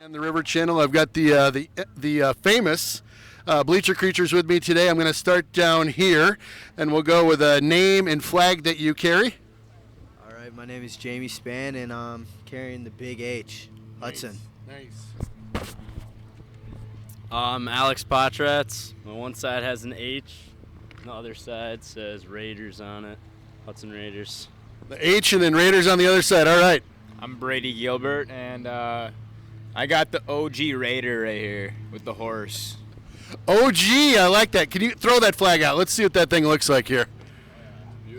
On the River Channel, I've got the famous bleacher creatures with me today. I'm going to start down here, and we'll go with a name and flag that you carry. All right, my name is Jamie Spann, and I'm carrying the Big H, Hudson. Nice. Alex Potratz. My one side has an H, the other side says Raiders on it. Hudson Raiders. The H and then Raiders on the other side. All right. I'm Brady Gilbert, and I got the OG Raider right here with the horse. OG, I like that. Can you throw that flag out? Let's see what that thing looks like here.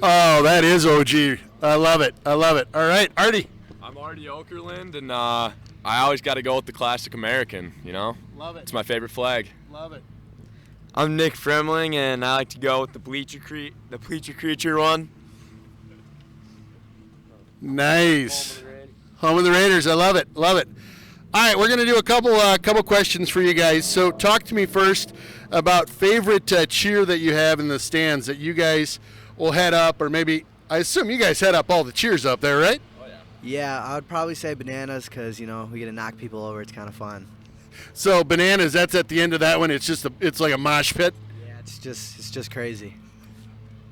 Oh, that is OG. I love it. I love it. All right, Artie. I'm Artie Okerlund, and I always got to go with the classic American, you know? Love it. It's my favorite flag. Love it. I'm Nick Fremling, and I like to go with the bleacher creature one. Nice. Home of the Raiders. I love it. Love it. All right, we're going to do a couple questions for you guys. So talk to me first about favorite cheer that you have in the stands that you guys will head up, or maybe I assume you guys head up all the cheers up there, right? Oh, yeah, I would probably say bananas because, we get to knock people over. It's kind of fun. So bananas, that's at the end of that one. It's like a mosh pit. Yeah, it's just crazy.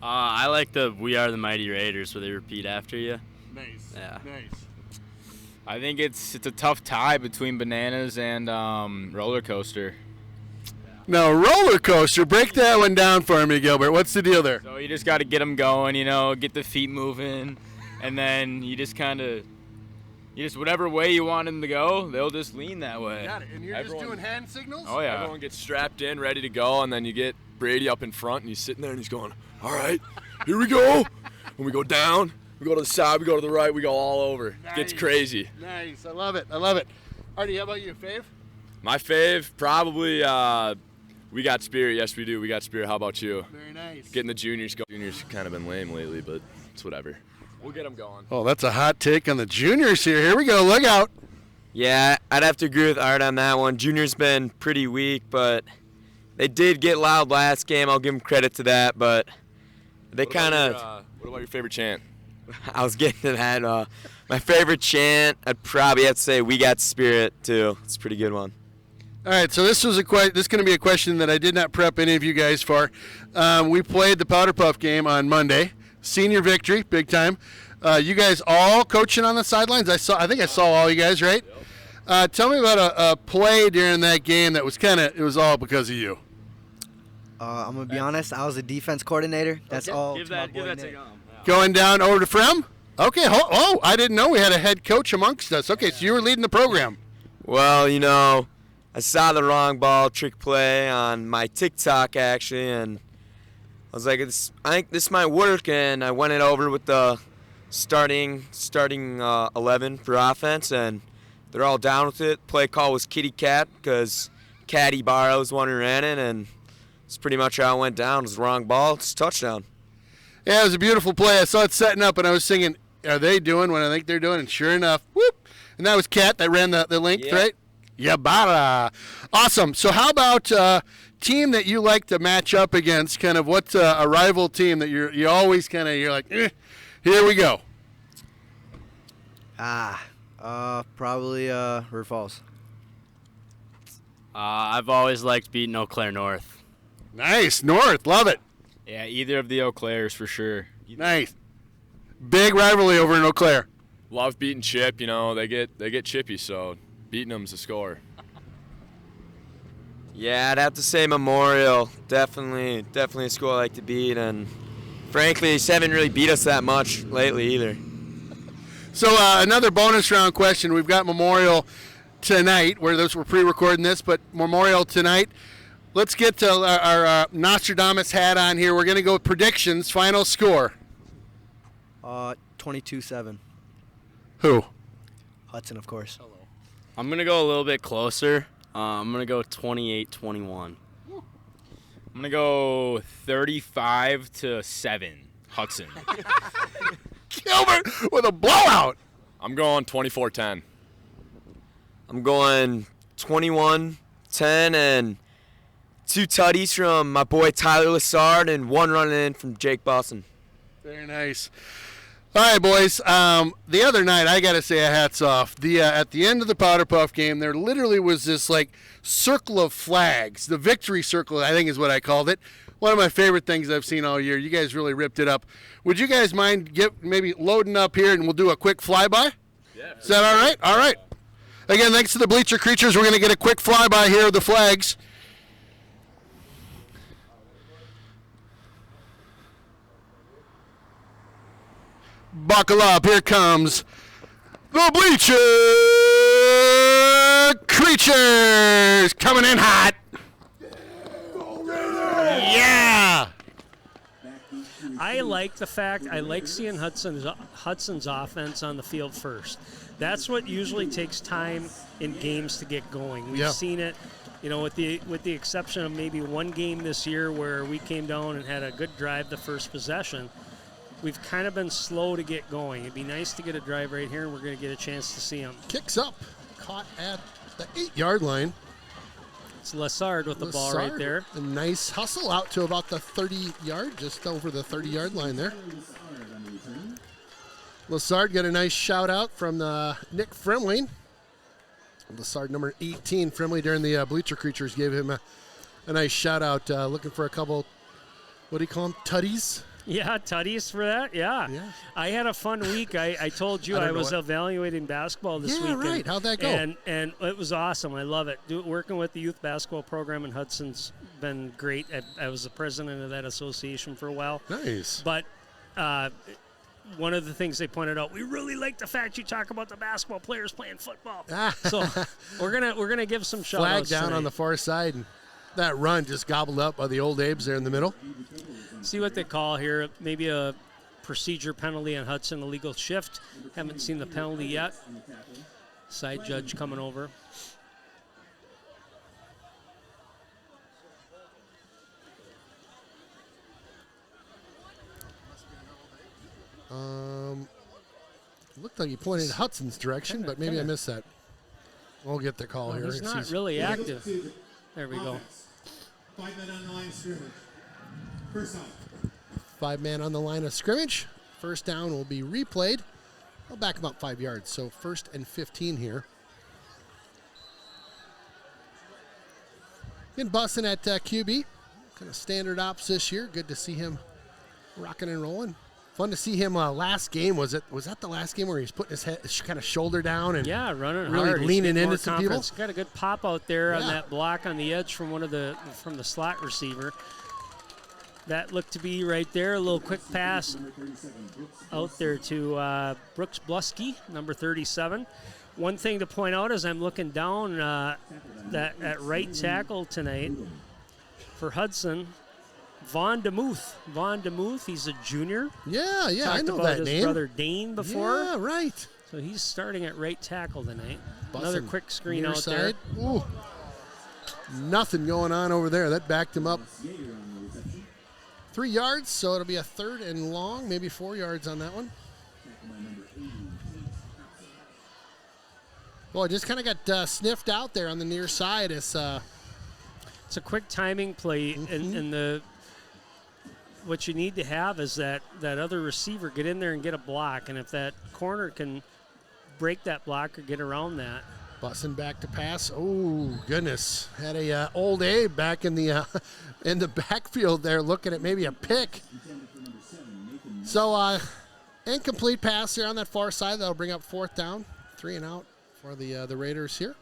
I like the We Are the Mighty Raiders where they repeat after you. Nice. Yeah. Nice. I think it's a tough tie between bananas and roller coaster. Now, roller coaster, break that one down for me, Gilbert. What's the deal there? So you just got to get them going, get the feet moving, and then you just whatever way you want them to go, they'll just lean that way. Got it. And you're just doing hand signals? Oh, yeah. Everyone gets strapped in, ready to go, and then you get Brady up in front, and he's sitting there, and he's going, all right, here we go. When we go down, we go to the side, we go to the right, we go all over. Nice. It gets crazy. Nice. I love it. I love it. Artie, how about you? Fave? My fave, probably, we got Spirit. Yes, we do. We got Spirit. How about you? Very nice. Getting the juniors going. Juniors kind of been lame lately, but it's whatever. We'll get them going. Oh, that's a hot take on the juniors here. Here we go. Look out. Yeah, I'd have to agree with Art on that one. Junior's been pretty weak, but they did get loud last game. I'll give them credit to that, but they kind of... What about your favorite chant? I was getting to that. My favorite chant, I'd probably have to say We Got Spirit, too. It's a pretty good one. All right, so this is going to be a question that I did not prep any of you guys for. We played the Powder Puff game on Monday. Senior victory, big time. You guys all coaching on the sidelines. I think I saw all you guys, right? Tell me about a play during that game that was it was all because of you. I'm going to be honest. I was a defense coordinator. That's all. Give to my that boy to Nick. Going down over to Frem? Okay. Oh, I didn't know we had a head coach amongst us. Okay, so you were leading the program. Well, I saw the wrong ball trick play on my TikTok, actually, and I was like, I think this might work, and I went it over with the starting 11 for offense, and they're all down with it. Play call was kitty cat because Caddy Barrow was one who ran it, and it's pretty much how it went down. It was the wrong ball. It's a touchdown. Yeah, it was a beautiful play. I saw it setting up, and I was singing, are they doing what I think they're doing? And sure enough, whoop. And that was Cat that ran the length, yeah. Right? Yabara. Awesome. So how about team that you like to match up against, kind of what's a rival team that you always you're like, here we go. Probably River Falls. I've always liked beating Eau Claire North. Nice. North. Love it. Yeah, either of the Eau Claires for sure. Nice. Big rivalry over in Eau Claire. Love beating Chip. They get chippy, so beating them's a score. Yeah, I'd have to say Memorial. Definitely a school I like to beat, and frankly, they haven't really beat us that much lately either. So another bonus round question. We've got Memorial tonight. We're pre-recording this, but Memorial tonight. Let's get to our Nostradamus hat on here. We're going to go with predictions. Final score. 22-7. Who? Hudson, of course. I'm going to go a little bit closer. I'm going to go 28-21. I'm going to go 35-7, Hudson. Gilbert with a blowout. I'm going 24-10. I'm going 21-10 and 2 tutties from my boy Tyler Lassard and 1 running in from Jake Boston. Very nice. All right, boys. The other night, I got to say a hats off. At the end of the Powder Puff game, there literally was this like circle of flags. The victory circle, I think is what I called it. One of my favorite things I've seen all year. You guys really ripped it up. Would you guys mind maybe loading up here and we'll do a quick flyby? Yeah. Is that all right? All right. Again, thanks to the Bleacher Creatures, we're going to get a quick flyby here of the flags. Buckle up, here comes the Bleacher Creatures coming in hot. Yeah! I like the fact, I like seeing Hudson's offense on the field first. That's what usually takes time in games to get going. We've seen it, with the exception of maybe one game this year where we came down and had a good drive the first possession. We've kind of been slow to get going. It'd be nice to get a drive right here, and we're going to get a chance to see him. Kicks up, caught at the 8-yard line. It's Lessard with the ball right there. A nice hustle out to about the 30-yard, just over the 30-yard line there. Lessard got a nice shout out from Nick Fremling. Lessard number 18. Fremling during the Bleacher Creatures gave him a nice shout out, looking for a couple, what do you call them, tutties? Yeah, tutties for that. Yeah. I had a fun week. I told you I was evaluating basketball this week. Yeah, right. How'd that go? And it was awesome. I love it. Working with the youth basketball program in Hudson's been great. I was the president of that association for a while. Nice. But one of the things they pointed out, we really like the fact you talk about the basketball players playing football. So we're gonna give some shout outs. Flag down on the far side, and that run just gobbled up by the old Abes there in the middle. See what they call here. Maybe a procedure penalty on Hudson, illegal shift. Haven't seen the penalty yet. Side judge coming over. Looked like he pointed Hudson's direction, but maybe I missed that. We'll get the call here. He's not really active. There we go. 5 men on the line of scrimmage. First down. 5 man on the line of scrimmage. First down will be replayed. I'll back about 5 yards, so 1st and 15 here. Been busting at QB. Kind of standard ops this year. Good to see him rocking and rolling. Fun to see him last game. Was that the last game where he's putting his head, kind of shoulder down and running really hard. leaning into some people? He's got a good pop out there on that block on the edge from the slot receiver. That looked to be right there. A little quick pass out there to Brooks Blusky, number 37. One thing to point out as I'm looking down that at right tackle tonight for Hudson, Vaughn DeMuth. Vaughn DeMuth, he's a junior. Yeah, Talked I know about that his name. brother Dane before. Yeah, right. So he's starting at right tackle tonight. Bussin' Another quick screen near out side. there. Ooh. Nothing going on over there. That backed him up 3 yards, so it'll be a 3rd and long, maybe 4 yards on that one. Boy, just kind of got sniffed out there on the near side. It's a quick timing play, and what you need to have is that other receiver get in there and get a block, and if that corner can break that block or get around that. Busting back to pass. Oh, goodness. Had a old Abe back in the backfield there looking at maybe a pick. So, incomplete pass here on that far side. That'll bring up 4th down. 3 and out for the Raiders here.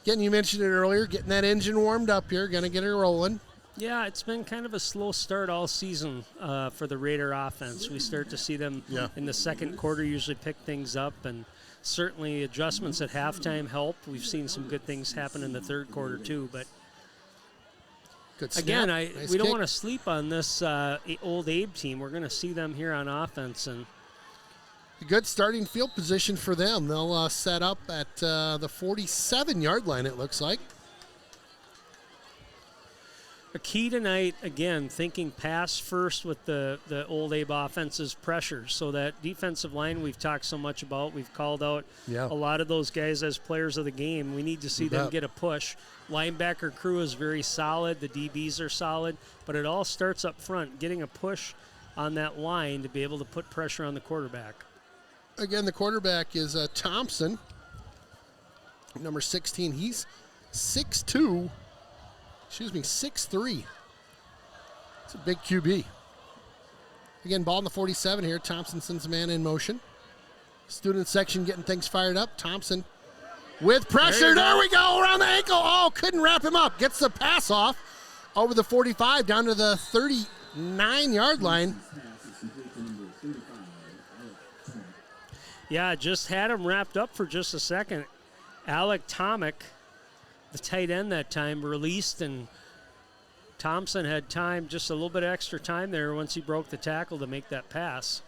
Again, you mentioned it earlier, getting that engine warmed up here. Going to get it rolling. Yeah, it's been kind of a slow start all season for the Raider offense. We start to see them in the second quarter usually pick things up, and certainly adjustments at halftime help. We've seen some good things happen in the third quarter too, but good snap. Again, Nice we don't kick. want to sleep on this old Abe team. We're going to see them here on offense, and A good starting field position for them. They'll set up at the 47-yard line, it looks like. a key tonight, again, thinking pass first with the old Abe offense's pressure. So that defensive line we've talked so much about, we've called out a lot of those guys as players of the game. We need to see them get a push. Linebacker crew is very solid. The DBs are solid. But it all starts up front, getting a push on that line to be able to put pressure on the quarterback. Again, the quarterback is Thompson, number 16. He's 6'3". It's a big QB. Again, ball in the 47 here. Thompson sends a man in motion. Student section getting things fired up. Thompson with pressure. There we go, around the ankle. Oh, couldn't wrap him up. Gets the pass off over the 45 down to the 39-yard line. Yeah, just had him wrapped up for just a second. Alec Tomic, the tight end that time, released, and Thompson had time, just a little bit extra time there once he broke the tackle to make that pass.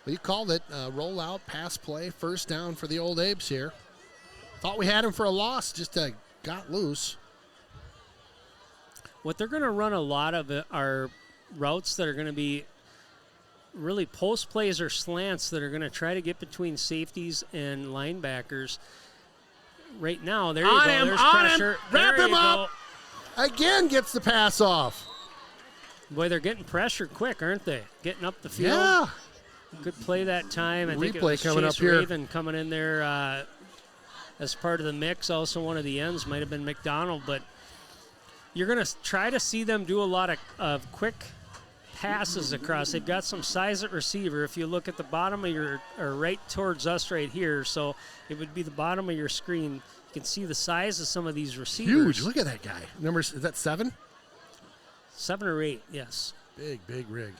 Well, you called it rollout, pass play, first down for the Old Abes here. Thought we had him for a loss, just got loose. What they're going to run a lot of it are routes that are going to be really post plays or slants that are going to try to get between safeties and linebackers. Right now, there you go. There's pressure. Wrap him up. Again, gets the pass off. Boy, they're getting pressure quick, aren't they? Getting up the field. Yeah. Good play that time. I think it was coming Chase up here. Raven coming in there as part of the mix. Also, one of the ends might have been McDonald, but you're going to try to see them do a lot of quick passes across. They've got some size at receiver. If you look at the bottom of your, or right towards us right here, so it would be the bottom of your screen. You can see the size of some of these receivers. Huge. Look at that guy. Numbers, is that 7? 7 or 8, yes. Big rig.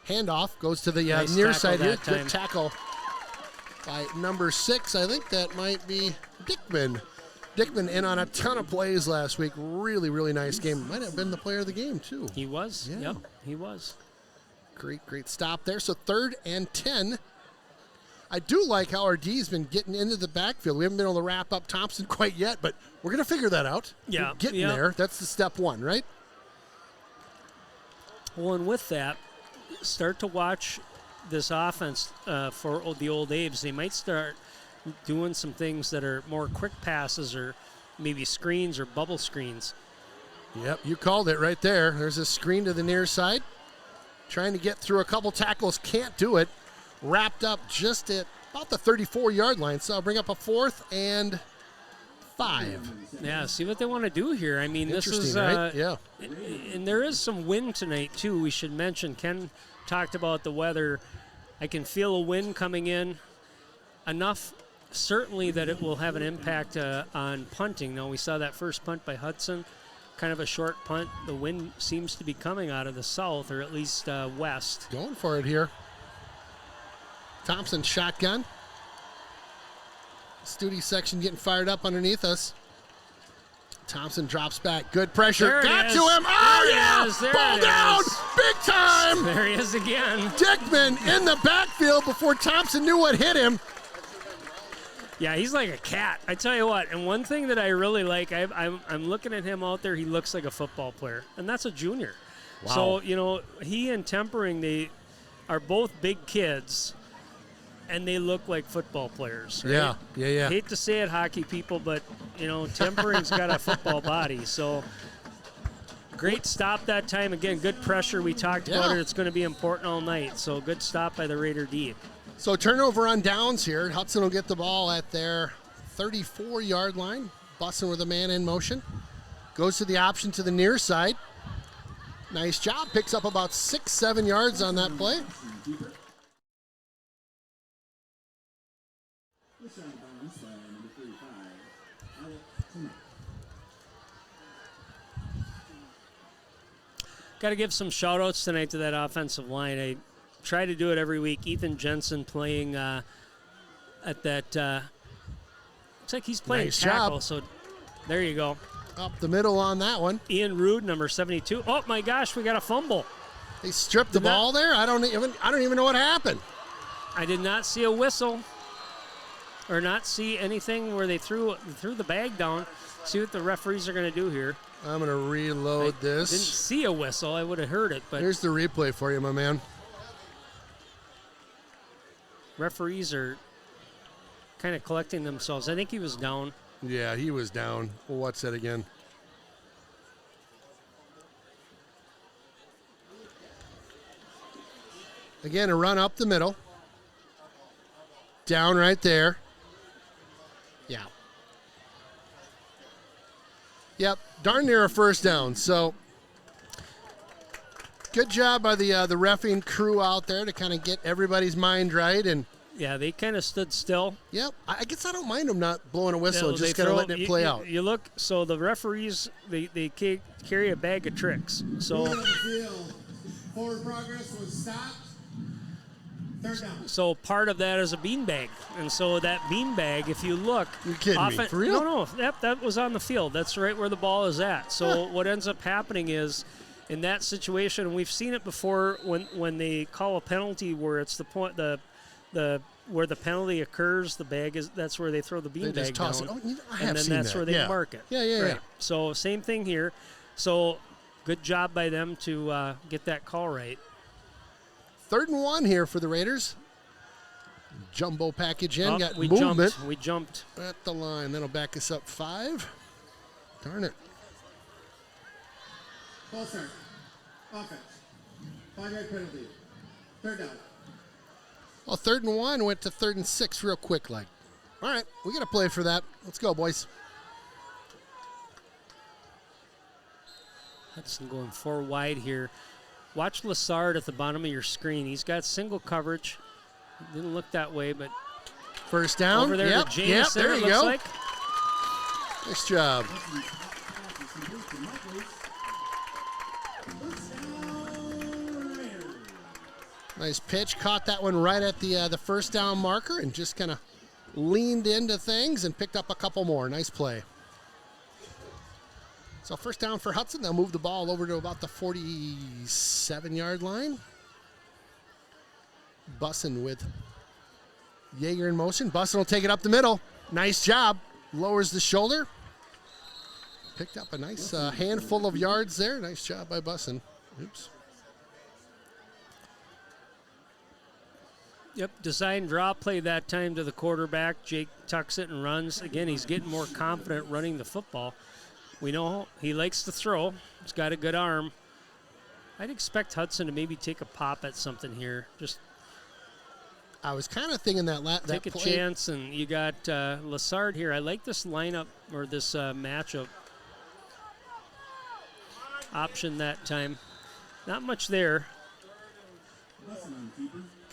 Handoff goes to the Nice near tackle side here. that time. Good tackle by number 6. I think that might be Dickman. Dickman in on a ton of plays last week. Really, really nice game. Might have been the player of the game, too. He was. Yeah. Yep, he was. Great stop there. So 3rd and 10. I do like how our D's been getting into the backfield. We haven't been able to wrap up Thompson quite yet, but we're going to figure that out. Yeah. We're getting there. That's the step 1, right? Well, and with that, start to watch this offense for the Old Abes. They might start doing some things that are more quick passes or maybe screens or bubble screens. Yep, you called it right there. There's a screen to the near side. Trying to get through a couple tackles, can't do it. Wrapped up just at about the 34-yard line. So I'll bring up a 4th and 5. Yeah, see what they want to do here. I mean, this is right? Yeah. And there is some wind tonight too. We should mention. Ken talked about the weather. I can feel a wind coming in. Enough, certainly, that it will have an impact on punting. Now we saw that first punt by Hudson, kind of a short punt. The wind seems to be coming out of the south, or at least west. Going for it here. Thompson shotgun. Studi section getting fired up underneath us. Thompson drops back. Good pressure. There Got it to is. him. Oh, There yeah. it is. There Ball it down. is. Big time. There he is again. Dickman in the backfield before Thompson knew what hit him. Yeah, he's like a cat. I tell you what. And one thing that I really like, I'm looking at him out there. He looks like a football player, and that's a junior. Wow. So, you know, he and Tempering, they are both big kids, and they look like football players. Right? Yeah. Hate to say it, hockey people, but, you know, Tempering's got a football body. So, great stop that time. Again, good pressure. We talked about it. It's going to be important all night. So, good stop by the Raider D. So turnover on downs here. Hudson will get the ball at their 34-yard line. Bussin' with a man in motion. Goes to the option to the near side. Nice job. Picks up about 6-7 yards on that play. Got to give some shout-outs tonight to that offensive line. I try to do it every week. Ethan Jensen playing at that. Looks like he's playing Nice tackle. job. So there you go. Up the middle on that one. Ian Rude, number 72. Oh my gosh, we got a fumble. They stripped the ball there. I don't even know what happened. I did not see a whistle, or not see anything where they threw the bag down. See what the referees are going to do here. I'm going to reload this. Didn't see a whistle. I would have heard it, but Here's the replay for you, my man. referees are kind of collecting themselves. I think he was down. Yeah, he was down. Well, what's that again? Again, a run up the middle. Down right there. Yeah. Yep, darn near a first down. So good job by the reffing crew out there to kind of get everybody's mind right. And Yeah, they kind of stood still. yep, I guess I don't mind them not blowing a whistle and They just kind of throw- letting it play you, out. You look, so the referees, they carry a bag of tricks. So Movement on the field. Forward progress was stopped. Third down. So part of that is a beanbag, and so that beanbag, if you look, You're kidding me. For real? No, that was on the field. That's right where the ball is at. So what ends up happening is, in that situation, we've seen it before when they call a penalty where it's the point the where the penalty occurs, the bag is that's where they throw the They just beanbag toss down, it. Oh, I have and then seen that's that. where they Yeah. mark it. Yeah. Right. So same thing here. So good job by them to get that call right. 3rd and 1 here for the Raiders. Jumbo package in. Oh, Got we movement jumped. We jumped. at the line. That'll back us up 5. Darn it. False start. Offense. 5-yard penalty. Third down. Well, 3rd and 1 went to 3rd and 6 real quick. Like, all right, we got to play for that. Let's go, boys. Hudson going 4 wide here. Watch Lassard at the bottom of your screen. He's got single coverage. Didn't look that way, but First down. over there Yep, to James yep, there, there it you looks go. like. Nice job. Nice pitch. Caught that one right at the first down marker and just kind of leaned into things and picked up a couple more. Nice play. So first down for Hudson. They'll move the ball over to about the 47-yard line. Bussin with Yeager in motion. Bussin will take it up the middle. Nice job. Lowers the shoulder. Picked up a nice handful of yards there. Nice job by Bussin. Oops. Yep, design draw play that time to the quarterback. Jake tucks it and runs. Again, he's getting more confident running the football. We know he likes to throw. He's got a good arm. I'd expect Hudson to maybe take a pop at something here. Just I was kind of thinking that take a play. chance, and you got Lassard here. I like this lineup or this matchup option that time. Not much there.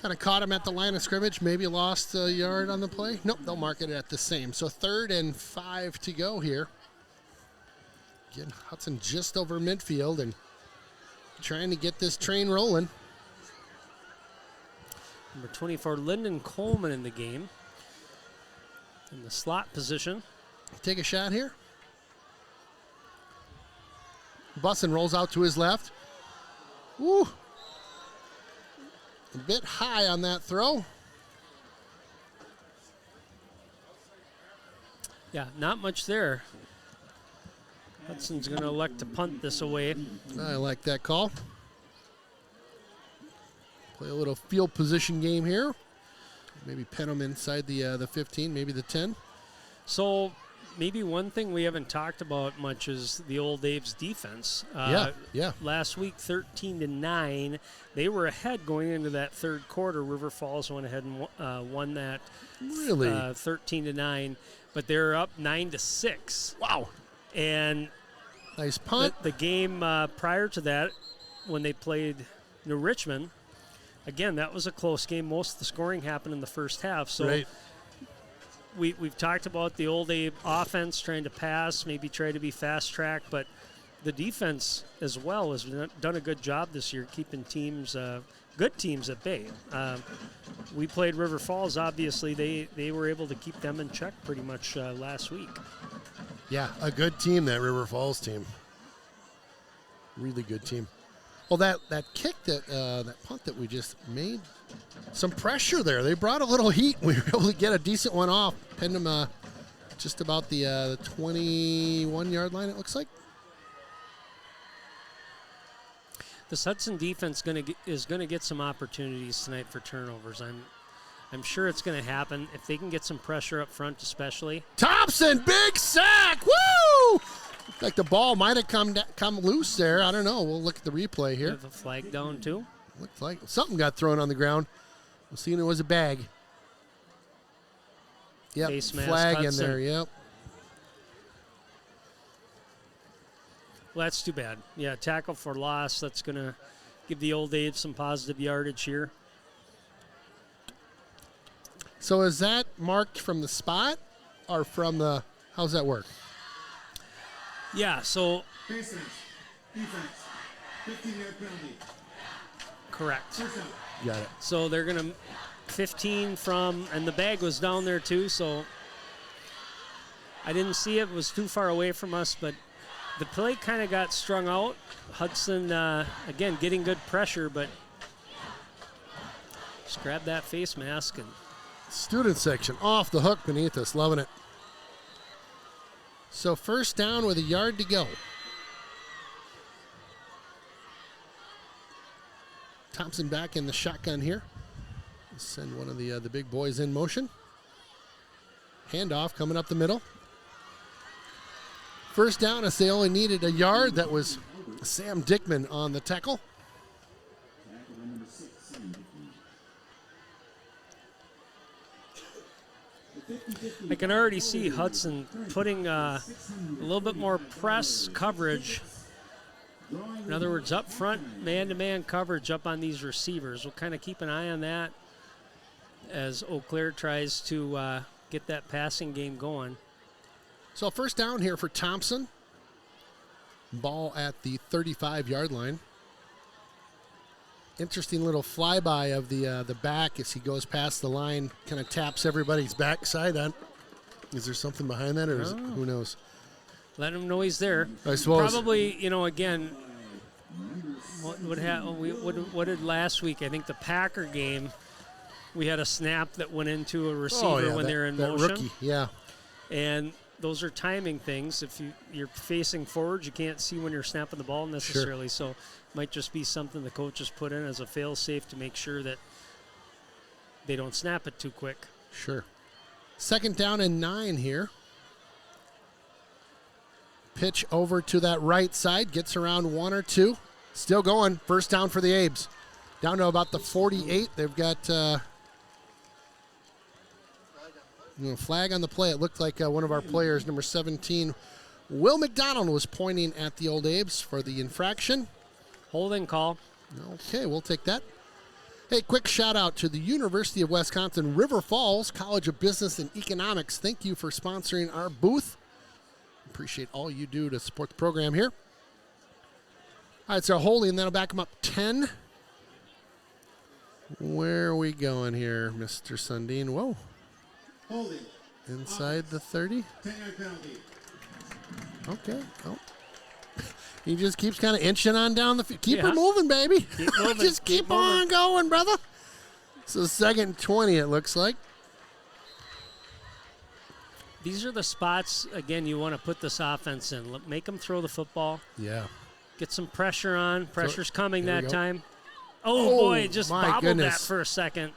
Kind of caught him at the line of scrimmage. Maybe lost a yard on the play. Nope, they'll mark it at the same. So 3rd and 5 to go here. Again, Hudson just over midfield and trying to get this train rolling. Number 24, Lyndon Coleman in the game. In the slot position. Take a shot here. Bussin rolls out to his left. Woo! A bit high on that throw. Yeah, not much there. Hudson's going to elect to punt this away. I like that call. Play a little field position game here. Maybe pin them inside the 15, maybe the 10. So maybe one thing we haven't talked about much is the Old Dave's defense. Yeah. Last week, 13-9. They were ahead going into that third quarter. River Falls went ahead and won that Really? 13-9. But they're up 9-6. Wow. And Nice punt. the game prior to that, when they played New Richmond, again, that was a close game. Most of the scoring happened in the first half. So Right. we've talked about the Old Abe offense trying to pass, maybe try to be fast track, but the defense as well has done a good job this year keeping teams, good teams at bay. We played River Falls. Obviously, they were able to keep them in check pretty much last week. Yeah, a good team, that River Falls team. Really good team. Well, that kick, that punt that we just made, some pressure there. They brought a little heat. We were able to get a decent one off. Pinned them just about the 21-yard line, it looks like. This Hudson defense is going to get some opportunities tonight for turnovers. I'm sure it's going to happen if they can get some pressure up front, especially. Thompson, big sack! Woo! Like the ball might have come loose there. I don't know. We'll look at the replay here. Have a flag down too. Looked like something got thrown on the ground. We'll see, it was a bag. Yep, Face mask, flag in Hudson. there, yep. Well, that's too bad. Yeah, tackle for loss. That's going to give the Old Abe some positive yardage here. So is that marked from the spot or from the, how's that work? Yeah, so Face mask. Defense. 15-yard penalty. correct. First down. Got it. So they're going to 15 from, and the bag was down there too, so I didn't see it. It was too far away from us, but the play kind of got strung out. Hudson, again, getting good pressure, but just grab that face mask and Student section off the hook beneath us. Loving it. So first down with a yard to go. Thompson back in the shotgun here. Send one of the big boys in motion. Handoff coming up the middle. First down as they only needed a yard. That was Sam Dickman on the tackle. I can already see Hudson putting a little bit more press coverage. In other words, up front, man-to-man coverage up on these receivers. We'll kind of keep an eye on that as Eau Claire tries to get that passing game going. So first down here for Thompson. Ball at the 35-yard line. Interesting little flyby of the back as he goes past the line, kind of taps everybody's backside. Is there something behind that, or is it, who knows? Let him know he's there. I suppose. Probably, again, what did last week? I think the Packer game, we had a snap that went into a receiver when they're in that motion. Rookie, yeah. And those are timing things. If you're facing forward, you can't see when you're snapping the ball necessarily. Sure. So might just be something the coaches put in as a fail-safe to make sure that they don't snap it too quick. Sure. Second down and 9 here. Pitch over to that right side. Gets around 1 or 2. Still going. First down for the Abes. Down to about the 48. They've got flag on the play. It looked like one of our players, number 17, Will McDonald, was pointing at the Old Abes for the infraction. Holding call. Okay, we'll take that. Hey, quick shout out to the University of Wisconsin River Falls College of Business and Economics. Thank you for sponsoring our booth. Appreciate all you do to support the program here. All right, so holding, that'll back them up 10. Where are we going here, Mr. Sundin? Whoa. Holding. Inside the 30. 10-yard penalty. Okay. Oh. He just keeps kind of inching on down the field. Keep her moving, baby. Keep moving. Just keep on going, brother. So second and 20, it looks like. These are the spots, again, you want to put this offense in. Make them throw the football. Yeah. Get some pressure on. Pressure's coming there we that go. time. Oh, boy, just my bobbled goodness. that for a second.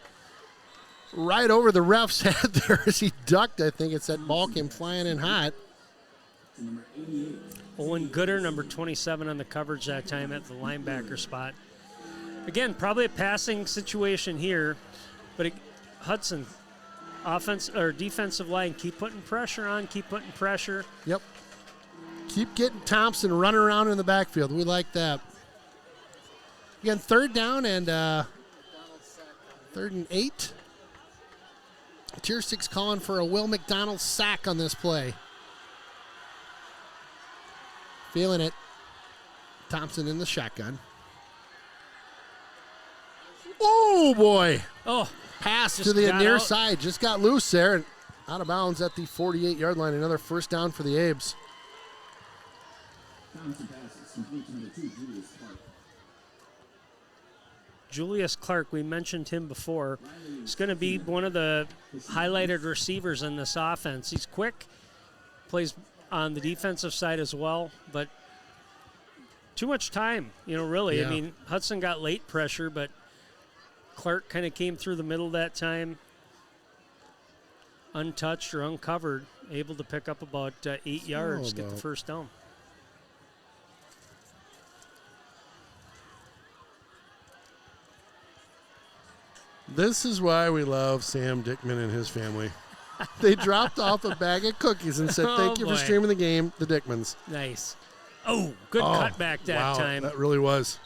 Right over the ref's head there as he ducked. I think it's that ball came flying in hot. Owen Gooder, number 27 on the coverage that time at the linebacker spot. Again, probably a passing situation here, but Hudson, offense or defensive line, keep putting pressure on, keep putting pressure. Yep. Keep getting Thompson running around in the backfield. We like that. Again, third down and 3rd and 8. Tier 6 calling for a Will McDonald sack on this play. Feeling it. Thompson in the shotgun. Oh, boy. Oh, Pass just to the got near out. side. Just got loose there and out of bounds at the 48-yard line. Another first down for the Abes. Julius Clark, we mentioned him before. He's going to be one of the highlighted receivers in this offense. He's quick, plays on the defensive side as well, but too much time, really. Yeah. I mean, Hudson got late pressure, but Clark kind of came through the middle that time, untouched or uncovered, able to pick up about 8 yards, get the first down. This is why we love Sam Dickman and his family. They dropped off a bag of cookies and said, thank you for boy. streaming the game, the Dickmans. Nice. Oh, good cutback that time. That really was.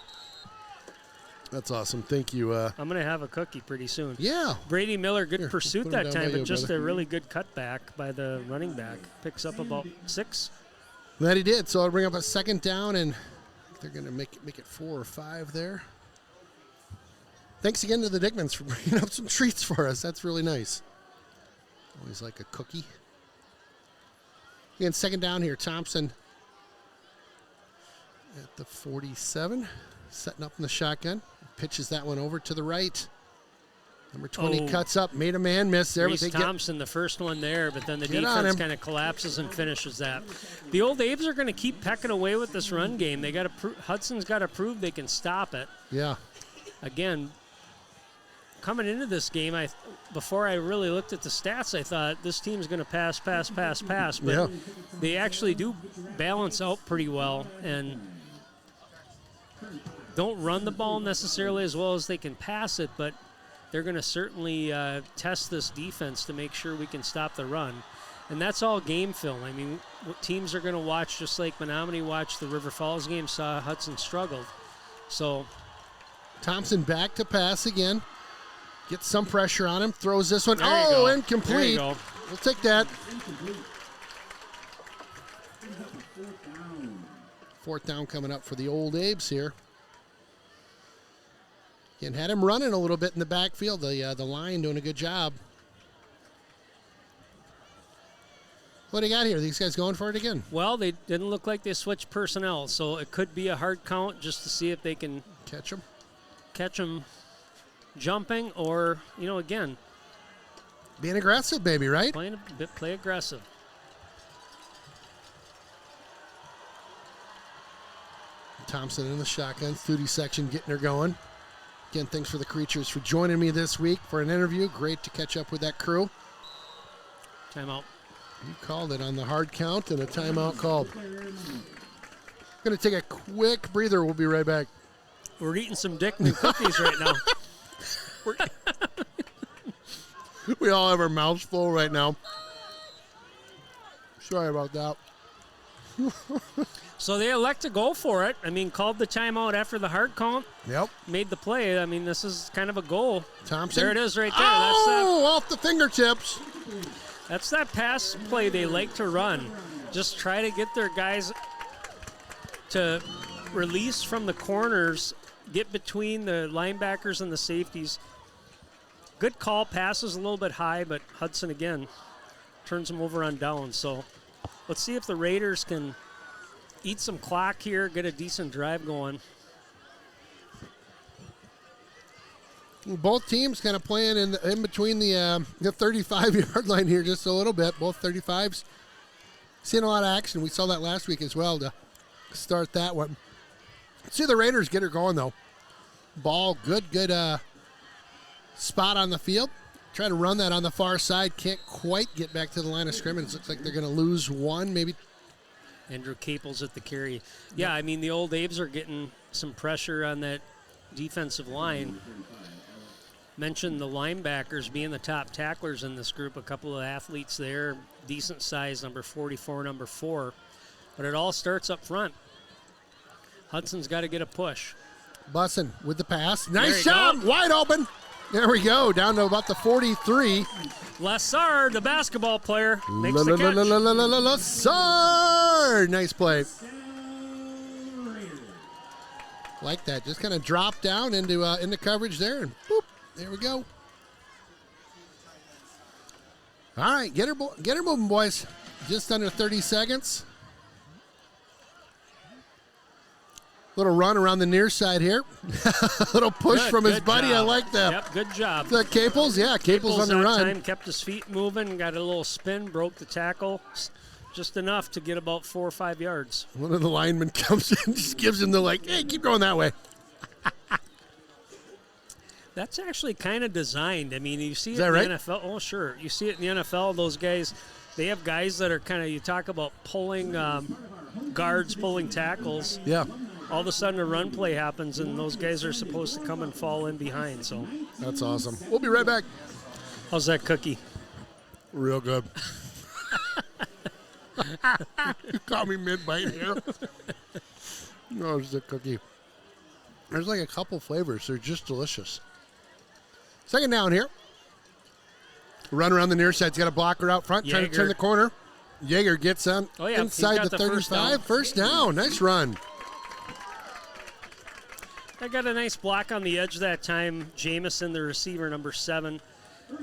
That's awesome. Thank you. I'm going to have a cookie pretty soon. Yeah. Brady Miller, good Here, pursuit put 'em that down time, by but you, just brother. a really good cutback by the running back. Picks up about 6. That he did. So I'll bring up a second down, and they're going to make it 4 or 5 there. Thanks again to the Dickmans for bringing up some treats for us. That's really nice. Always like a cookie. Again, second down here. Thompson at the 47, setting up in the shotgun. Pitches that one over to the right. Number 20 cuts up, made a man miss there. Reese Thompson, the first one there, but then the Get on defense him. kind of collapses and finishes that. The old Aves are going to keep pecking away with this run game. They got to Hudson's got to prove they can stop it. Yeah. Again, coming into this game, before I really looked at the stats, I thought this team's going to pass. But Yeah. they actually do balance out pretty well and don't run the ball necessarily as well as they can pass it, but they're going to certainly test this defense to make sure we can stop the run. And that's all game film. I mean, what teams are going to watch, just like Menominee watched the River Falls game, saw Hudson struggled. So Thompson back to pass again. Gets some pressure on him. Throws this one. There you go. Incomplete. There you go. We'll take that. Fourth down coming up for the old Abes here. And had him running a little bit in the backfield. The line doing a good job. What do you got here? These guys going for it again? Well, they didn't look like they switched personnel, so it could be a hard count just to see if they can catch them jumping or, again. Being aggressive, maybe, right? Play aggressive. Thompson in the shotgun, Thudi section getting her going. Again, thanks for the creatures for joining me this week for an interview. Great to catch up with that crew. Timeout. You called it on the hard count and a timeout called. Going to take a quick breather. We'll be right back. We're eating some Dickman cookies right now. We all have our mouths full right now. Sorry about that. So they elect to go for it. I mean, called the timeout after the hard count. Yep. Made the play. I mean, this is kind of a goal. Thompson. There it is right there. Off the fingertips. That's that pass play they like to run. Just try to get their guys to release from the corners, get between the linebackers and the safeties. Good call. Passes a little bit high, but Hudson, again, turns them over on downs. So let's see if the Raiders can eat some clock here, get a decent drive going. Both teams kind of playing in between the 35-yard line here just a little bit. Both 35s. Seeing a lot of action. We saw that last week as well to start that one. See the Raiders get her going, though. Ball, good spot on the field. Try to run that on the far side. Can't quite get back to the line of scrimmage. It looks like they're going to lose one, maybe. Andrew Caples at the carry. Yeah, I mean, the old Aves are getting some pressure on that defensive line. Mentioned the linebackers being the top tacklers in this group. A couple of athletes there, decent size, number 44, number 4. But it all starts up front. Hudson's got to get a push. Bussin with the pass. Nice There you job. go. Wide open. There we go. Down to about the 43. Lassard, the basketball player, makes the catch. Lassard. Nice play. Like that. Just kind of drop down into coverage there, and boop. There we go. All right, get her moving, boys. Just under 30 seconds. Little run around the near side here. Little push from his buddy. Job. I like that. Yep, good job. The Caples, Caples on the that run. time kept his feet moving, got a little spin, broke the tackle, just enough to get about 4 or 5 yards. One of the linemen comes in, just gives him the hey, keep going that way. That's actually kind of designed. I mean, you see it that in right? the NFL. Oh, sure. You see it in the NFL. Those guys, they have guys that are kind of, you talk about pulling guards, pulling tackles. Yeah. All of a sudden a run play happens, and those guys are supposed to come and fall in behind. So That's awesome. We'll be right back. How's that cookie? Real good. You caught me mid-bite here. No, it's a cookie. There's like a couple flavors. They're just delicious. Second down here. Run around the near side. He's got a blocker out front, trying to turn the corner. Yeager gets on inside the 35. First down. Nice run. I got a nice block on the edge that time. Jamison, the receiver, number 7,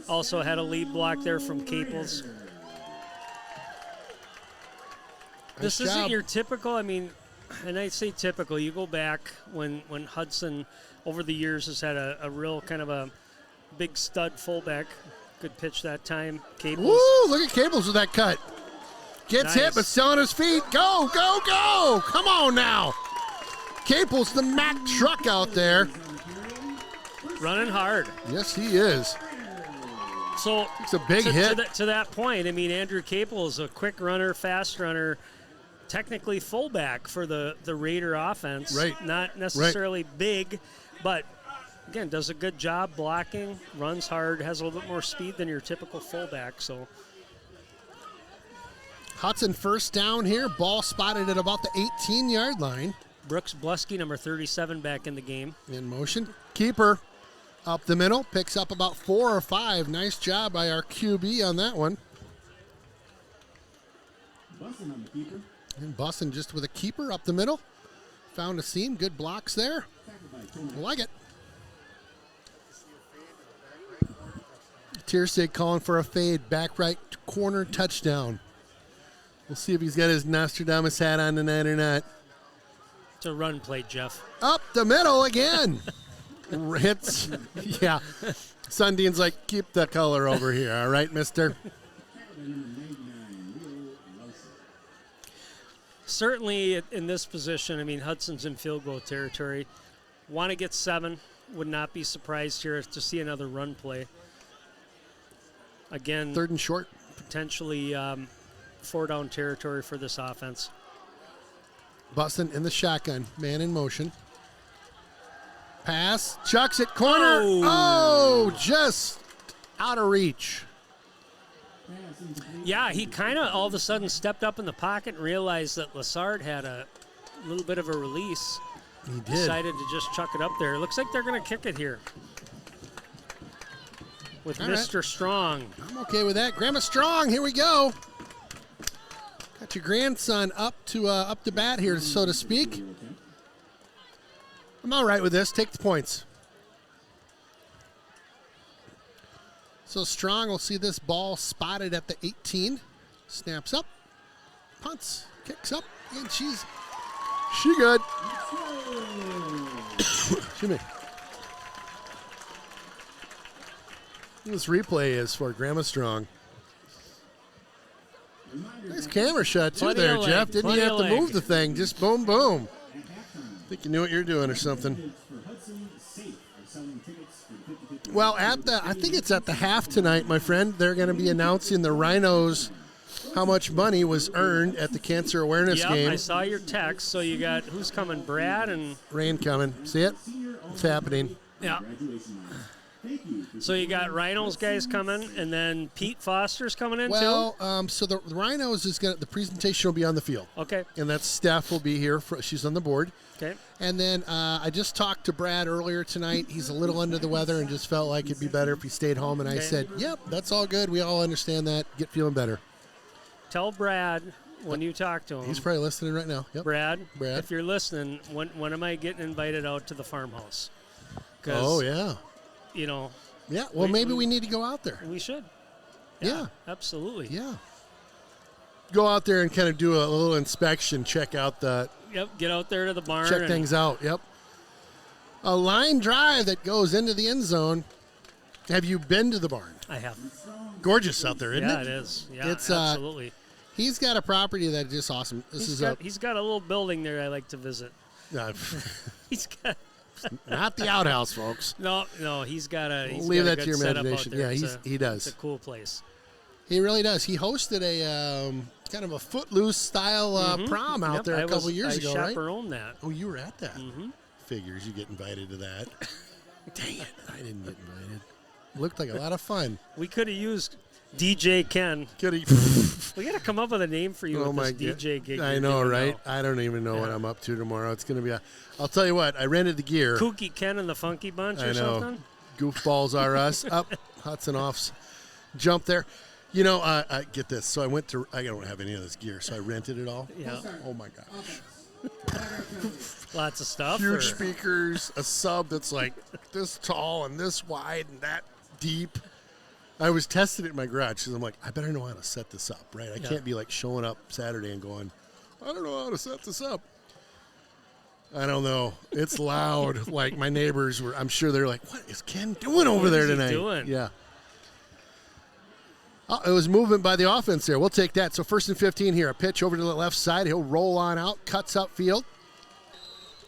also had a lead block there from Caples. This isn't your typical, and I say typical. You go back when Hudson, over the years, has had a real kind of a big stud fullback. Good pitch that time. Caples. Woo, look at Caples with that cut. Gets hit, but still on his feet. Go, go, go. Come on now. Caples, the Mack truck out there. Running hard. Yes, he is. So it's a big hit. To that point, Andrew Capel is a quick runner, fast runner, technically fullback for the Raider offense. Right. Not necessarily big, but again, does a good job blocking, runs hard, has a little bit more speed than your typical fullback. So Hudson first down here. Ball spotted at about the 18-yard line. Brooks Blusky, number 37, back in the game. In motion. Keeper up the middle. Picks up about 4 or 5. Nice job by our QB on that one. Bustin' on the keeper. And Bustin' just with a keeper up the middle. Found a seam. Good blocks there. I like it. Tiersig calling for a fade. Back right corner touchdown. We'll see if he's got his Nostradamus hat on tonight or not. It's a run play, Jeff. Up the middle again. Hits. Yeah. Sundin's like, keep the color over here, all right, mister? Certainly in this position, Hudson's in field goal territory. Want to get 7. Would not be surprised here to see another run play. Again, 3rd and short. Potentially 4-down territory for this offense. Bustin' in the shotgun. Man in motion. Pass. Chucks it. Corner. Oh, just out of reach. Yeah, he kind of all of a sudden stepped up in the pocket and realized that Lassard had a little bit of a release. He did. Decided to just chuck it up there. Looks like they're going to kick it here with all Mr. Right. Strong. I'm okay with that. Grandma Strong, here we go. Got your grandson up to bat here, so to speak. I'm all right with this. Take the points. So Strong will see this ball spotted at the 18. Snaps up, punts, kicks up, and she good. Excuse me. This replay is for Grandma Strong. Nice camera shot too there, Jeff. Didn't you have to move the thing? Just boom, boom. I think you knew what you were doing or something. Well, I think it's at the half tonight, my friend. They're going to be announcing the Rhinos how much money was earned at the cancer awareness game. I saw your text. So you got who's coming? Brad and Rain coming. See it? It's happening. Yeah. So you got Rhinos guys coming, and then Pete Foster's coming in too. Well, so the Rhinos the presentation will be on the field. Okay. And that's Steph will be here. She's on the board. Okay. And then I just talked to Brad earlier tonight. He's a little under the weather and just felt like it'd be better if he stayed home. And I said, yep, that's all good. We all understand that. Get feeling better. Tell Brad when you talk to him. He's probably listening right now. Yep. Brad, if you're listening, when am I getting invited out to the farmhouse? Oh, yeah. Yeah, well, maybe we need to go out there. We should. Yeah. Absolutely. Yeah. Go out there and kind of do a little inspection, check out the... Yep, get out there to the barn. Check things out, yep. A line drive that goes into the end zone. Have you been to the barn? I have. Gorgeous out there, isn't it? Yeah, it is. Yeah, it's, absolutely. He's got a property that is just awesome. He's got a little building there I like to visit. He's got... Not the outhouse, folks. No, he's got a. We'll leave that to your imagination. Yeah, he does. It's a cool place. He really does. He hosted a kind of a footloose style prom out there a couple years ago, right? I chaperoned that. Oh, you were at that. Mm-hmm. Figures you get invited to that. Dang it, I didn't get invited. Looked like a lot of fun. We could have used DJ Ken. We got to come up with a name for you with this DJ gig. I know, right? I don't even know what I'm up to tomorrow. It's going to be I'll tell you what, I rented the gear. Kooky Ken and the Funky Bunch or something? Goofballs are us. Up, Hudson offs. Jump there. You know, I get this. So I don't have any of this gear, so I rented it all. Yeah. Oh, my gosh. Lots of stuff. Huge speakers, a sub that's like this tall and this wide and that deep. I was testing it in my garage because I'm like, I better know how to set this up, right? I can't be like showing up Saturday and going, I don't know how to set this up. I don't know. It's loud. Like my neighbors were, I'm sure they're like, what is Ken doing over there tonight? Doing? Yeah. Oh, it was movement by the offense there. We'll take that. So 1st and 15 here. A pitch over to the left side. He'll roll on out, cuts upfield.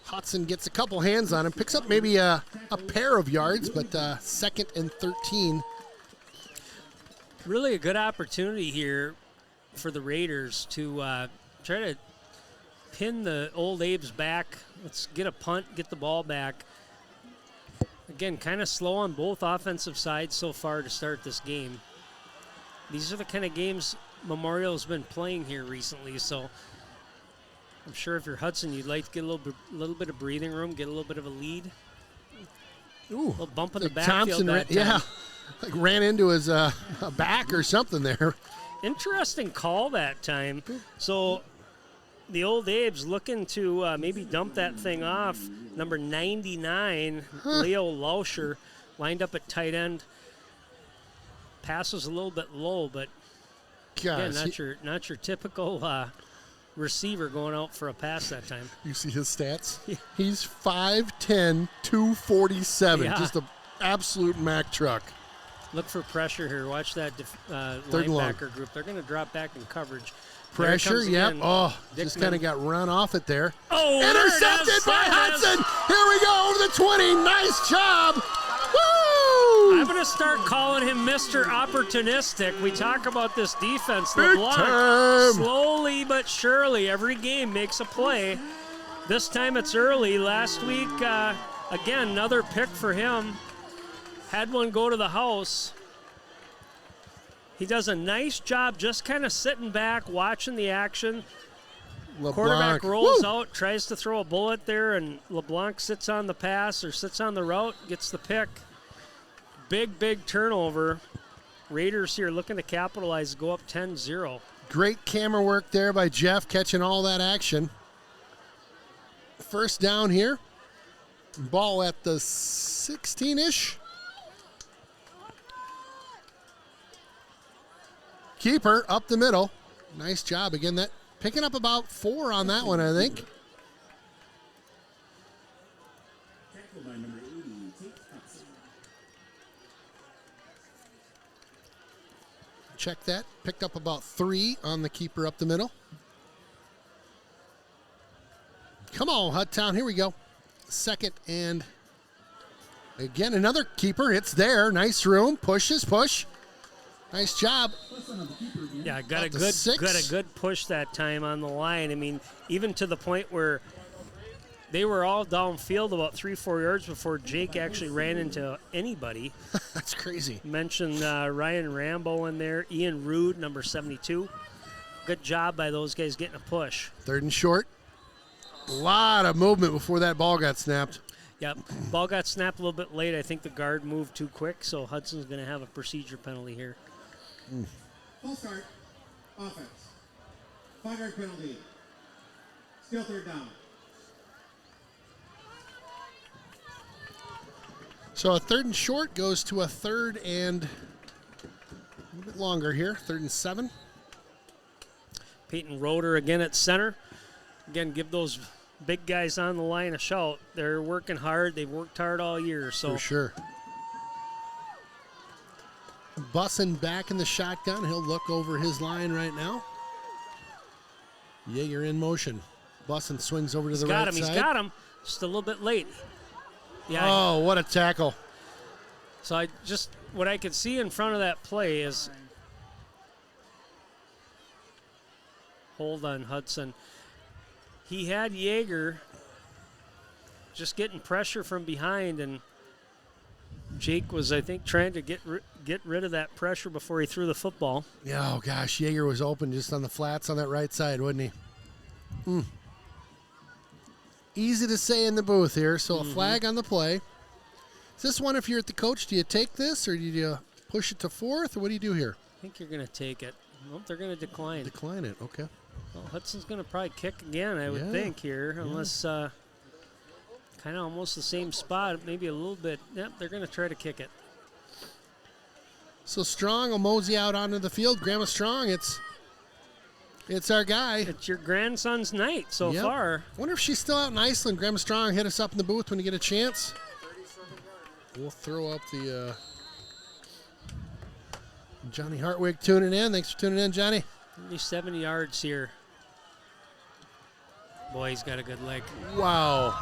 Hudson gets a couple hands on him, picks up maybe a pair of yards, but 2nd and 13. Really a good opportunity here for the Raiders to try to pin the Old Abe's back. Let's get a punt, get the ball back. Again, kind of slow on both offensive sides so far to start this game. These are the kind of games Memorial's been playing here recently, so I'm sure if you're Hudson, you'd like to get a little bit of breathing room, get a little bit of a lead. Ooh, a little bump in the Thompson backfield. Like ran into his back or something there. Interesting call that time. So the Old Abe's looking to maybe dump that thing off. Number 99, Leo Lauscher, lined up at tight end. Pass was a little bit low, but again, not your typical receiver going out for a pass that time. You see his stats? Yeah. He's 5'10", 247. Yeah. Just an absolute Mack truck. Look for pressure here. Watch that linebacker group. They're going to drop back in coverage. Pressure, yep. Oh, just kind of got run off it there. Oh, intercepted by Hudson. Here we go, over the 20. Nice job. Woo! I'm going to start calling him Mr. Opportunistic. We talk about this defense. Big time. Slowly but surely, every game makes a play. This time it's early. Last week, again, another pick for him. Had one go to the house. He does a nice job just kind of sitting back, watching the action. LeBlanc. Quarterback rolls out, tries to throw a bullet there, and LeBlanc sits on the pass or sits on the route, gets the pick. Big turnover. Raiders here looking to capitalize, go up 10-0. Great camera work there by Jeff, catching all that action. First down here. Ball at the 16-ish. Keeper up the middle. Nice job. Again, that picking up about 4 on that one, I think. Check that. Picked up about 3 on the keeper up the middle. Come on, Hudtown. Here we go. 2nd and again, another keeper. It's there. Nice room. Push. Nice job. Yeah, got a good push that time on the line. I mean, even to the point where they were all downfield about 3-4 yards before Jake actually ran into anybody. That's crazy. Mentioned Ryan Rambo in there. Ian Rude, number 72. Good job by those guys getting a push. 3rd and short. A lot of movement before that ball got snapped. Yep. Ball got snapped a little bit late. I think the guard moved too quick, so Hudson's going to have a procedure penalty here. False start. Offense. 5-yard penalty. Still 3rd down. So a 3rd and short goes to a 3rd and a little bit longer here. 3rd and 7. Peyton Roeder again at center. Again, give those big guys on the line a shout. They're working hard. They've worked hard all year. So for sure. Bussin back in the shotgun. He'll look over his line right now. Yeager in motion. Bussin swings over to the right side. He's got him. Just a little bit late. Yeah. Oh, what a tackle. So what I could see in front of that play is hold on, Hudson. He had Yeager just getting pressure from behind, and Jake was, I think, trying to get rid of that pressure before he threw the football. Yeah, oh gosh, Jaeger was open just on the flats on that right side, wasn't he? Easy to say in the booth here. So a flag on the play. Is this one, if you're at the coach, do you take this or do you push it to fourth, or what do you do here? I think you're going to take it. Nope, they're going to decline. Decline it, okay. Well, Hudson's going to probably kick again, I would think, here, unless kind of almost the same spot, maybe a little bit. Yep, they're going to try to kick it. So Strong will mosey out onto the field. Grandma Strong, it's our guy. It's your grandson's night so far. I wonder if she's still out in Iceland. Grandma Strong, hit us up in the booth when you get a chance. We'll throw up the Johnny Hartwig tuning in. Thanks for tuning in, Johnny. Only 7 yards here. Boy, he's got a good leg. Wow.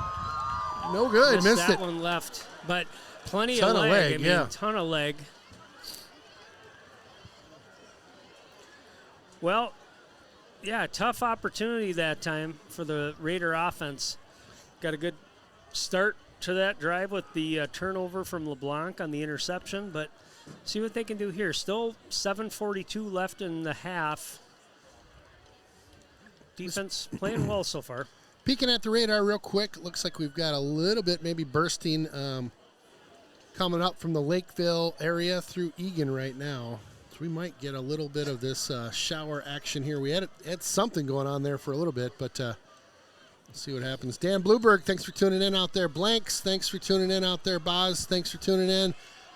No good. Missed that it. one left, but plenty Ton of of leg. leg, Ton of leg. Well, yeah, tough opportunity that time for the Raider offense. Got a good start to that drive with the turnover from LeBlanc on the interception, but see what they can do here. Still 7:42 left in the half. Defense playing well so far. Peeking at the radar real quick, looks like we've got a little bit maybe bursting coming up from the Lakeville area through Egan right now. So we might get a little bit of this shower action here. We had something going on there for a little bit, but let's see what happens. Dan Blueberg, thanks for tuning in out there. Blanks, thanks for tuning in out there. Boz, thanks for tuning in.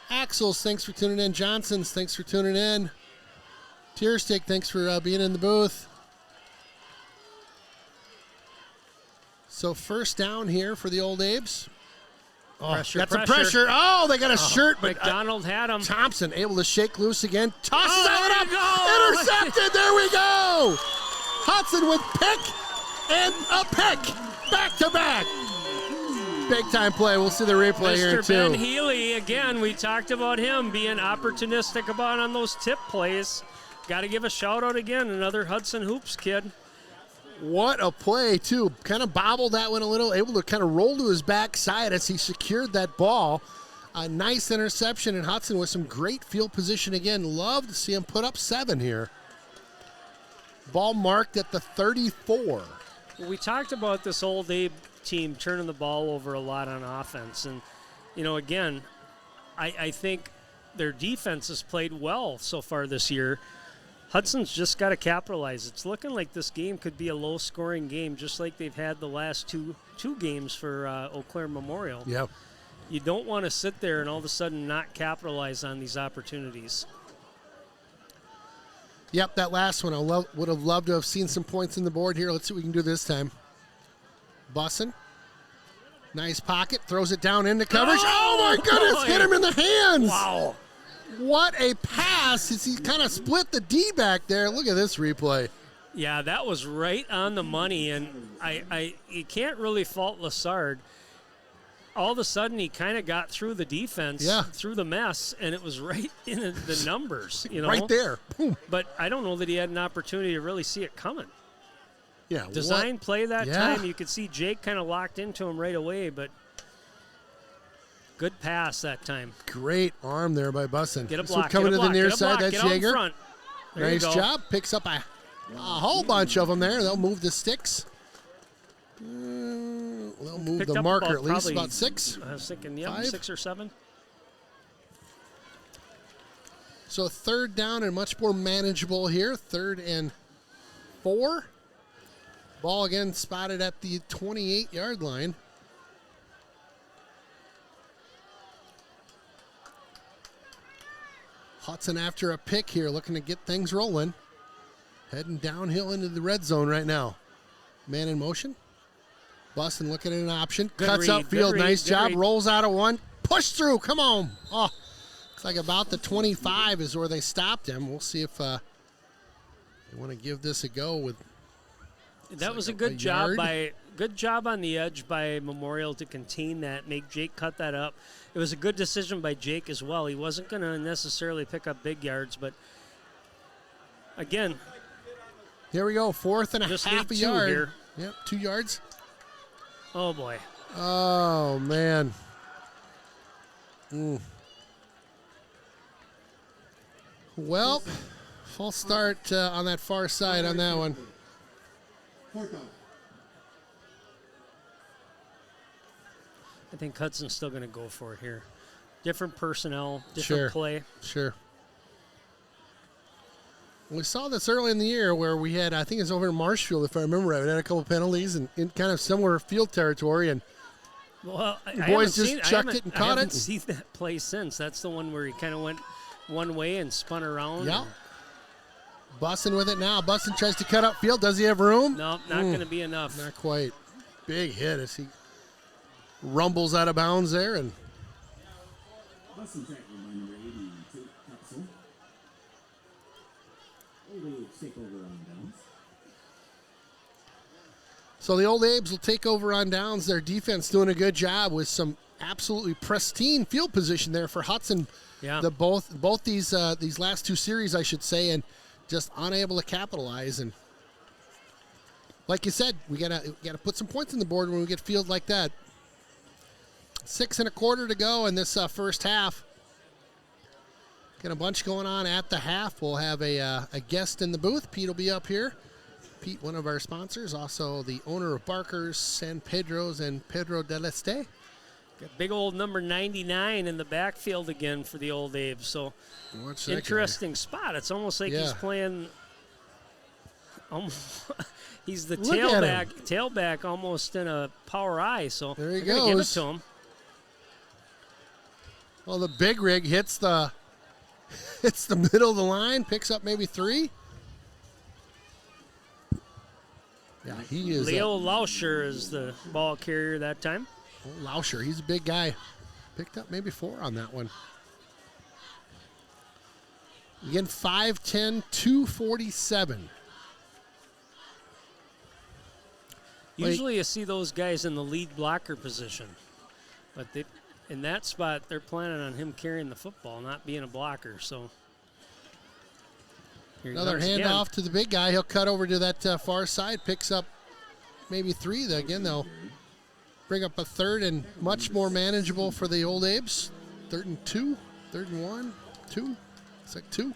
Axels, thanks for tuning in. Johnson's, thanks for tuning in. Tearstick, thanks for being in the booth. So first down here for the Old Abes. Oh, Pressure, got some pressure. pressure. Oh, they got a shirt, but McDonald had him. Thompson able to shake loose again. Tosses there that you up. go. Intercepted. There we go. Hudson with pick and a pick. Back to back. Big time play. We'll see the replay here Mr. too. Ben Healy, again, we talked about him being opportunistic about on those tip plays. Got to give a shout out again, another Hudson Hoops kid. What a play, too. Kind of bobbled that one a little, able to kind of roll to his backside as he secured that ball. A nice interception, and Hudson with some great field position again. Love to see him put up 7 here. Ball marked at the 34. We talked about this Old Abe team turning the ball over a lot on offense. And, you know, again, I think their defense has played well so far this year. Hudson's just got to capitalize. It's looking like this game could be a low-scoring game, just like they've had the last two games for Eau Claire Memorial. Yep. You don't want to sit there and all of a sudden not capitalize on these opportunities. Yep, that last one, would have loved to have seen some points in the board here. Let's see what we can do this time. Bussin'. Nice pocket. Throws it down into coverage. Oh, my goodness. boy. Hit him in the hands. Wow. What a pass as he kind of split the D back there. Look at this replay. Yeah, that was right on the money, and you can't really fault Lassard. All of a sudden, he kind of got through the defense, through the mess, and it was right in the numbers, you know. Right there. Boom. But I don't know that he had an opportunity to really see it coming. Yeah. Design play that time. You could see Jake kind of locked into him right away, but good pass that time. Great arm there by Bussin. Get a This block. one coming to the near side. That's Jaeger. Front. Nice job. Picks up a whole bunch of them there. They'll move the sticks. They'll move Picked the up marker at least. probably, About 6. I was thinking, 5. 6 or 7. So third down and much more manageable here. 3rd and 4. Ball again spotted at the 28-yard line. Hudson after a pick here, looking to get things rolling. Heading downhill into the red zone right now. Man in motion. Bustin' looking at an option. Good Cuts read, upfield. good Nice read, job. good read. Rolls out of one. Push through. Come on. Oh, looks like about the 25 is where they stopped him. We'll see if they want to give this a go with. That was a like good job yard. good job on the edge by Memorial to contain that, make Jake cut that up. It was a good decision by Jake as well. He wasn't going to necessarily pick up big yards, but again, Here we go. 4th and a Just half a need 2 yard. here. Yep, 2 yards. oh boy. Oh, man. Well, false start on that far side on that one. Fourth down. I think Hudson's still going to go for it here. Different personnel, different play. Sure. We saw this early in the year where we had, I think it's over in Marshfield, if I remember right, we had a couple penalties and in kind of similar field territory, and Well, the boys just chucked it and caught it. I haven't seen that play since. That's the one where he kind of went one way and spun around. Yeah. Bussin with it now. Bussin tries to cut upfield. Does he have room? No, not going to be enough. Not quite. Big hit as he rumbles out of bounds there. And Hudson tackled by number 82, Thompson. Old Abe's take over on downs. so the Old Abes will take over on downs. Their defense doing a good job with some absolutely pristine field position there for Hudson. Yeah. Both these last two series, I should say, and just unable to capitalize. And like you said, we gotta put some points on the board when we get field like that. 6 1/4 to go in this first half. Got a bunch going on at the half. We'll have a guest in the booth. Pete will be up here. Pete, one of our sponsors, also the owner of Barker's, San Pedro's, and Pedro del Este. Got big old number 99 in the backfield again for the Old Abe. So Watch that interesting spot. It's almost like he's playing. He's the Look at him. tailback almost in a power eye. So There he they're gonna give it goes. to him. Well, the big rig hits the middle of the line, picks up maybe 3. Yeah, he is. Leo Lauscher is the ball carrier that time. Lauscher, he's a big guy. Picked up maybe 4 on that one. Again, 5'10", 247. Usually you see those guys in the lead blocker position. But in that spot, they're planning on him carrying the football, not being a blocker. So here he Another comes again. handoff to the big guy. He'll cut over to that far side, picks up maybe 3. Again, they'll bring up a 3rd and much more manageable for the Old Abes. 3rd and 2, 3rd and 1, 2. It's like 2.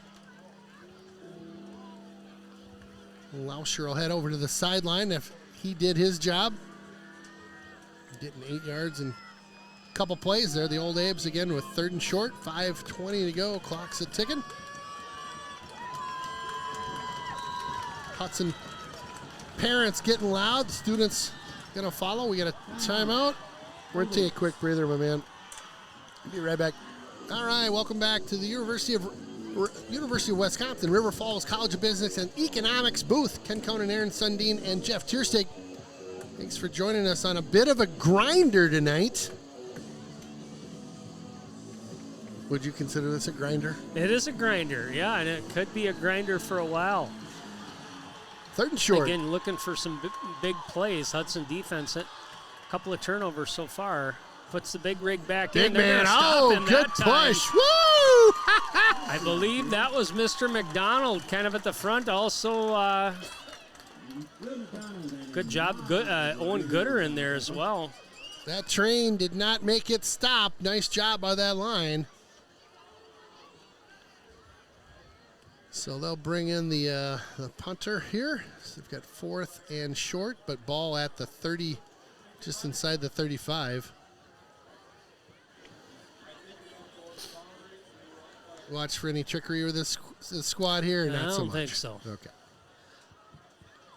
Lauscher will head over to the sideline if he did his job. Getting 8 yards and a couple plays there. The Old Abes again with 3rd and short. 5:20 to go. Clock's a ticking. Hudson parents getting loud. The students going to follow. We got a timeout. We're going to take a quick breather, my man. Be right back. All right, welcome back to the University of Wisconsin, River Falls College of Business and Economics booth. Ken Cohn and Aaron Sundin and Jeff Tiersteig. Thanks for joining us on a bit of a grinder tonight. Would you consider this a grinder? It is a grinder, yeah, and it could be a grinder for a while. 3rd and short. Again, looking for some big plays. Hudson defense, a couple of turnovers so far. Puts the big rig back Big in. They're man. gonna stop Oh, him good that time. push. Woo! I believe that was Mr. McDonald kind of at the front. Also, good job. Owen Gooder in there as well. That train did not make it stop. Nice job by that line. So they'll bring in the punter here. So they've got 4th and short, but ball at the 30, just inside the 35. Watch for any trickery with this squad here. No, Not I so don't much. think so. Okay.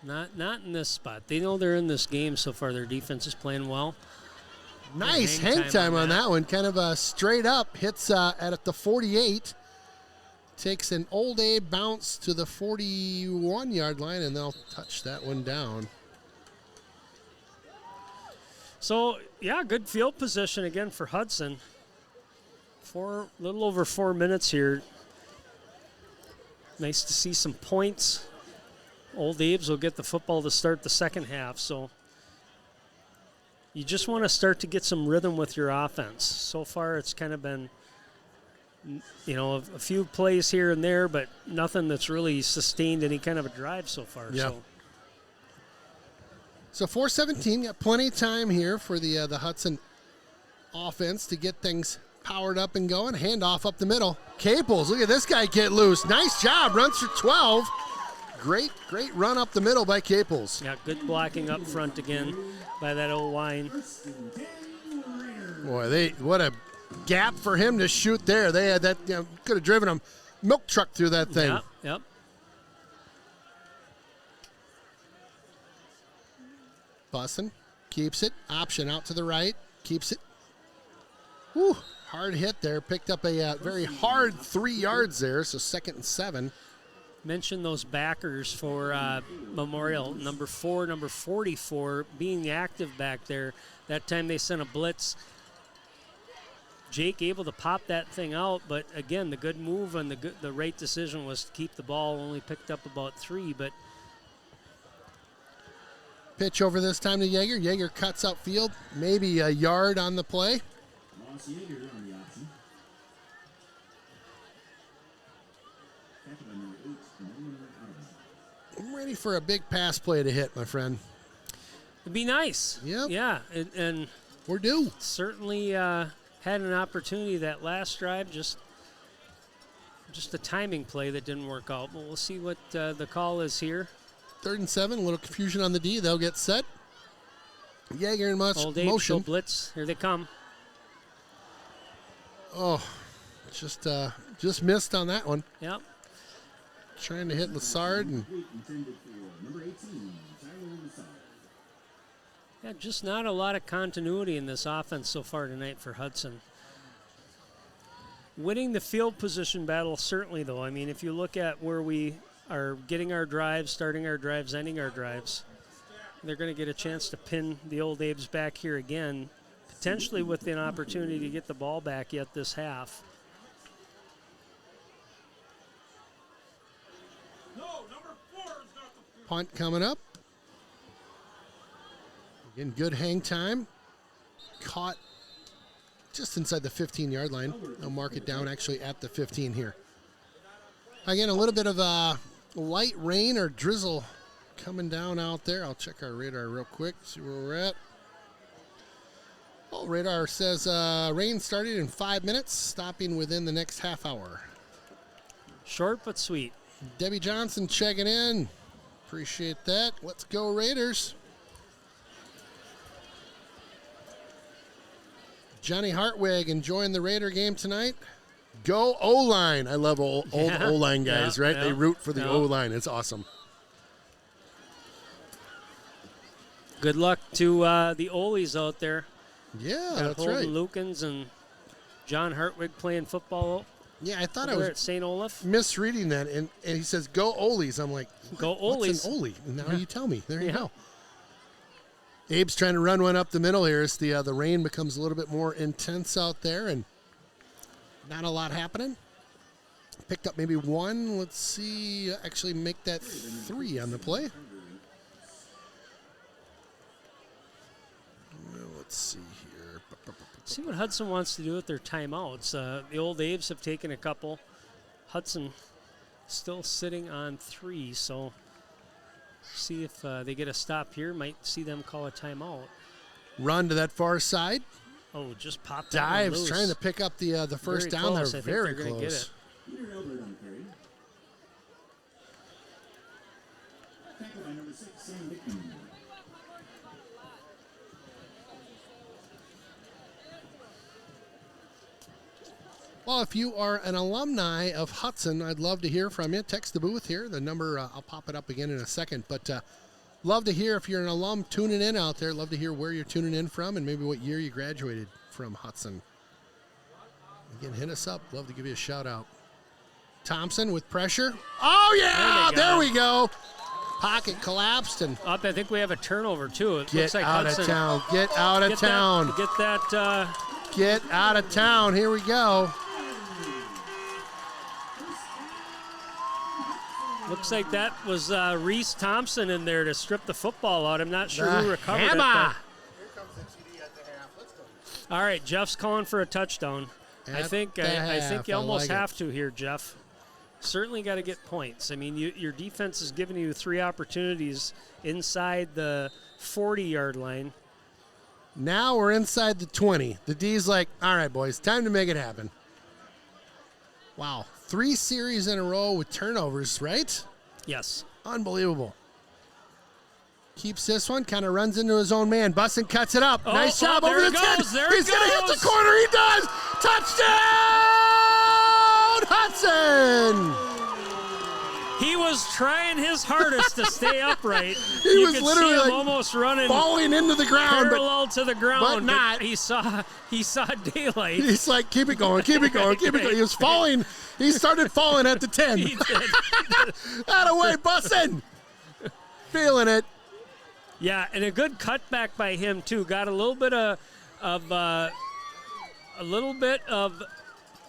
Not in this spot. They know they're in this game so far. Their defense is playing well. Nice hang time on that one. Kind of a straight up. Hits at the 48. Takes an Old Abe bounce to the 41-yard line, and they'll touch that one down. So, yeah, good field position again for Hudson. Little over 4 minutes here. Nice to see some points. Old Abes will get the football to start the second half. So you just want to start to get some rhythm with your offense. So far it's kind of been, a few plays here and there, but nothing that's really sustained any kind of a drive so far. Yeah. So 4:17, got plenty of time here for the Hudson offense to get things powered up and going. Handoff up the middle. Caples, look at this guy get loose. Nice job, runs for 12. Great run up the middle by Caples. Yeah, good blocking up front again by that old line. Boy, what a gap for him to shoot there. They had that, could have driven a milk truck through that thing. Yep. Bussin keeps it. Option out to the right. Keeps it. Whew, hard hit there. Picked up a very hard 3 yards there, so 2nd and 7. Mention those backers for Memorial. Number 4, number 44, being active back there. That time they sent a blitz. Jake able to pop that thing out, but again, the good move and the right decision was to keep the ball. Only picked up about 3, but pitch over this time to Yeager. Yeager cuts upfield, maybe a yard on the play. I'm ready for a big pass play to hit, my friend. it'd be nice. Yep. Yeah, and we're due. Certainly had an opportunity that last drive, just a timing play that didn't work out. But we'll see what the call is here. 3rd and 7, a little confusion on the D. They'll get set. Yeager in Old Abe, motion. go blitz. Here they come. Oh, just missed on that one. Yep. Trying to hit Lassard. And yeah, just not a lot of continuity in this offense so far tonight for Hudson. Winning the field position battle, certainly, though. I mean, if you look at where we are getting our drives, starting our drives, ending our drives, they're going to get a chance to pin the Old Abes back here again, potentially with an opportunity to get the ball back yet this half. punt coming up. Again, good hang time. Caught just inside the 15-yard line. I'll mark it down actually at the 15 here. Again, a little bit of light rain or drizzle coming down out there. I'll check our radar real quick, see where we're at. Oh, radar says rain started in 5 minutes, stopping within the next half hour. Short but sweet. Debbie Johnson checking in. Appreciate that. Let's go Raiders. Johnny Hartwig enjoying the Raider game tonight. Go O-line. I love old O-line guys, right? They root for the O-line. It's awesome. Good luck to the Olies out there. Yeah, Got that's Holden right. Lukens and John Hartwig playing football. Yeah, I thought I over was at St. Olaf. misreading that, and he says go Olies. I'm like, go Olies. What's an Olie? And now you tell me. There you go. Abe's trying to run one up the middle here as the rain becomes a little bit more intense out there, and not a lot happening. Picked up maybe one. Let's see. Actually make that 3 on the play. Let's see here. See what Hudson wants to do with their timeouts. The Old Aves have taken a couple. Hudson still sitting on 3, so see if they get a stop here. Might see them call a timeout. Run to that far side. Oh, just popped that one Dives, loose. trying to pick up the first Very down close. there. I think Very they're gonna get close. Well, if you are an alumni of Hudson, I'd love to hear from you. Text the booth here. The number, I'll pop it up again in a second. But love to hear if you're an alum tuning in out there. Love to hear where you're tuning in from and maybe what year you graduated from Hudson. Again, hit us up. Love to give you a shout out. Thompson with pressure. Oh, yeah! There we go. Pocket collapsed and up. I think we have a turnover, too. It get looks like out Hudson. of town. Get out of town. Get that. Get out of town. Here we go. Looks like that was Reese Thompson in there to strip the football out. I'm not sure who recovered it. Hammer. Here comes the TD at the half. Let's go. All right, Jeff's calling for a touchdown. I think you almost have to here, Jeff. Certainly got to get points. I mean, your defense is giving you 3 opportunities inside the 40-yard line. Now we're inside the 20. The D's like, all right, boys, time to make it happen. Wow. 3 series in a row with turnovers, right? Yes. Unbelievable. Keeps this one, kind of runs into his own man. Bussin cuts it up. Nice job over the 10. He's going to hit the corner. He does. Touchdown, Hudson. He was trying his hardest to stay upright. He was could literally see him like almost running falling into the ground, parallel to the ground, but not. He saw daylight. He's like, keep it going, keep it going, keep it going. He was falling. He started falling at the 10. He did. Out of way, Bussin. Feeling it. Yeah, and a good cutback by him too. Got a little bit of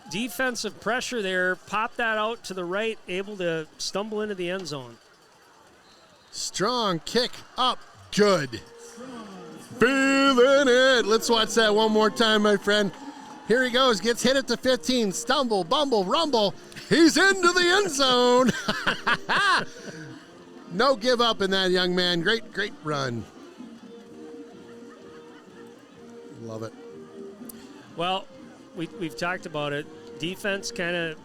defensive pressure there. Popped that out to the right, able to stumble into the end zone. Strong kick up, good. Feeling it. Let's watch that one more time, my friend. Here he goes, gets hit at the 15. Stumble, bumble, rumble. He's into the end zone. No give up in that young man. Great run. Love it. Well, we've talked about it. Defense kind of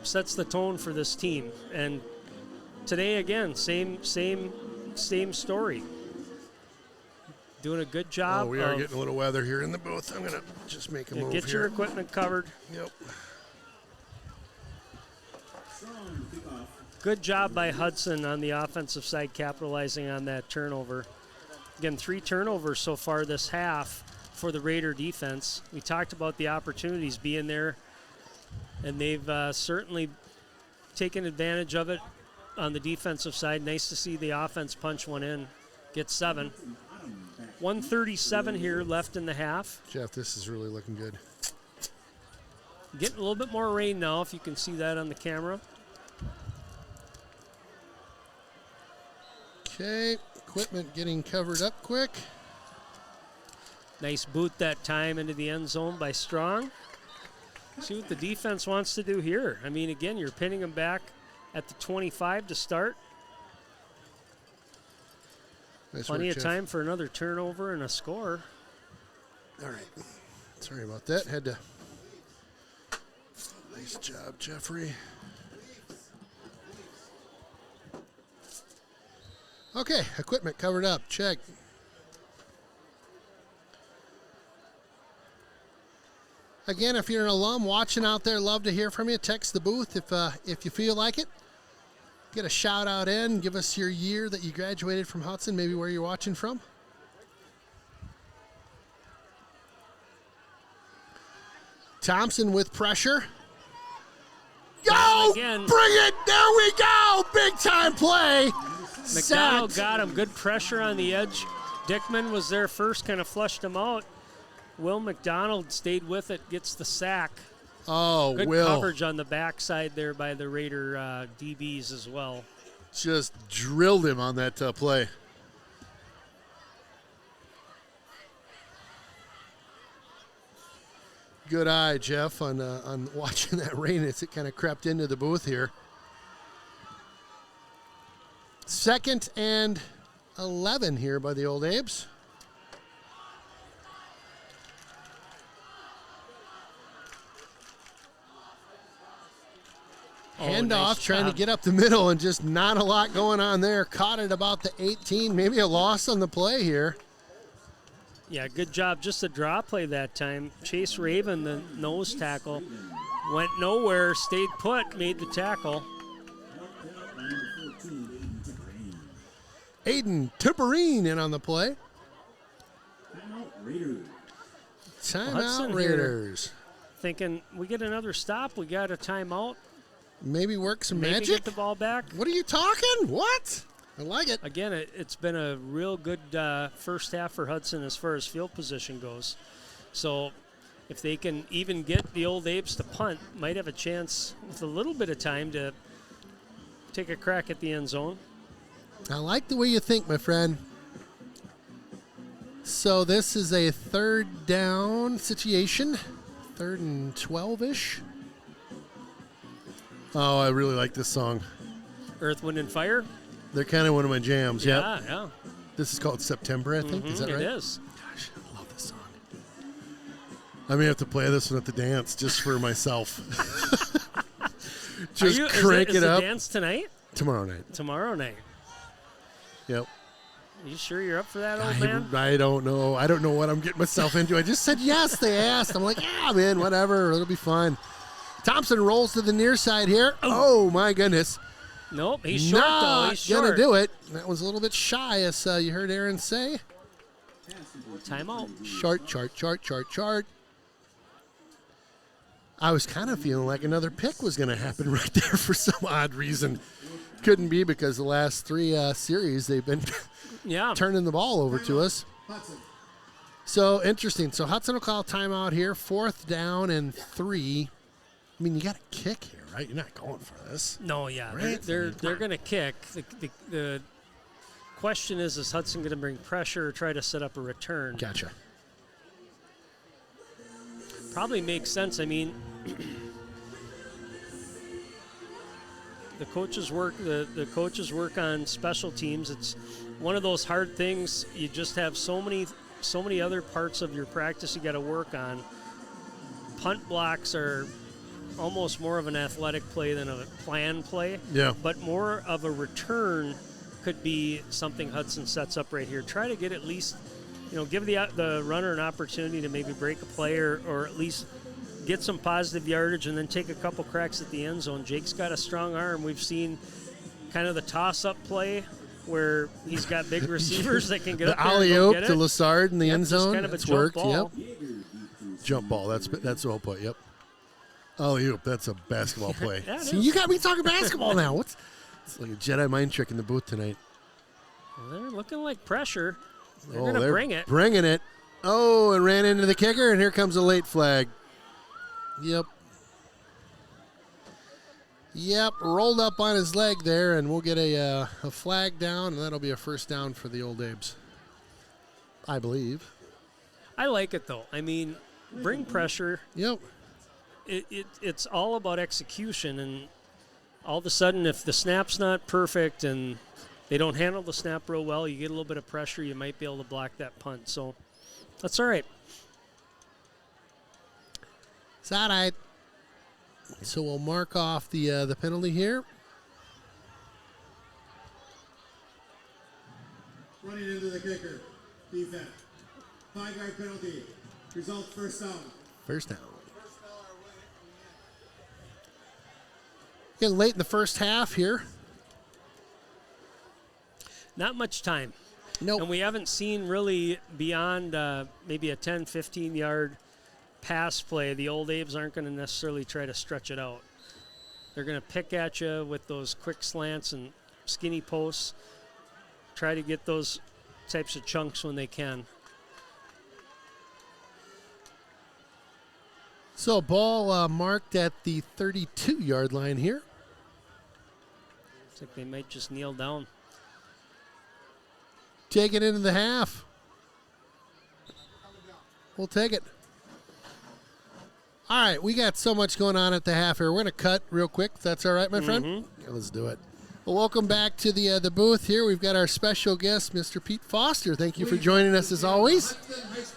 sets the tone for this team. And today again, same story. Doing a good job. We are getting a little weather here in the booth. I'm gonna just make a move get here. your equipment covered. Yep. Good job by Hudson on the offensive side, capitalizing on that turnover. Again, 3 turnovers so far this half for the Raider defense. We talked about the opportunities being there, and they've certainly taken advantage of it on the defensive side. Nice to see the offense punch one in, get 7. 1:37 here left in the half. Jeff, this is really looking good. Getting a little bit more rain now, if you can see that on the camera. Okay, equipment getting covered up quick. Nice boot that time into the end zone by Strong. See what the defense wants to do here. I mean, again, you're pinning them back at the 25 to start. Nice Plenty work, of Jeff. time for another turnover and a score. All right. Sorry about that. Had to. Nice job, Jeffrey. Okay, equipment covered up. Check. Again, if you're an alum watching out there, love to hear from you. Text the booth if you feel like it. Get a shout out in. Give us your year that you graduated from Hudson, maybe where you're watching from. Thompson with pressure. Go! Again. Bring it! There we go! Big time play! McDonald Sacked. got him. Good pressure on the edge. Dickman was there first, kind of flushed him out. Will McDonald stayed with it, gets the sack. Oh, Good Will. coverage on the backside there by the Raider DBs as well. Just drilled him on that play. Good eye, Jeff, on watching that rain as it kind of crept into the booth here. 2nd and 11 here by the Old Abes. Handoff, nice trying to job. get up the middle, and just not a lot going on there. Caught it about the 18, maybe a loss on the play here. Yeah, good job. Just a draw play that time. Chase Raven, the nose tackle, went nowhere, stayed put, made the tackle. Aiden Tipperine in on the play. Timeout Hudson Raiders. here. Thinking, we get another stop, we got a timeout. Maybe work some Maybe magic? get the ball back. What are you talking? What? I like it. Again, it's been a real good first half for Hudson as far as field position goes. So if they can even get the Old Apes to punt, might have a chance with a little bit of time to take a crack at the end zone. I like the way you think, my friend. So this is a 3rd down situation. 3rd and 12-ish. Oh, I really like this song. Earth, Wind, and Fire? They're kind of one of my jams. Yeah. This is called September, I think. Is that right? It is. Gosh, I may have to play this one at the dance just for myself. Just crank it up. Is the dance tonight? Tomorrow night. Tomorrow night. Yep. You sure you're up for that, old man? I don't know. I don't know what I'm getting myself into. I just said yes. They asked. I'm like, yeah, man, whatever. It'll be fun. Thompson rolls to the near side here. Oh my goodness. Nope, he's short though. He's short. Gonna do it. That was a little bit shy, as you heard Aaron say. Timeout. Chart. I was kind of feeling like another pick was going to happen right there for some odd reason. Couldn't be because the last 3 series they've been turning the ball over to us. So interesting. So Hudson will call timeout here. 4th down and 3. I mean, you got to kick here, right? You're not going for this. No, yeah, right? they're going to kick. The question is Hudson going to bring pressure or try to set up a return? Gotcha. Probably makes sense. I mean, the coaches work on special teams. It's one of those hard things. You just have so many other parts of your practice you got to work on. Punt blocks are almost more of an athletic play than a planned play. Yeah. But more of a return could be something Hudson sets up right here. Try to get at least, give the runner an opportunity to maybe break a play or at least get some positive yardage and then take a couple cracks at the end zone. Jake's got a strong arm. We've seen kind of the toss-up play where he's got big receivers that can get up there and go alley-oop get it. to Lassard in the end zone. Just kind of a It's jump worked. ball. Yep. Jump ball. That's well put. Yep. Alley-oop. That's a basketball play. Yeah, it See, is. you got me talking basketball now. It's like a Jedi mind trick in the booth tonight. Well, they're looking like pressure. They're Oh, going to bring it. Bringing it. Oh, and ran into the kicker, and here comes a late flag. Yep, rolled up on his leg there, and we'll get a flag down, and that'll be a first down for the Old Abes, I believe. I like it, though. I mean, bring pressure. Yep. It's all about execution, and all of a sudden, if the snap's not perfect and they don't handle the snap real well, you get a little bit of pressure, you might be able to block that punt. So that's all right. It's all right. So we'll mark off the penalty here. Running into the kicker. Defense. 5-yard penalty. Result first down. First down. Getting late in the first half here. Not much time. Nope. And we haven't seen really beyond maybe a 10, 15-yard pass play. The Old Abes aren't going to necessarily try to stretch it out. They're going to pick at you with those quick slants and skinny posts. Try to get those types of chunks when they can. So ball marked at the 32-yard line here. Looks like they might just kneel down. Take it into the half. We'll take it. All right, we got so much going on at the half here. We're going to cut real quick. If that's all right, my friend? Yeah, let's do it. Well, welcome back to the booth here. We've got our special guest, Mr. Pete Foster. Thank you for joining us as always.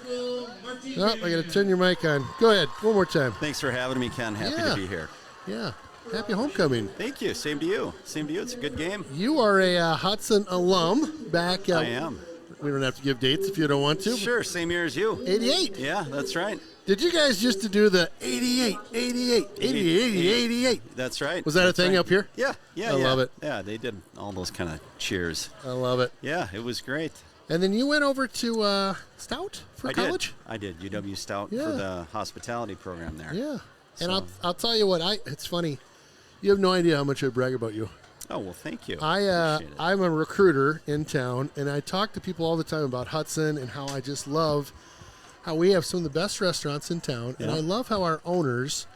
Oh, I got to turn your mic on. Go ahead, one more time. Thanks for having me, Ken. Happy to be here. Yeah, happy homecoming. Thank you. Same to you. Same to you. It's a good game. You are a Hudson alum back. I am. We don't have to give dates if you don't want to. Sure, same year as you. 88. Yeah, that's right. Did you guys just to do the 88, 88, 88, 88? That's right. Was that a thing up here? Yeah. I love it. Yeah, they did all those kind of cheers. I love it. Yeah, it was great. And then you went over to Stout for college? I did. UW Stout for the hospitality program there. Yeah. And I'll tell you what, it's funny. You have no idea how much I brag about you. Oh, well, thank you. I'm a recruiter in town, and I talk to people all the time about Hudson and how I just love how we have some of the best restaurants in town, and I love how our owners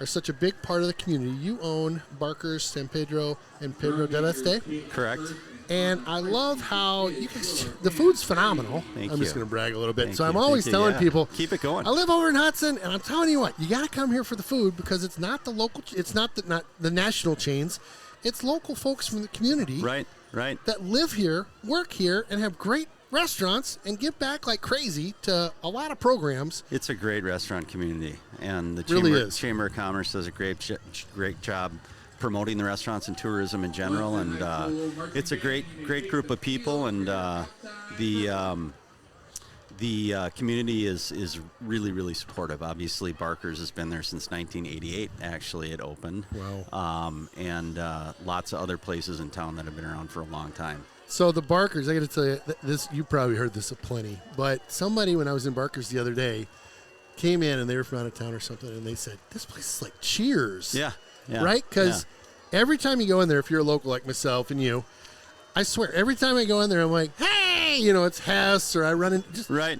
are such a big part of the community. You own Barker's, San Pedro, and Pedro del Este. Correct. And I love how the food's phenomenal. I'm just going to brag a little bit. I'm always telling people, keep it going. I live over in Hudson, and I'm telling you what, you got to come here for the food because it's not the local, it's not the national chains. It's local folks from the community. Right. That live here, work here, and have great restaurants and give back like crazy to a lot of programs. It's a great restaurant community, and the Really Chamber of Commerce does a great job promoting the restaurants and tourism in general, and it's a great group of people, and the community is really supportive. Obviously, Barker's has been there since 1988. Actually, it opened. Wow. And lots of other places in town that have been around for a long time. So the Barkers, I got to tell you, this you probably heard this aplenty, but somebody when I was in Barkers the other day came in and they were from out of town or something, and they said, "This place is like Cheers." Yeah. Right? Because every time you go in there, if you're a local like myself and you, I swear, every time I go in there, I'm like, hey, it's Hess, or I run in.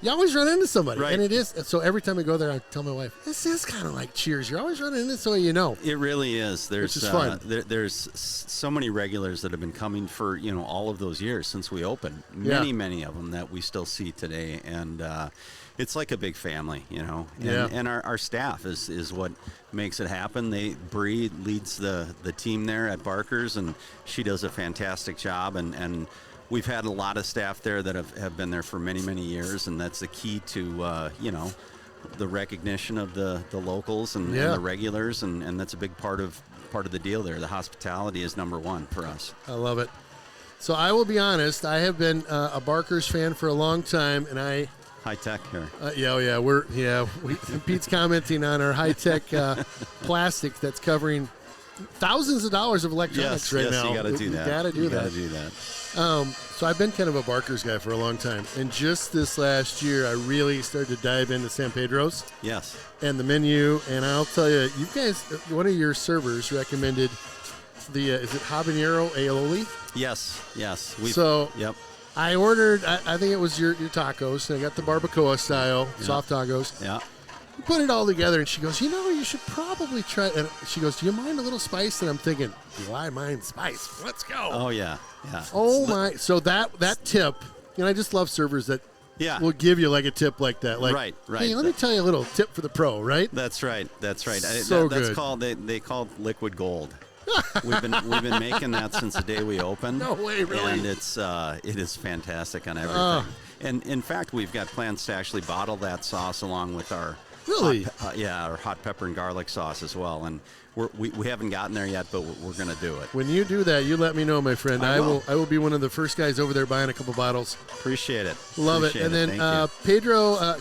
You always run into somebody. Right. And it is. So every time I go there, I tell my wife, this is kind of like Cheers. You're always running into so you know. It really is. Which is fun. There's so many regulars that have been coming for, all of those years since we opened. Many of them that we still see today. And it's like a big family, And our staff is what makes it happen. Bree leads the team there at Barker's, and she does a fantastic job. And we've had a lot of staff there that have been there for many years, and that's the key to the recognition of the locals and the regulars, and that's a big part of the deal there. The hospitality is number one for us. I love it. So I will be honest, I have been a Barker's fan for a long time, and I. High tech here. Pete's commenting on our high tech plastic that's covering thousands of dollars of electronics now. Yes, you got to do that. You got to do that. So I've been kind of a Barker's guy for a long time, and just this last year, I really started to dive into San Pedro's. Yes. And the menu, and I'll tell you, you guys, one of your servers recommended is it habanero aioli? Yes. Yep. I ordered, I think it was your tacos. And I got the barbacoa style, soft tacos. Yeah. We put it all together, and she goes, you should probably try it. And she goes, do you mind a little spice? And I'm thinking, do I mind spice? Let's go. Oh, yeah. Oh, my. So that tip, I just love servers that will give you like a tip like that. Like, right. Hey, let me tell you a little tip for the pro, right? That's right. So that's good. called, they call it liquid gold. We've been making that since the day we opened. No way, really. And it is fantastic on everything. And in fact, we've got plans to actually bottle that sauce along with our our hot pepper and garlic sauce as well. And we haven't gotten there yet, but we're going to do it. When you do that, you let me know, my friend. I will be one of the first guys over there buying a couple bottles. Appreciate it. Love it. And then Pedro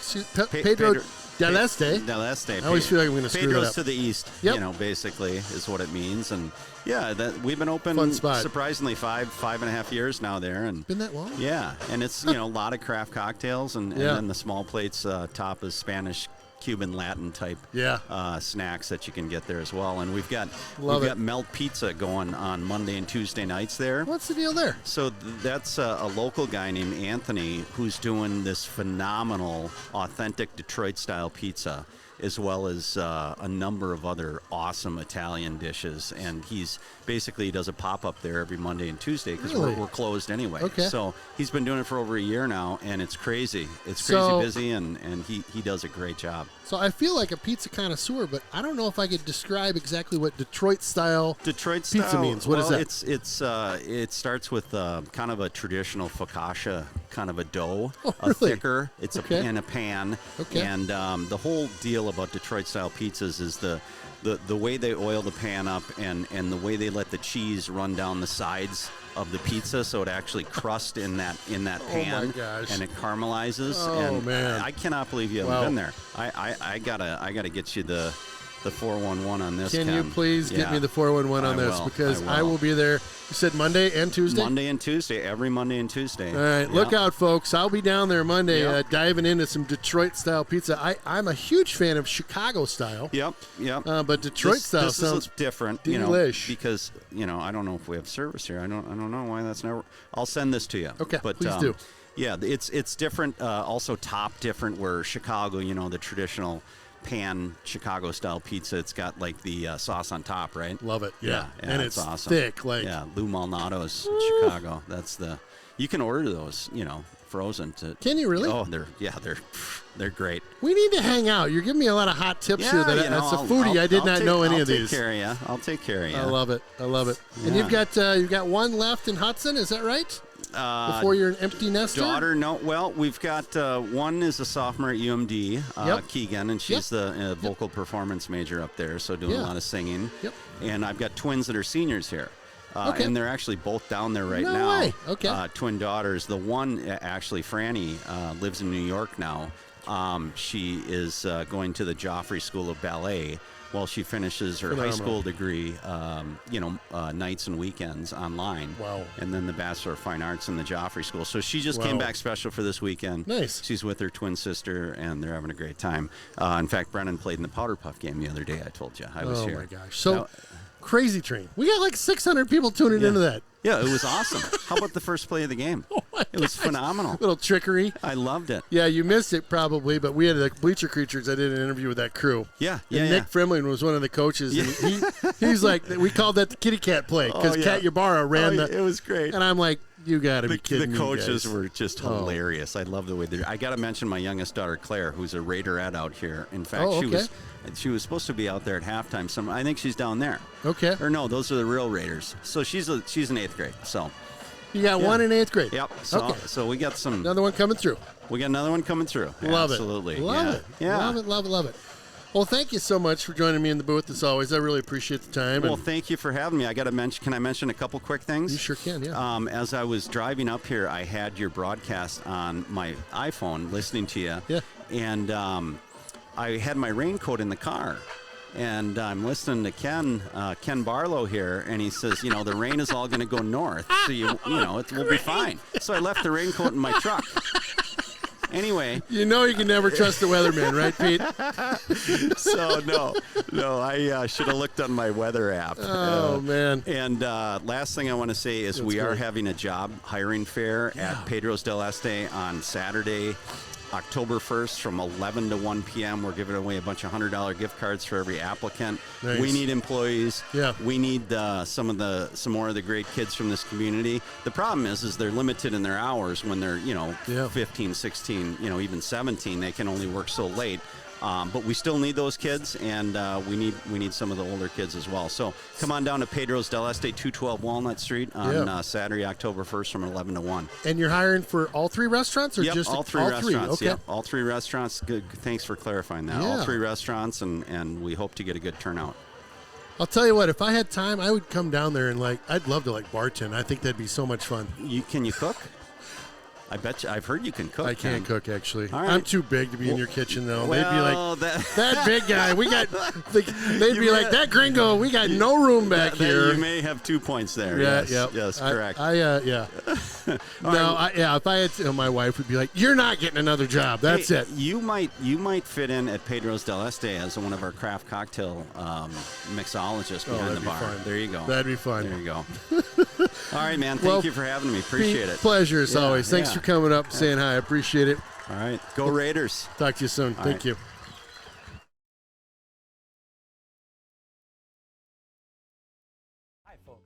Del Este. I always feel like I'm going to screw that Pedro's up. to the east, basically is what it means. And we've been open Fun spot. surprisingly 5.5 years now there. And been that long? Yeah, and it's a lot of craft cocktails, and then the small plates top is Spanish, Cuban, Latin type snacks that you can get there as well. And we've got Melt Pizza going on Monday and Tuesday nights there. What's the deal there? So that's a local guy named Anthony who's doing this phenomenal, authentic Detroit-style pizza, as well as a number of other awesome Italian dishes. And he does a pop-up there every Monday and Tuesday because we're closed anyway. Okay. So he's been doing it for over a year now, and it's crazy. It's crazy busy, and he does a great job. So I feel like a pizza connoisseur, but I don't know if I could describe exactly what Detroit-style pizza means. What is that? It starts with kind of a traditional focaccia kind of a dough, really? thicker. It's in a pan. Okay. And the whole deal about Detroit-style pizzas is the way they oil the pan up and the way they let the cheese run down the sides of the pizza, so it actually crust in that pan. Oh my gosh. And it caramelizes. Oh, and man. I cannot believe you haven't been there. I gotta get you the 411 on this. Can you please get me the 411 on this? Because I will be there. You said Monday and Tuesday? Monday and Tuesday, every Monday and Tuesday. All right, look out, folks. I'll be down there Monday diving into some Detroit-style pizza. I'm a huge fan of Chicago-style. Yep. But Detroit-style this sounds is different, delish. Because, I don't know if we have service here. I don't know why that's never. I'll send this to you. Okay, but, please do. Yeah, it's different. Also top different where Chicago, the traditional pan Chicago-style pizza. It's got like the sauce on top, right? Love it. Yeah. And it's awesome. thick. Lou Malnado's Chicago. That's you can order those, frozen. Can you really? Oh, they're great. We need to hang out. You're giving me a lot of hot tips here. That's a foodie. I did not know any of these. I'll take care of you. I love it. Yeah. And you've got one left in Hudson. Is that right? before you're an empty nester? Daughter, no. Well, we've got one is a sophomore at UMD, Keegan, and she's the vocal performance major up there, so doing a lot of singing. Yep. And I've got twins that are seniors here. And they're actually both down there right No now. way. Okay. Twin daughters. The one, actually, Franny, lives in New York now. She is going to the Joffrey School of Ballet while she finishes her high school degree, nights and weekends online. Wow. And then the Bachelor of Fine Arts in the Joffrey School. So she just came back special for this weekend. Nice. She's with her twin sister, and they're having a great time. In fact, Brennan played in the Powder Puff game the other day, I told you. I was here. Oh, my gosh. So, Crazy Train. We got like 600 people tuning into that. Yeah, it was awesome. How about the first play of the game? Oh my It was phenomenal. Little trickery. I loved it. Yeah, you missed it probably, but we had the Bleacher Creatures. I did an interview with that crew. Yeah. And Nick Frimling was one of the coaches. And he's like, we called that the kitty cat play because Kat Ybarra ran the. It was great. And I'm like, you got to be kidding me. The coaches guys. were just hilarious. I love the way I got to mention my youngest daughter, Claire, who's a Raiderette out here. In fact, she was supposed to be out there at halftime. I think she's down there. Okay. Or no, those are the real Raiders. So she's in 8th grade. So. You got one in 8th grade. Yep. So we got some. Another one coming through. We got another one coming through. Love Absolutely. it. Love it. Yeah. Love it. Well, thank you so much for joining me in the booth as always. I really appreciate the time. Well, thank you for having me. I got to mention. Can I mention a couple quick things? You sure can. Yeah. As I was driving up here, I had your broadcast on my iPhone, listening to you. Yeah. And I had my raincoat in the car. And I'm listening to Ken Barlow here, and he says, the rain is all going to go north, so we'll be fine. So I left the raincoat in my truck. Anyway, you can never trust the weatherman, right, Pete? So no, I should have looked on my weather app. Oh man! And last thing I want to say is we are having a job hiring fair at Pedro's del Este on Saturday, October 1st from 11 to 1 p.m. We're giving away a bunch of $100 gift cards for every applicant. Nice. We need employees. Yeah. We need some more of the great kids from this community. The problem is they're limited in their hours when they're 15, 16, even 17. They can only work so late. But we still need those kids, and we need some of the older kids as well. So come on down to Pedro's del Este, 212 Walnut Street on Saturday, October 1st from 11 to 1. And you're hiring for all three restaurants, or just all three restaurants? Okay. Yep, all three restaurants. Good. Thanks for clarifying that. Yeah. All three restaurants, and we hope to get a good turnout. I'll tell you what, if I had time, I would come down there and I'd love to bartend. I think that'd be so much fun. Can you cook? I bet you. I've heard you can cook. I can't cook, actually. All right. I'm too big to be in your kitchen, though. Well, they'd be like, that big guy, they'd be like, that gringo, we got no room back here. You may have 2 points there. Yeah, yes, correct. Yeah. If I had, my wife would be like, you're not getting another job. That's it. You might fit in at Pedro's del Este as one of our craft cocktail mixologists behind the bar. Fine. There you go. That'd be fun. There you go. All right, man. Thank you for having me. Appreciate it. Pleasure as always. Thanks for coming up and saying hi. I appreciate it. All right. Go Raiders. Talk to you soon. Thank you. Hi, folks.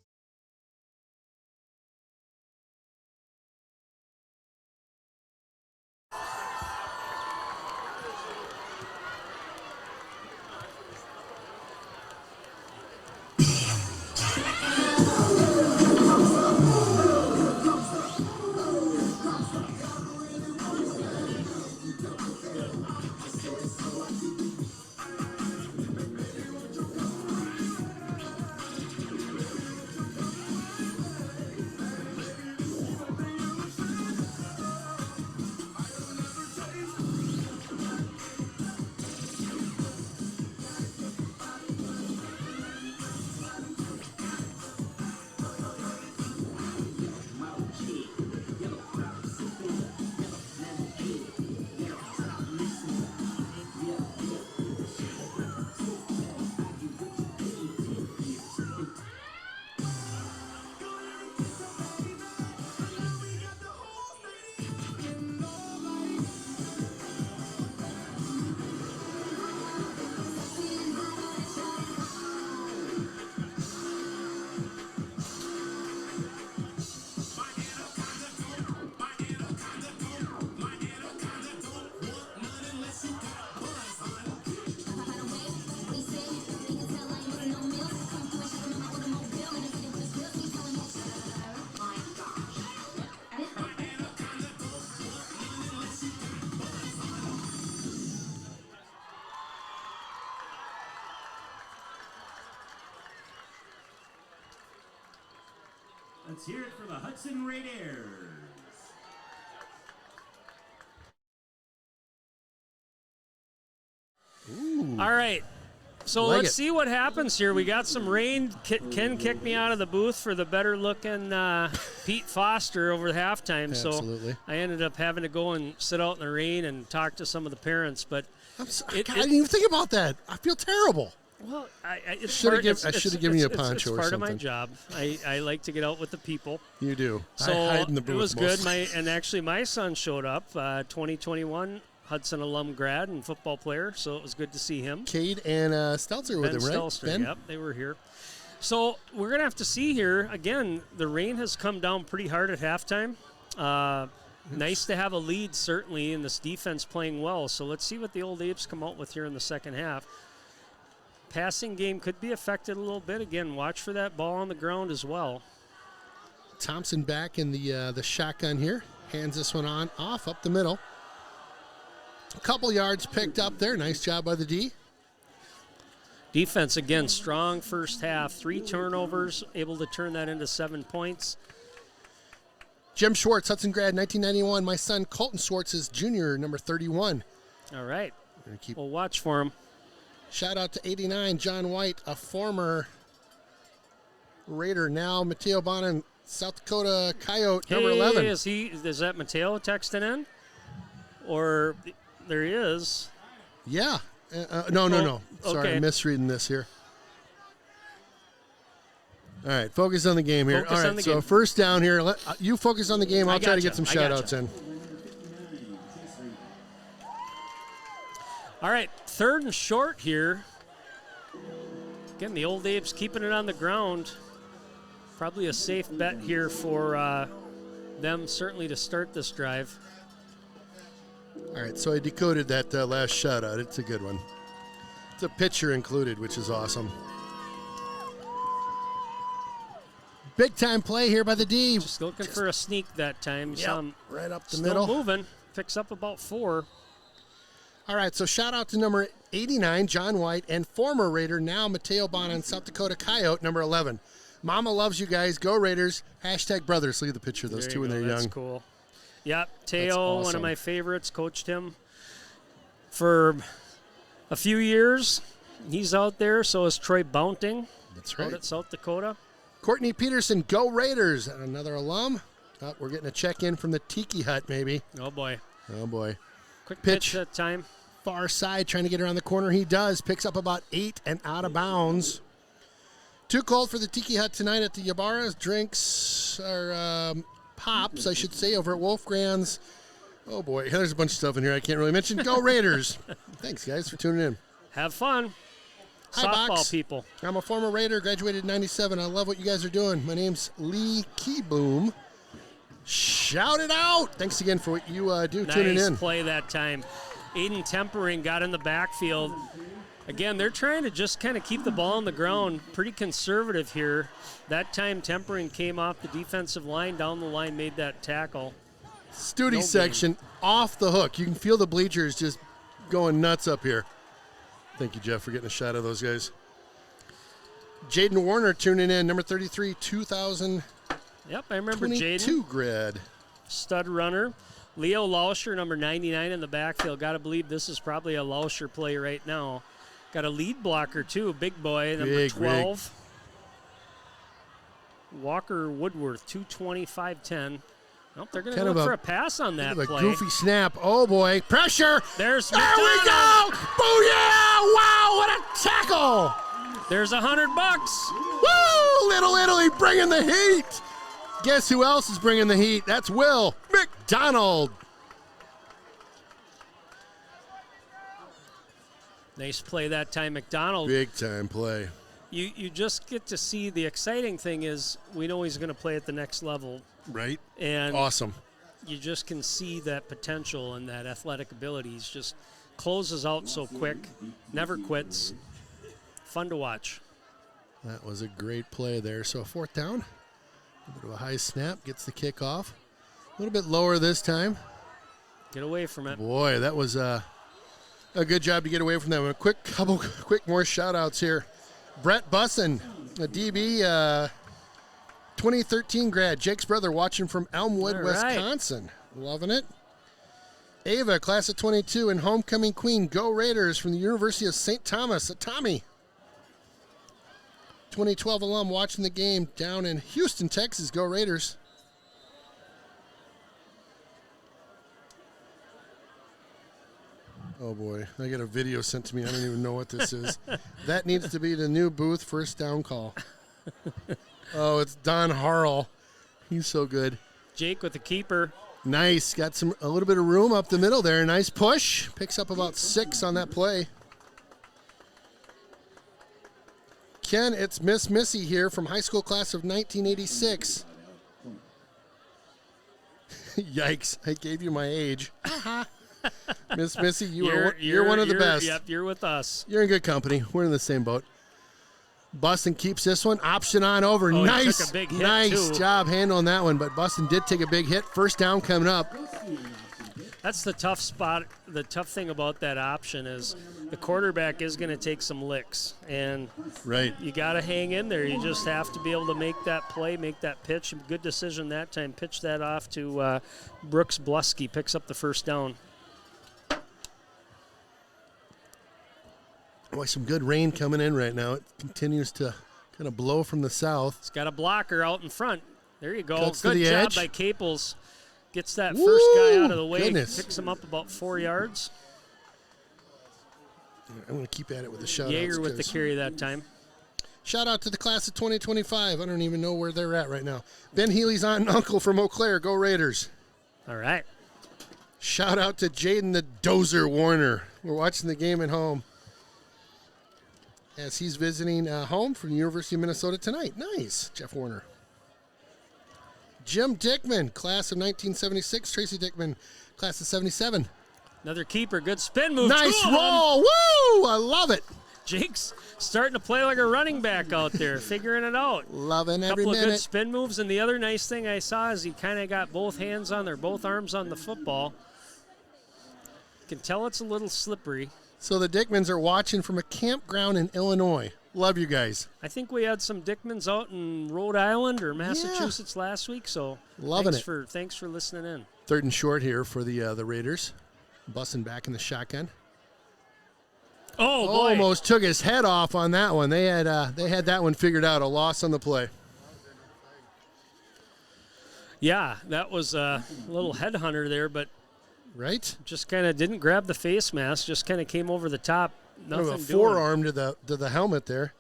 Let's hear it for the Hudson Raiders. Ooh. All right. So Like let's it. see what happens here. We got some rain. Ken kicked me out of the booth for the better-looking Pete Foster over the halftime. Absolutely. So I ended up having to go and sit out in the rain and talk to some of the parents. But I didn't even think about that. I feel terrible. Well, I should have given you a poncho or It's part something. of my job. I like to get out with the people. You do. So I hide in the booth it was good. mostly. And actually, my son showed up, 2021 Hudson alum grad and football player. So it was good to see him. Cade and Stelzer with Ben him, right? Stelzer, Ben? Yep, they were here. So we're going to have to see here. Again, the rain has come down pretty hard at halftime. Nice to have a lead, certainly, and this defense playing well. So let's see what the Old Apes come out with here in the second half. Passing game could be affected a little bit. Again, watch for that ball on the ground as well. Thompson back in the shotgun here. Hands this one off up the middle. A couple yards picked up there. Nice job by the D. Defense, again, strong first half. 3 turnovers, able to turn that into 7 points. Jim Schwartz, Hudson grad, 1991. My son Colton Schwartz is junior, number 31. All right. Keep We'll watch for him. Shout out to 89, John White, a former Raider, now Mateo Bonin, South Dakota Coyote, number 11. Is that Mateo texting in? Or there he is. Yeah. No. Sorry, okay. I'm misreading this here. All right, focus on the game here. Focus All on right, the game. first down here. You focus on the game. I'll try to get some shout-outs in. All right, 3rd and short here. Again, the Old Apes keeping it on the ground. Probably a safe bet here for them, certainly, to start this drive. All right, so I decoded that last shout-out. It's a good one. It's a pitcher included, which is awesome. Big-time play here by the D. Just looking for a sneak that time. Yep, right up the still middle. Moving. Picks up about 4. All right, so shout out to number 89, John White, and former Raider, now Mateo Bonin, South Dakota Coyote, number 11. Mama loves you guys. Go Raiders. #brothers. Look at the picture of those two when they're That's young. cool. Yep, Teo, That's one awesome. of my favorites, coached him for a few years. He's out there, so is Troy Bunting. That's right. Out at South Dakota. Courtney Peterson, go Raiders. Another alum. Oh, we're getting a check-in from the Tiki Hut, maybe. Oh, boy. Oh, boy. Quick pitch that time. Far side, trying to get around the corner. He does. Picks up about 8 and out of bounds. Too cold for the Tiki Hut tonight at the Ybarra's. Drinks or pops, I should say, over at Wolfgran's. Oh, boy. There's a bunch of stuff in here I can't really mention. Go Raiders. Thanks, guys, for tuning in. Have fun. Hi, Softball Box. people. I'm a former Raider, graduated in 97. I love what you guys are doing. My name's Lee Keyboom. Shout it out. Thanks again for what you do tuning in. Nice play that time. Aiden Tempering got in the backfield. Again, they're trying to just kind of keep the ball on the ground. Pretty conservative here. That time, Tempering came off the defensive line, down the line, made that tackle. Studi section off the hook. You can feel the bleachers just going nuts up here. Thank you, Jeff, for getting a shot of those guys. Jaden Warner tuning in, number 33, 2022 Yep, I remember Jaden. grad. Stud runner. Leo Lauscher, number 99 in the backfield. Got to believe this is probably a Lauscher play right now. Got a lead blocker, too, big boy, number 12. Walker Woodworth, 225-10. Nope, they're going to look for a pass on that play. Goofy snap. Oh, boy. Pressure. There's There we go. Booyah. Wow, what a tackle. There's $100. Woo! Little Italy bringing the heat. Guess who else is bringing the heat? That's Will McDonald. Nice play that time, McDonald. Big time play. You just get to see the exciting thing is we know he's going to play at the next level. Right. And awesome. You just can see that potential and that athletic ability. He's just closes out so quick, never quits. Fun to watch. That was a great play there. So a 4th down. A bit of a high snap. Gets the kickoff. A little bit lower this time. Get away from it. Boy, that was a good job to get away from them. A couple quick more shout-outs here. Brett Bussin, a DB, 2013 grad, Jake's brother, watching from Elmwood, All right. Wisconsin. Loving it. Ava, class of 22, and homecoming queen, go Raiders, from the University of St. Thomas. Tommy. 2012 alum watching the game down in Houston, Texas. Go Raiders. Oh boy, I got a video sent to me. I don't even know what this is. That needs to be the new booth first down call. Oh, it's Don Harrell. He's so good. Jake with the keeper. Nice. Got a little bit of room up the middle there. Nice push. Picks up about 6 on that play. Ken, it's Miss Missy here from high school class of 1986. Yikes, I gave you my age. Miss Missy, you're one of the best. Yep, you're with us. You're in good company. We're in the same boat. Bustin keeps this one. Option on over. Oh, nice. he took a big hit, nice too. job handling that one, but Bustin did take a big hit. First down coming up. That's the tough spot. The tough thing about that option is the quarterback is going to take some licks, and right, you got to hang in there. You just have to be able to make that play, make that pitch. Good decision that time. Pitch that off to Brooks Blusky. Picks up the first down. Boy, some good rain coming in right now. It continues to kind of blow from the south. It's got a blocker out in front. There you go. Cuts to Good the job edge. by Caples. Gets that Woo! first guy out of the way. Goodness. Picks him up about 4 yards. I'm going to keep at it with the shout-outs. Jaeger with the carry that time. Shout out to the class of 2025. I don't even know where they're at right now. Ben Healy's aunt and uncle from Eau Claire. Go Raiders. All right. Shout out to Jaden the Dozer Warner. We're watching the game at home as he's visiting home from the University of Minnesota tonight. Nice, Jeff Warner. Jim Dickman, class of 1976. Tracy Dickman, class of 77. Another keeper. Good spin move. Nice Two of them. roll. Woo! I love it. Jake's starting to play like a running back out there, figuring it out. Loving every Couple of minute. good spin moves, and the other nice thing I saw is he kind of got both arms on the football. You can tell it's a little slippery. So the Dickmans are watching from a campground in Illinois. Love you guys. I think we had some Dickmans out in Rhode Island or Massachusetts last week, so Loving thanks for listening in. 3rd and short here for the Raiders. Busting back in the shotgun. Oh, boy. Almost took his head off on that one. They had that one figured out. A loss on the play. Yeah, that was a little headhunter there, but right, just kind of didn't grab the face mask. Just kind of came over the top. Nothing a doing. forearm to the helmet there.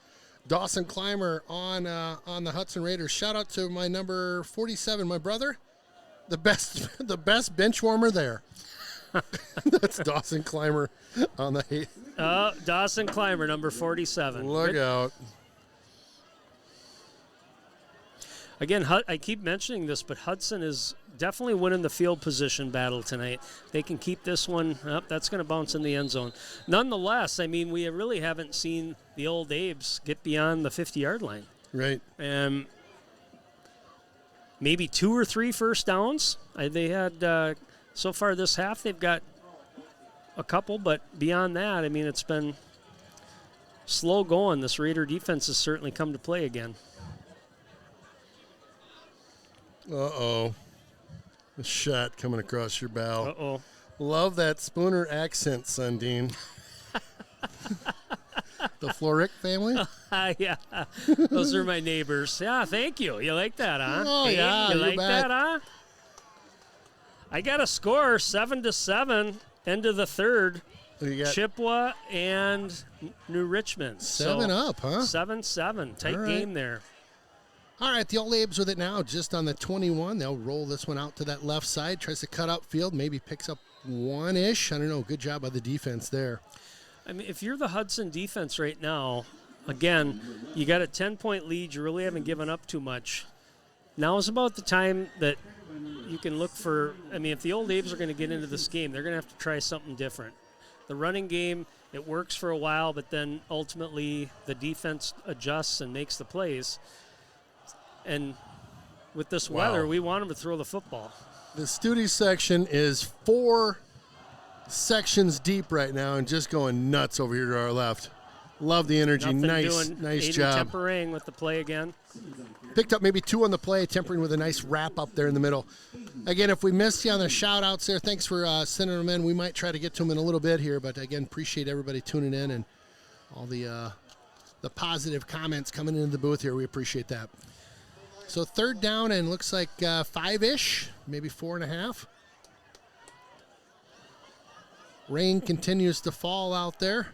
Dawson Clymer on the Hudson Raiders. Shout out to my number 47, my brother, the best bench warmer there. That's Dawson Clymer on the. Dawson Clymer, number 47. Look Good. out. Again, I keep mentioning this, but Hudson is definitely winning the field position battle tonight. They can keep this one up. That's going to bounce in the end zone. Nonetheless, I mean, we really haven't seen the old Abes get beyond the 50-yard line. Right. Maybe 2 or 3 first downs. They had, so far this half, they've got a couple, but beyond that, I mean, it's been slow going. This Raider defense has certainly come to play again. Uh-oh. A shot coming across your bow. Uh-oh. Love that Spooner accent, Sundin. The Floric family? Yeah. Those are my neighbors. Yeah, thank you. You like that, huh? Oh, Dave, yeah. You you're like back. that, huh? I got a score, 7-7, end of the third. You got Chippewa and New Richmond. 7 up, huh? 7-7. Tight All right. game there. All right, the Old Abes with it now, just on the 21. They'll roll this one out to that left side. Tries to cut up field, maybe picks up 1-ish. I don't know. Good job by the defense there. I mean, if you're the Hudson defense right now, again, you got a 10-point lead. You really haven't given up too much. Now is about the time that you can look for. I mean, if the Old Abes are going to get into this game, they're going to have to try something different. The running game, it works for a while, but then ultimately the defense adjusts and makes the plays. And with this weather, we want them to throw the football. The Studi section is 4 sections deep right now and just going nuts over here to our left. Love the energy. Nothing Nice Aiden job. Tempering with the play again. Picked up maybe 2 on the play, Tempering with a nice wrap up there in the middle. Again, if we missed you on the shout-outs there, thanks for sending them in. We might try to get to them in a little bit here, but again, appreciate everybody tuning in and all the positive comments coming into the booth here. We appreciate that. So 3rd down and looks like 5-ish, maybe 4.5. Rain continues to fall out there.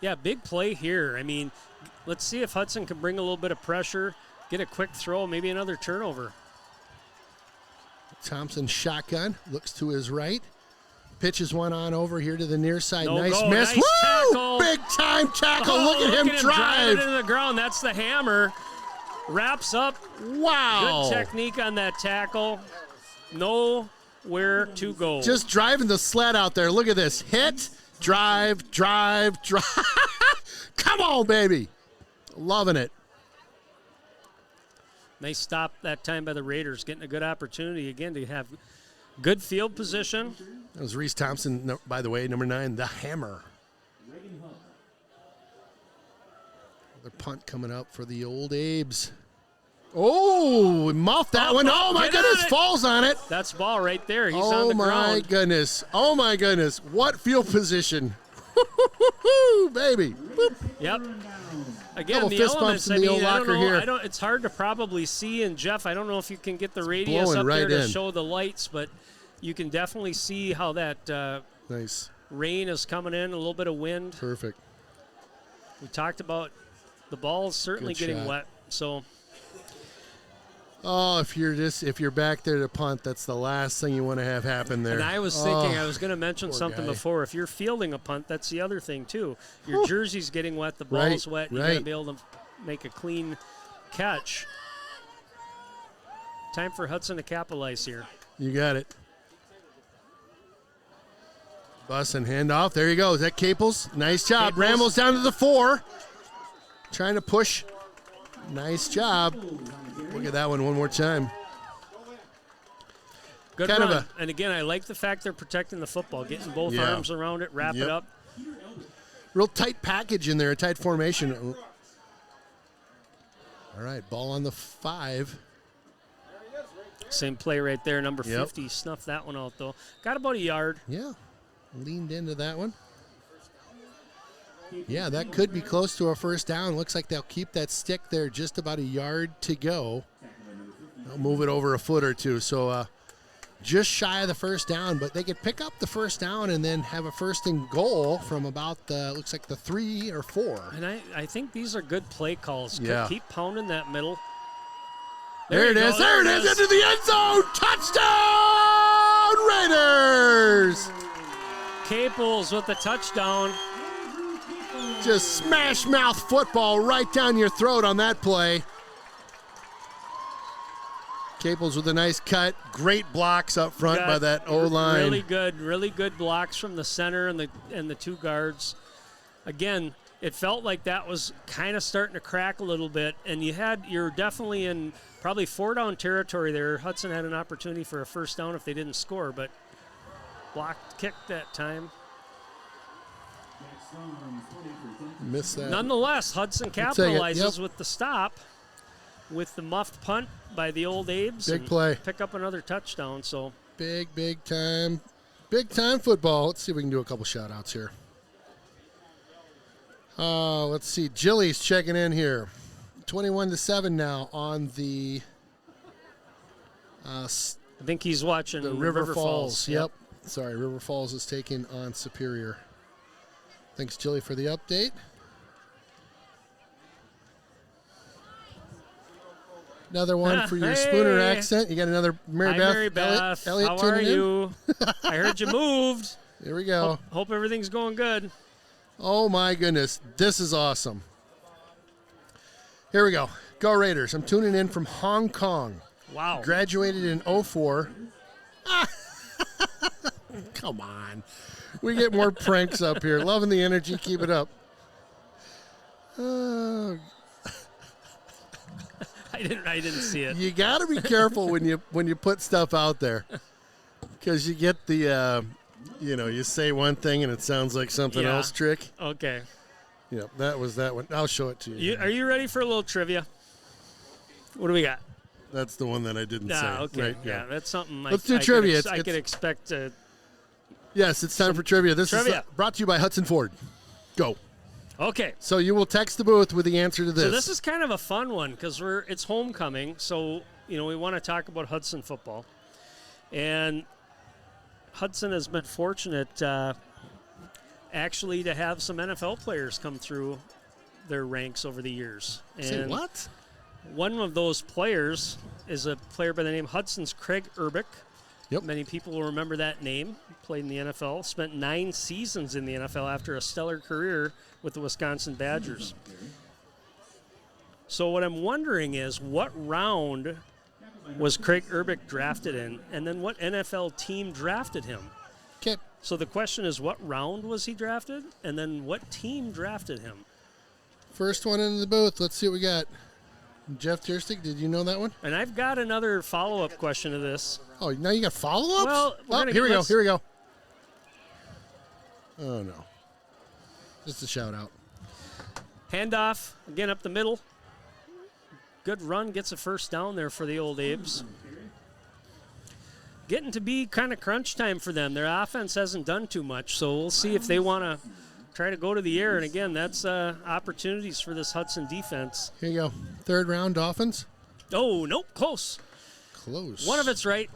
Yeah, big play here. I mean, let's see if Hudson can bring a little bit of pressure, get a quick throw, maybe another turnover. Thompson shotgun, looks to his right. Pitches one on over here to the near side. No Nice go. miss. Nice Woo! tackle. Big time tackle. Oh, look at him drive drive. it into the ground. That's the hammer. Wraps up. Wow. Good technique on that tackle. Nowhere to go. Just driving the sled out there. Look at this. Hit, drive, drive, drive. Come on, baby. Loving it. Nice stop that time by the Raiders, getting a good opportunity again to have good field position. That was Reese Thompson, by the way, number 9, the hammer. Another punt coming up for the old Abes. Oh, muffed that one. Oh, my goodness, falls on it. That's ball right there. He's on the Oh, my ground. goodness. Oh, my goodness. What field position. Baby. Boop. Yep. Again, Couple the fist elements, bumps in the old I don't locker know, here. it's hard to probably see, and Jeff, I don't know if you can get the radius blowing up right there to in. show the lights, but you can definitely see how that Nice. rain is coming in, a little bit of wind. Perfect. We talked about the ball's certainly Good getting shot. wet, so Oh, if you're back there to punt, that's the last thing you want to have happen there. and I was thinking, Oh, I was going to mention poor something guy. before. If you're fielding a punt, that's the other thing, too. Your jersey's getting wet, the Right, ball's wet, you got to right. be able to make a clean catch. Time for Hudson to capitalize here. You got it. Bus and handoff. There you go. Is that Caples? Nice job. Caples. Rambles down to the 4. Trying to push. Nice job. Look at that one more time. Good Kind of run. a- And again, I like the fact they're protecting the football, getting both Yeah. arms around it, wrap Yep. it up. Real tight package in there, a tight formation. All right, ball on the 5. Same play right there, number Yep. 50. Snuffed that one out, though. Got about a yard. Yeah, leaned into that one. Yeah, that could be close to a first down. Looks like they'll keep that stick there, just about a yard to go. They'll move it over a foot or two. So just shy of the first down, but they could pick up the first down and then have a first and goal from about looks like the 3 or 4. And I think these are good play calls. Yeah. Keep pounding that middle. There it you is. go, There it is. Into the end zone. Touchdown, Raiders. Caples with the touchdown. Just smash mouth football right down your throat on that play. Caples with a nice cut. Great blocks up front Got by that O-line. Really good blocks from the center and the 2 guards. Again, it felt like that was kind of starting to crack a little bit, and you're definitely in probably 4-down territory there. Hudson had an opportunity for a first down if they didn't score, but blocked kick that time. Miss that. Nonetheless, Hudson take it. capitalizes Yep. with the stop, with the muffed punt by the old Abes. Big and play. Pick up another touchdown. So Big time football. Let's see if we can do a couple shout-outs here. Let's see. Jilly's checking in here. 21-7 now on the I think he's watching the River Falls. Yep. Sorry, River Falls is taking on Superior. Thanks, Jilly, for the update. Another one for your Spooner Hey. accent. You got another Mary Hi, Beth. Mary Beth. Elliot How are tuning in? you? I heard you moved. There we go. Hope everything's going good. Oh, my goodness. This is awesome. Here we go. Go Raiders. I'm tuning in from Hong Kong. Wow. Graduated in 04. Come on. We get more pranks up here. Loving the energy. Keep it up. I didn't see it. You got to be careful when you put stuff out there, because you get the you say one thing and it sounds like something else trick. Okay. Yep, that was that one. I'll show it to you. Are you ready for a little trivia? What do we got? That's the one that I didn't say. Okay. Right, yeah, that's something Let's do trivia. I could expect to. Yes, it's time for trivia. This trivia. is brought to you by Hudson Ford. Go. Okay. So you will text the booth with the answer to this. So this is kind of a fun one because it's homecoming. So, we want to talk about Hudson football. And Hudson has been fortunate actually to have some NFL players come through their ranks over the years. And say what? One of those players is a player by the name Hudson's Craig Urbick. Yep. Many people will remember that name. Played in the NFL. Spent 9 seasons in the NFL after a stellar career with the Wisconsin Badgers. So what I'm wondering is what round was Craig Urbick drafted in, and then what NFL team drafted him? Okay. So the question is, what round was he drafted, and then what team drafted him? First one into the booth. Let's see what we got. Jeff Tierstick, did you know that one? And I've got another follow-up question to this. Oh, now you got follow-ups? Well, here we go. Here we go. Oh, no. Just a shout-out. Handoff, again up the middle. Good run, gets a first down there for the old Abes. Getting to be kind of crunch time for them. Their offense hasn't done too much, so we'll see if they want to try to go to the air. And again, that's opportunities for this Hudson defense. Here you go. Third round Dolphins. Oh, nope, close. Close. One of it's right.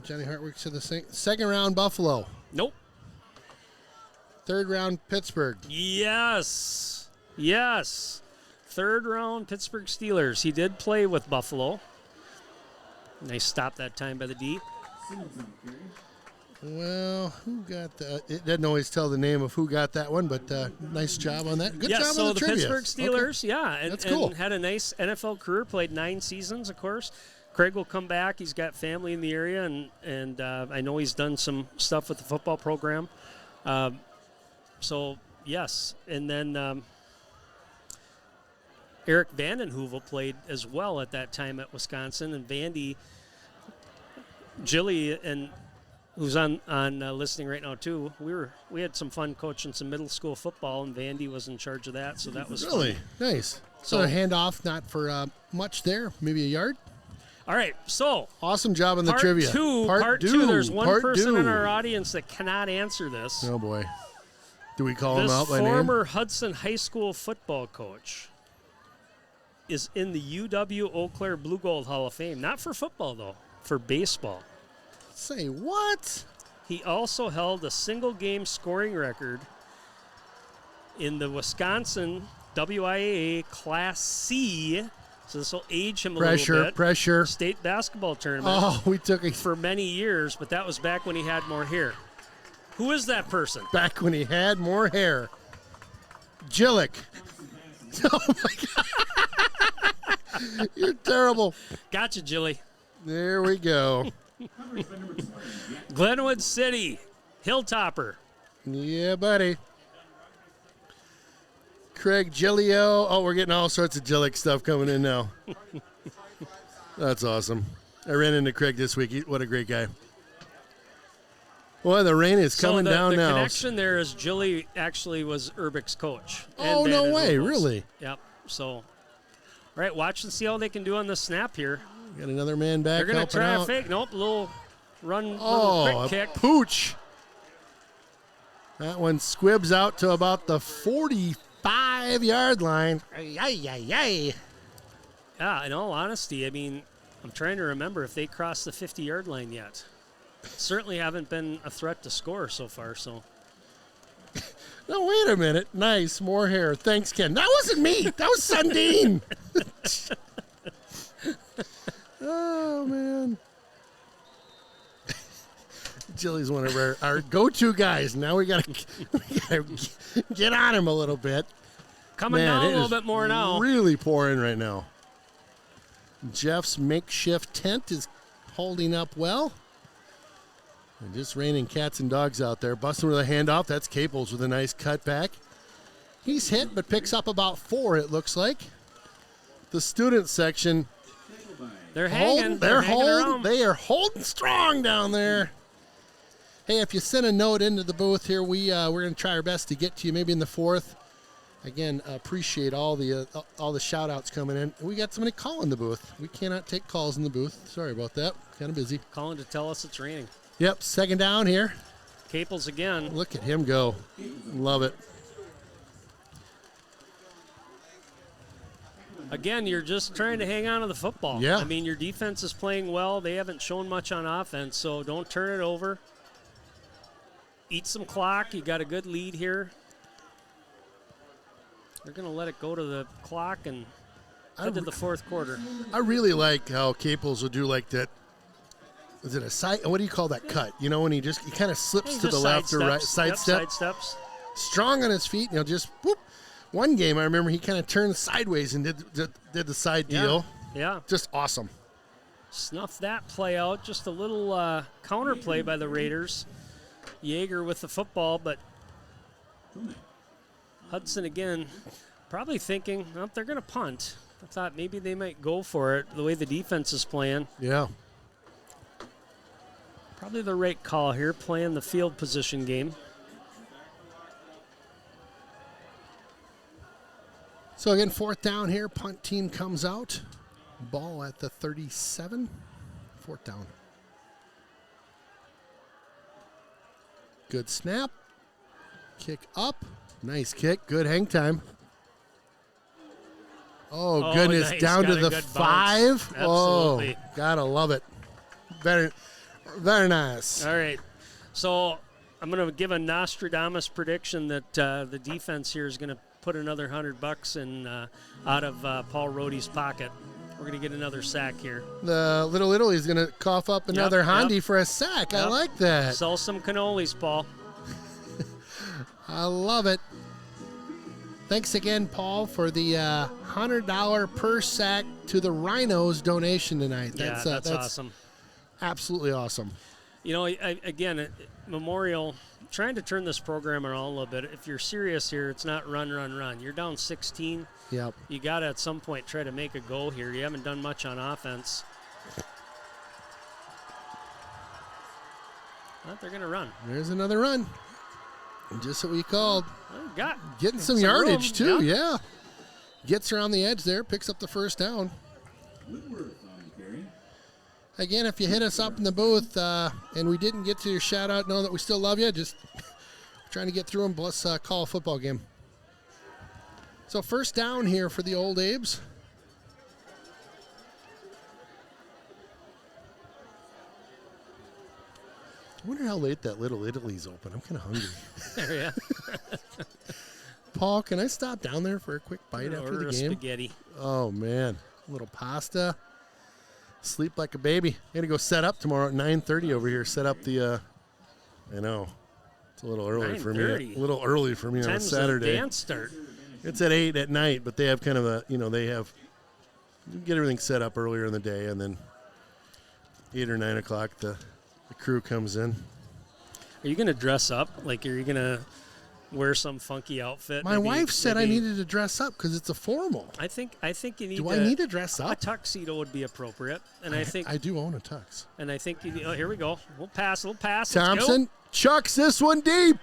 Johnny Hartwick to the second round Buffalo. Nope. Third round Pittsburgh. Yes. Third round Pittsburgh Steelers. He did play with Buffalo. Nice stop that time by the D. Well, who got that? It doesn't always tell the name of who got that one, but nice job on that. Good job so on the trivia. Pittsburgh Steelers, okay. That's cool. And had a nice NFL career, played 9 seasons, of course. Craig will come back. He's got family in the area, and I know he's done some stuff with the football program. So, yes. And then Eric Vandenhoevel played as well at that time at Wisconsin, and Vandy, Jilly, and who's on listening right now too. We had some fun coaching some middle school football, and Vandy was in charge of that, so that was really fun. Nice. So a handoff, not for much there, maybe a yard. All right, so awesome job on the trivia. Part two. There's one person in our audience that cannot answer this. Oh boy, do we call him out by name? This former Hudson High School football coach is in the UW Eau Claire Blue Gold Hall of Fame. Not for football though, for baseball. Say what? He also held a single game scoring record in the Wisconsin WIAA Class C. So this will age him a little bit. Pressure. State basketball tournament. Oh, we took it for many years, but that was back when he had more hair. Who is that person? Back when he had more hair. Jillick. Oh my God. You're terrible. Gotcha, Jilly. There we go. Glenwood City, Hilltopper. Yeah, buddy. Craig Gillio. Oh, we're getting all sorts of Jillick stuff coming in now. That's awesome. I ran into Craig this week. What a great guy. Boy, the rain is coming down now. The connection there is Jilly actually was Urbick's coach. Oh, no way. Really? Yep. So, all right, watch and see how they can do on the snap here. Got another man back. They're going to try out. a fake. Nope, little run, little quick kick. Pooch. That one squibs out to about the 45-yard line. Ay. Yeah, in all honesty, I mean, I'm trying to remember if they crossed the 50-yard line yet. Certainly haven't been a threat to score so far, so. No, wait a minute. Nice, more hair. Thanks, Ken. That wasn't me. That was Sundin. Oh, man. Jilly's one of our go-to guys. Now we gotta get on him a little bit. Coming down a little bit more now. Really pouring right now. Jeff's makeshift tent is holding up well. And just raining cats and dogs out there. Busting with a handoff. That's Caples with a nice cutback. He's hit, but picks up about 4, it looks like. The student section They're hanging. They're hanging holding. around. They are holding strong down there. Hey, if you send a note into the booth here, we're going to try our best to get to you maybe in the 4th. Again, appreciate all the shout outs coming in. We got somebody calling the booth. We cannot take calls in the booth. Sorry about that. Kind of busy. Calling to tell us it's raining. Yep, second down here. Caples again. Look at him go. Love it. Again, you're just trying to hang on to the football. Yeah. I mean, your defense is playing well. They haven't shown much on offense, so don't turn it over. Eat some clock. You got a good lead here. They're going to let it go to the clock and head to the 4th quarter. I really like how Caples will do like that. Is it a side? What do you call that cut? You know, when he kind of slips to the left or right, sidestep. Yep, sidesteps. Strong on his feet, and he'll just whoop. One game I remember he kind of turned sideways and did the side deal. Yeah. Just awesome. Snuff that play out. Just a little counter play by the Raiders. Yeager with the football, but Hudson again probably thinking, well, they're going to punt. I thought maybe they might go for it the way the defense is playing. Yeah. Probably the right call here, playing the field position game. So again, 4th down here. Punt team comes out. Ball at the 37. 4th down. Good snap. Kick up. Nice kick. Good hang time. Oh, goodness. Nice. Down Got to a the good 5. bounce. Absolutely. Oh, gotta love it. Very, very nice. All right. So I'm going to give a Nostradamus prediction that the defense here is going to put another $100 in out of Paul Rohde's pocket. We're going to get another sack here. The Little Italy's going to cough up another Hondi yep. for a sack. I like that. Sell some cannolis, Paul. I love it. Thanks again, Paul, for the $100 per sack to the Rhinos donation tonight. That's awesome. Absolutely awesome. You know, again, Memorial, trying to turn this program around a little bit. If you're serious here, it's not run, run, run. You're down 16. Yep. You got to, at some point, try to make a go here. You haven't done much on offense. But they're going to run. There's another run. Just what we called. Getting some some yardage, room, too. Yeah. Gets around the edge there, picks up the first down. Again, if you hit us up in the booth and we didn't get to your shout-out, know that we still love you. Just trying to get through them, plus call a football game. So first down here for the Old Abes. I wonder how late that Little Italy's open. I'm kind of hungry. Yeah. Paul, can I stop down there for a quick bite after the game? Spaghetti. Oh, man. A little pasta. Sleep like a baby. I got to go set up tomorrow at 9:30 over here. Set up the, I know. It's a little early for me. A little early for me on a Saturday. The dance start. It's at 8 at night, but they have kind of a, they have, you get everything set up earlier in the day, and then 8 or 9 o'clock, the crew comes in. Are you going to dress up? Like, are you going to wear some funky outfit? My wife said I needed to dress up because it's a formal. I think you need. Do I need to dress up? A tuxedo would be appropriate, and I think I do own a tux. And I think here we go. We'll pass. Thompson chucks this one deep.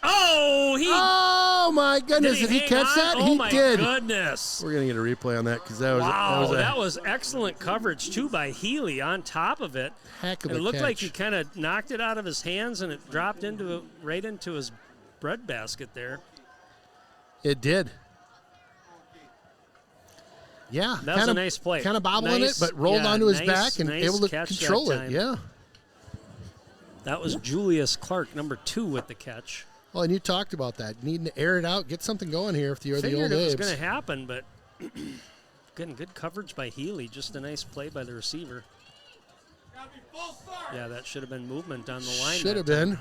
Oh, my goodness! Did he catch that? Oh, he my did. Goodness! We're gonna get a replay on that because that was that was excellent coverage too by Healy on top of it. Heck of a It looked catch. like he kind of knocked it out of his hands and it dropped right into his bread basket there. It did. Yeah, that was a nice play. Kind of bobbling it, but rolled onto his back and able to catch control that it. Yeah. That was Julius Clark, number 2, with the catch. Well, and you talked about that, needing to air it out, get something going here if you're the Old Figured it was Abes. going to happen, but getting good coverage by Healy. Just a nice play by the receiver. Yeah, that should have been movement on the line. Should have been.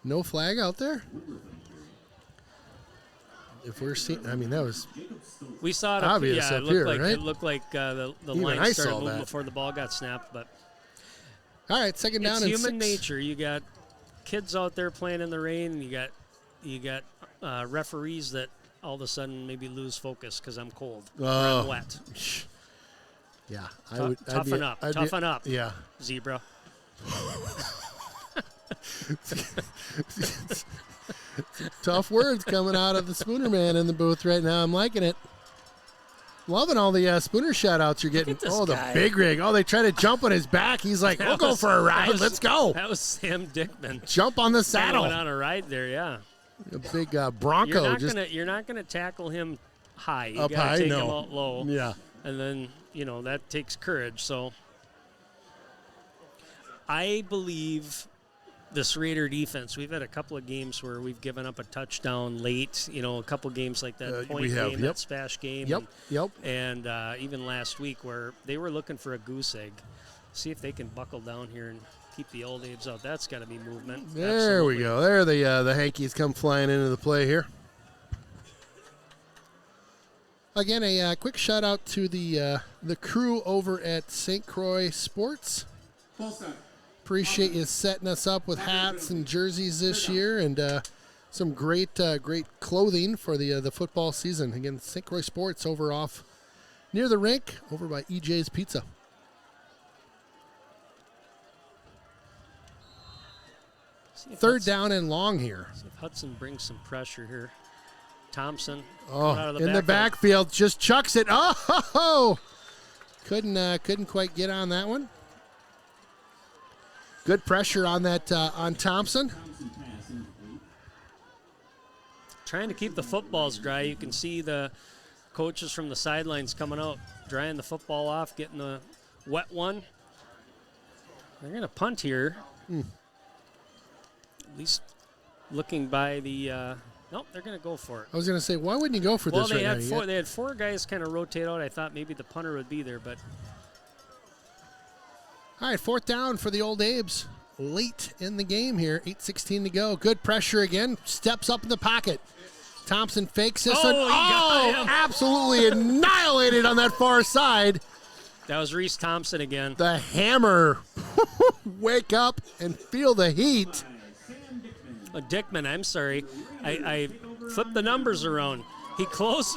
No flag out there? If we're seeing, that was. We saw it obvious up here, right? It looked like the line started moving before the ball got snapped, but. All right, second down and 6. It's human nature. You got kids out there playing in the rain, and you got referees that all of a sudden maybe lose focus because I'm cold or I'm wet. Yeah, I'd Toughen up. Yeah. Zebra. Tough words coming out of the Spooner man in the booth right now. I'm liking it. Loving all the Spooner shout-outs you're getting. Oh, guy. The big rig. Oh, they try to jump on his back. He's like, we'll go for a ride. Let's go. That was Sam Dickman. Jump on the saddle. Went on a ride there, yeah. A big Bronco. You're not gonna tackle him high. You Up gotta high? take No. him out low. Yeah. And then, that takes courage. So I believe this Raider defense, we've had a couple of games where we've given up a touchdown late, a couple of games like that point game, that Spash game. Yep. And even last week where they were looking for a goose egg. See if they can buckle down here and keep the old Abes out. That's got to be movement. There Absolutely. we go. There the Hankies come flying into the play here. Again, a quick shout out to the crew over at St. Croix Sports. Full stop. Appreciate you setting us up with hats and jerseys this year, and some great clothing for the football season. Again, St. Croix Sports over off near the rink, over by EJ's Pizza. Third down and long here. See if Hudson brings some pressure here. Thompson. Oh, in the backfield, just chucks it. Oh, couldn't quite get on that one. Good pressure on that on Thompson. Trying to keep the footballs dry. You can see the coaches from the sidelines coming out, drying the football off, getting the wet one. They're going to punt here. At least looking by the nope, they're going to go for it. I was going to say, why wouldn't you go for this right now? Well, they had four guys kind of rotate out. I thought maybe the punter would be there, but. All right, fourth down for the old Abes. Late in the game here, 8:16 to go. Good pressure again. Steps up in the pocket. Thompson fakes this one. Oh, absolutely annihilated on that far side. That was Reese Thompson again. The hammer. Wake up and feel the heat. Dickman, I'm sorry. I flipped the numbers around. He closed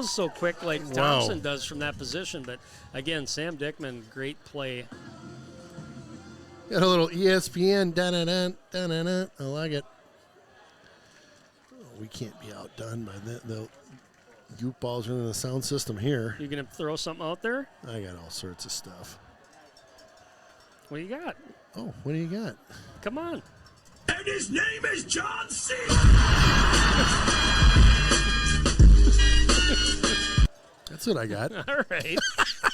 so quick like Thompson does from that position. But, again, Sam Dickman, great play. Got a little ESPN. Dun-dun-dun, dun-dun-dun. I like it. Oh, we can't be outdone by the goop balls running the sound system here. You going to throw something out there? I got all sorts of stuff. What do you got? Oh, what do you got? Come on. And his name is John C. That's what I got. All right.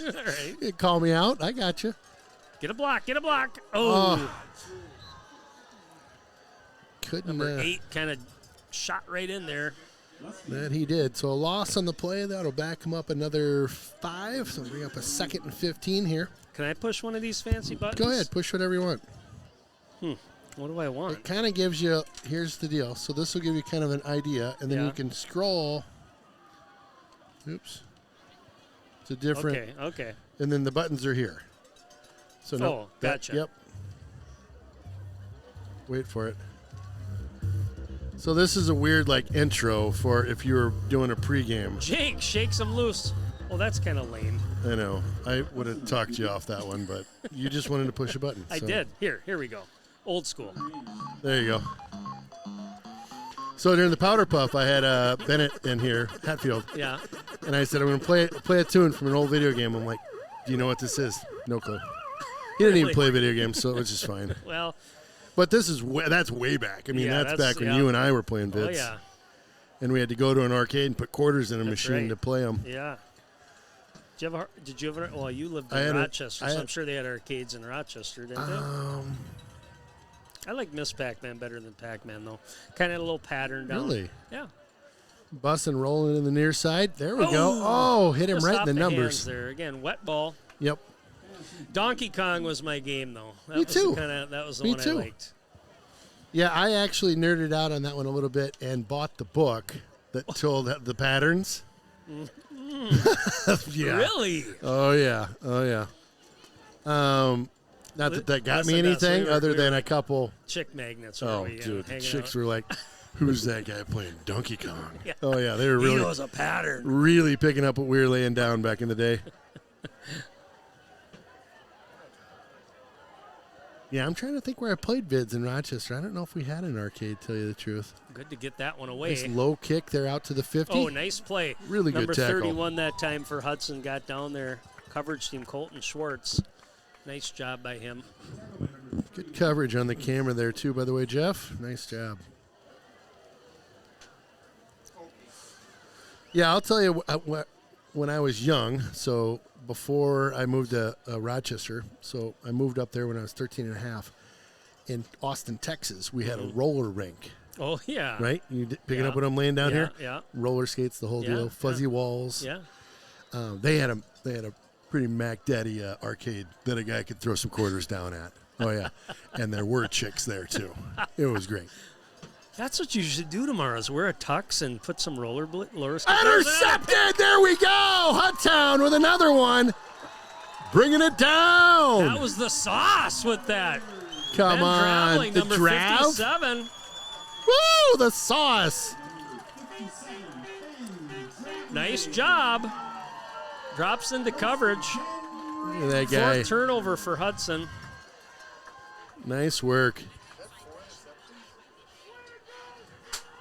All right. You call me out. I got you. Get a block. Get a block. Oh. Couldn't. Number 8 kind of shot right in there. That he did. So a loss on the play. That'll back him up another 5. So bring up a 2nd and 15 here. Can I push one of these fancy buttons? Go ahead. Push whatever you want. What do I want? It kind of gives you, here's the deal. So this will give you kind of an idea. And then you can scroll. Oops. It's a different. Okay. And then the buttons are here. So gotcha. Yep. Wait for it. So this is a weird intro for if you were doing a pregame. Jake shakes him loose. Well, that's kind of lame. I know. I would have talked you off that one, but you just wanted to push a button. I did. Here we go. Old school. There you go. So during the powder puff, I had Bennett in here, Hatfield. Yeah. And I said, I'm going to play a tune from an old video game. I'm like, do you know what this is? No clue. He didn't even play video games, so it was just fine. Well. But that's way back. I mean, that's back when you and I were playing vids. Oh, yeah. And we had to go to an arcade and put quarters in a machine to play them. Yeah. Did you ever? Well, you lived in Rochester, so I'm sure they had arcades in Rochester, didn't they? I like Miss Pac-Man better than Pac-Man, though. Kind of a little pattern down. Really? Yeah. Busting, rolling in the near side. There we go. Oh, hit him right in the numbers. There again, wet ball. Yep. Donkey Kong was my game, though. Me too. That was the one I liked. Yeah, I actually nerded out on that one a little bit and bought the book that told the patterns. Yeah. Really? Oh yeah. Not that got me anything other than a couple chick magnets. Oh, dude, the chicks were like, "Who's that guy playing Donkey Kong?" Yeah. Oh yeah, they were really. He knows a pattern. Really picking up what we were laying down back in the day. Yeah, I'm trying to think where I played vids in Rochester. I don't know if we had an arcade, tell you the truth. Good to get that one away. Nice low kick there out to the 50. Oh, nice play. Really good tackle. Number 31 that time for Hudson got down there. Coverage team Colton Schwartz. Nice job by him. Good coverage on the camera there, too, by the way, Jeff. Nice job. Yeah, I'll tell you, when I was young, so before I moved to Rochester, so I moved up there when I was 13 and a half. In Austin, Texas, we had a roller rink. Oh, yeah. Right? You picking up what I'm laying down here? Yeah. Roller skates, the whole deal. Fuzzy walls. Yeah. They had a pretty Mac Daddy arcade that a guy could throw some quarters down at. Oh, yeah. And there were chicks there, too. It was great. That's what you should do tomorrow is wear a tux and put some roller skates. Intercepted! There we go! Hudtown with another one. Bringing it down. That was the sauce with that. Come on. The number 57. Woo! The sauce. Nice job. Drops into coverage. Look at that guy. Fourth turnover for Hudson. Nice work.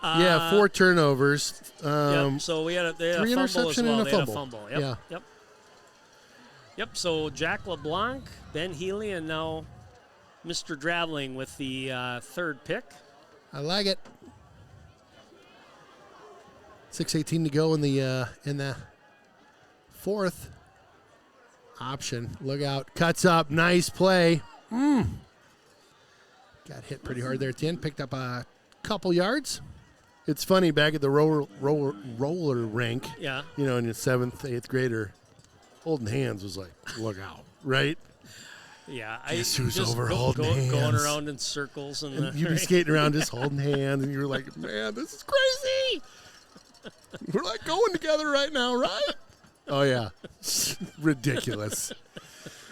Yeah, 4 turnovers. Yep, so we had they had 3 a fumble interception as well. and a They had fumble. Yep. So Jack LeBlanc, Ben Healy, and now Mr. Draveling with the 3rd pick. I like it. 6:18 to go in the 4th option. Look out. Cuts up. Nice play. Got hit pretty hard there at the end. Picked up a couple yards. It's funny, back at the roller rink, Yeah. you know, in your 7th, 8th grader, holding hands was like, look out, right? Yeah. Guess who's just over holding hands? Going around in circles. And you'd be skating around just holding hands, and you're like, man, this is crazy. We're like going together right now, right? Oh, yeah. Ridiculous.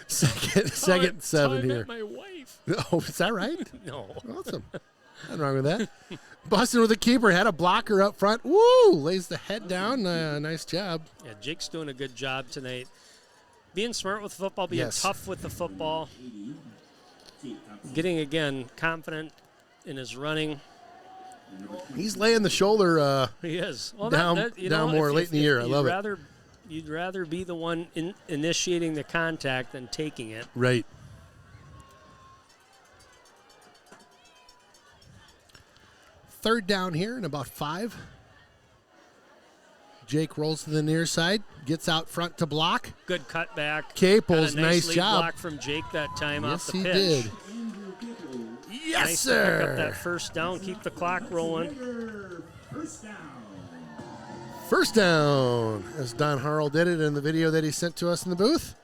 Second 7 here. At my wife. Oh, is that right? No. Awesome. Nothing wrong with that. Busting with the keeper, had a blocker up front. Woo! Lays the head down. Nice job. Yeah, Jake's doing a good job tonight. Being smart with football, being tough with the football. Getting, again, confident in his running. He's laying the shoulder he is. Well, down more late in the year. I love it. You'd rather be the one initiating the contact than taking it. Right. Third down here in about 5. Jake rolls to the near side, gets out front to block. Good cutback. Caples, nice nice job. Block from Jake that time off the pitch. pitch. Yes, he did. Yes, nice sir. To pick up that first down, keep the clock rolling. First down, as Don Harrell did it in the video that he sent to us in the booth.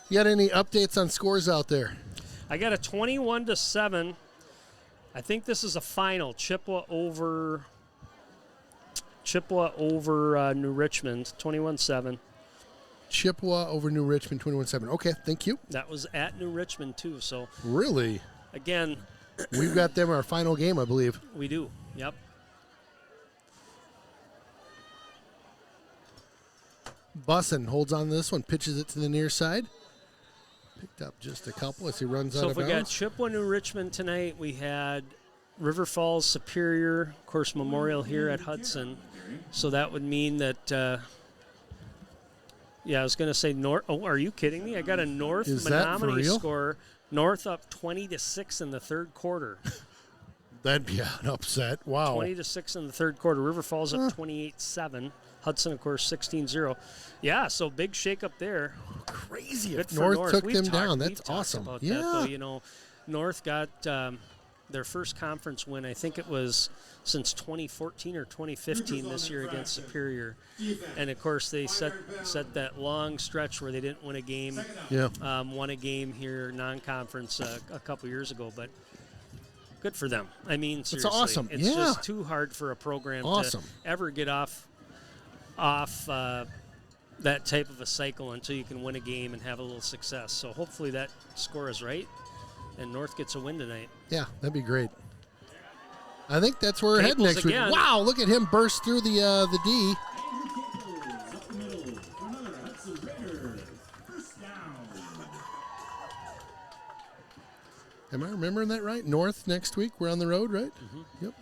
You got any updates on scores out there? I got a 21-7. I think this is a final. Chippewa over New Richmond, 21-7. Chippewa over New Richmond, 21-7. Okay, thank you. That was at New Richmond, too. So really? Again. We've got them our final game, I believe. We do, yep. Bussin holds on to this one, pitches it to the near side. Picked up just a couple as he runs out of bounds. So if we got Chippewa, New Richmond tonight, we had River Falls, Superior, of course, Memorial here at Hudson. So that would mean that, I was going to say North. Oh, are you kidding me? I got a North Menominee score. North up 20-6 in the 3rd quarter. That'd be an upset. Wow. 20-6 in the 3rd quarter. River Falls up 28-7. Hudson, of course, 16-0. Yeah, so big shake-up there. Crazy. Good for North North. took them down. That's awesome. About that, though. You know, North got their first conference win. I think it was since 2014 or 2015 this year against Superior. And, of course, they set that long stretch where they didn't win a game. Yeah. Won a game here, non-conference, a couple years ago. But good for them. I mean, seriously. It's awesome. It's just too hard for a program to ever get off that type of a cycle until you can win a game and have a little success. So hopefully that score is right, and North gets a win tonight. Yeah, that'd be great. I think that's where we're heading next week. Wow, look at him burst through the D. Am I remembering that right? North next week. We're on the road, right? Yep.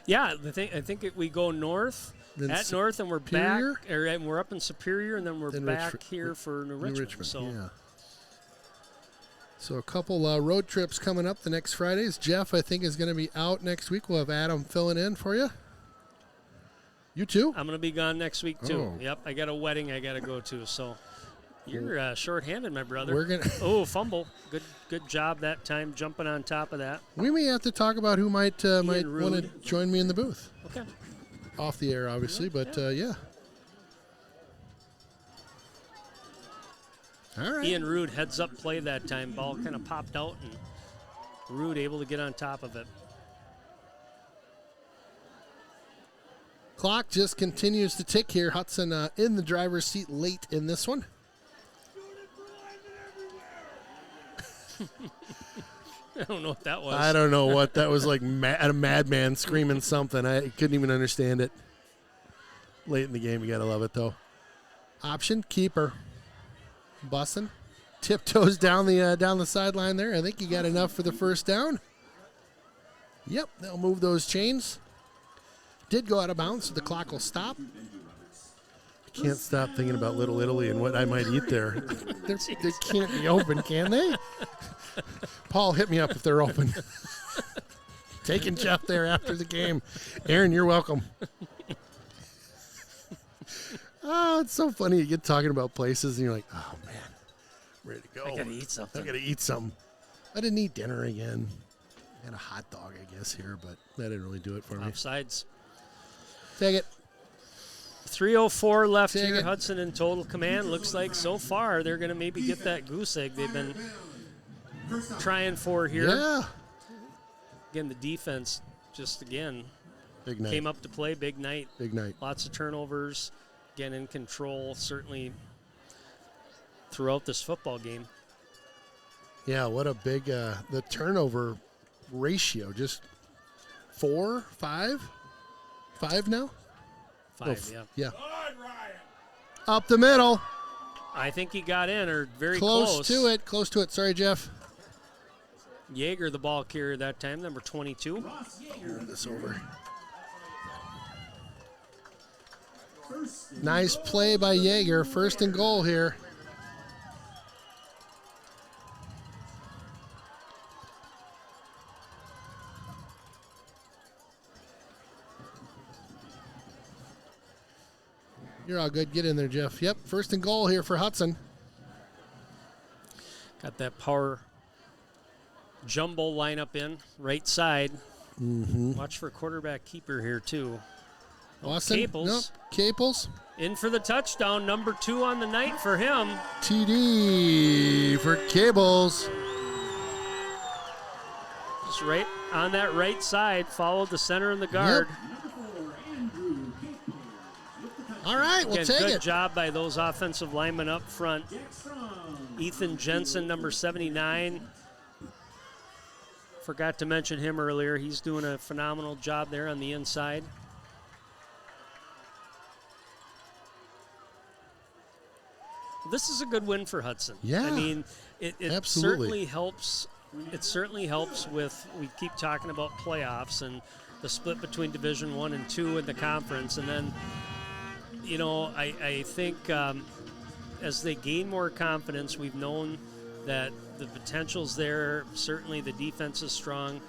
Yeah, I think we go north, Then north, and we're Superior? back, and we're up in Superior, and then we're Then back here for New Richmond. So yeah. So a couple road trips coming up the next Fridays. Jeff, I think, is going to be out next week. We'll have Adam filling in for you. You too? I'm going to be gone next week, too. Oh. Yep, I got a wedding I got to go to, so you're short-handed, my brother. We're gonna oh, fumble. Good job that time, jumping on top of that. We may have to talk about who might want to Rude. join me in the booth. Okay. Off the air, obviously, but yeah. All right. Ian Rude heads up play that time. Ball kind of popped out, and Rude able to get on top of it. Clock just continues to tick here. Hudson in the driver's seat late in this one. I don't know what that was. I don't know what that was like. A madman screaming something. I couldn't even understand it. Late in the game, you gotta love it though. Option keeper. Bussin', tiptoes down the sideline there. I think he got enough for the first down. Yep, they'll move those chains. Did go out of bounds, so the clock will stop. I can't stop thinking about Little Italy and what I might eat there. They can't be open, can they? Paul, hit me up if they're open. Taking Jeff there after the game. Aaron, you're welcome. Oh, it's so funny. You get talking about places and you're like, oh, man, I'm ready to go. I got to eat something. I got to eat something. I didn't eat dinner again. I had a hot dog, I guess, here, but that didn't really do it for me. Offsides. Take it. 3:04 left Take here. it. Hudson in total command. Looks like so far they're going to maybe get that goose egg they've been trying for here. Yeah. Again, the defense just, again, Big night. came up to play. Big night. Big night. Lots of turnovers. Again, in control, certainly throughout this football game. Yeah, what a big, the turnover ratio, just 4, 5? 5 now? 5, No, yeah. Yeah. Up the middle. I think he got in, or very Close to it. Close to it. Sorry, Jeff. Yeager, the ball carrier that time, number 22. Move this over. Nice play by Yeager. First and goal here. You're all good. Get in there, Jeff. Yep, first and goal here for Hudson. Got that power jumbo lineup in, right side. Mm-hmm. Watch for quarterback keeper here, too. Austin? Caples. Nope. Caples. In for the touchdown, number 2 on the night for him. TD for Cables. Just right on that right side, followed the center and the guard. All right, we'll take good it. job by those offensive linemen up front. Ethan Jensen, number 79. Forgot to mention him earlier. He's doing a phenomenal job there on the inside. This is a good win for Hudson. Yeah. I mean, it Absolutely. certainly helps. It certainly helps with, we keep talking about playoffs and the split between Division I and II in the conference. And then, you know, I think as they gain more confidence, we've known that the potential's there. Certainly the defense is strong,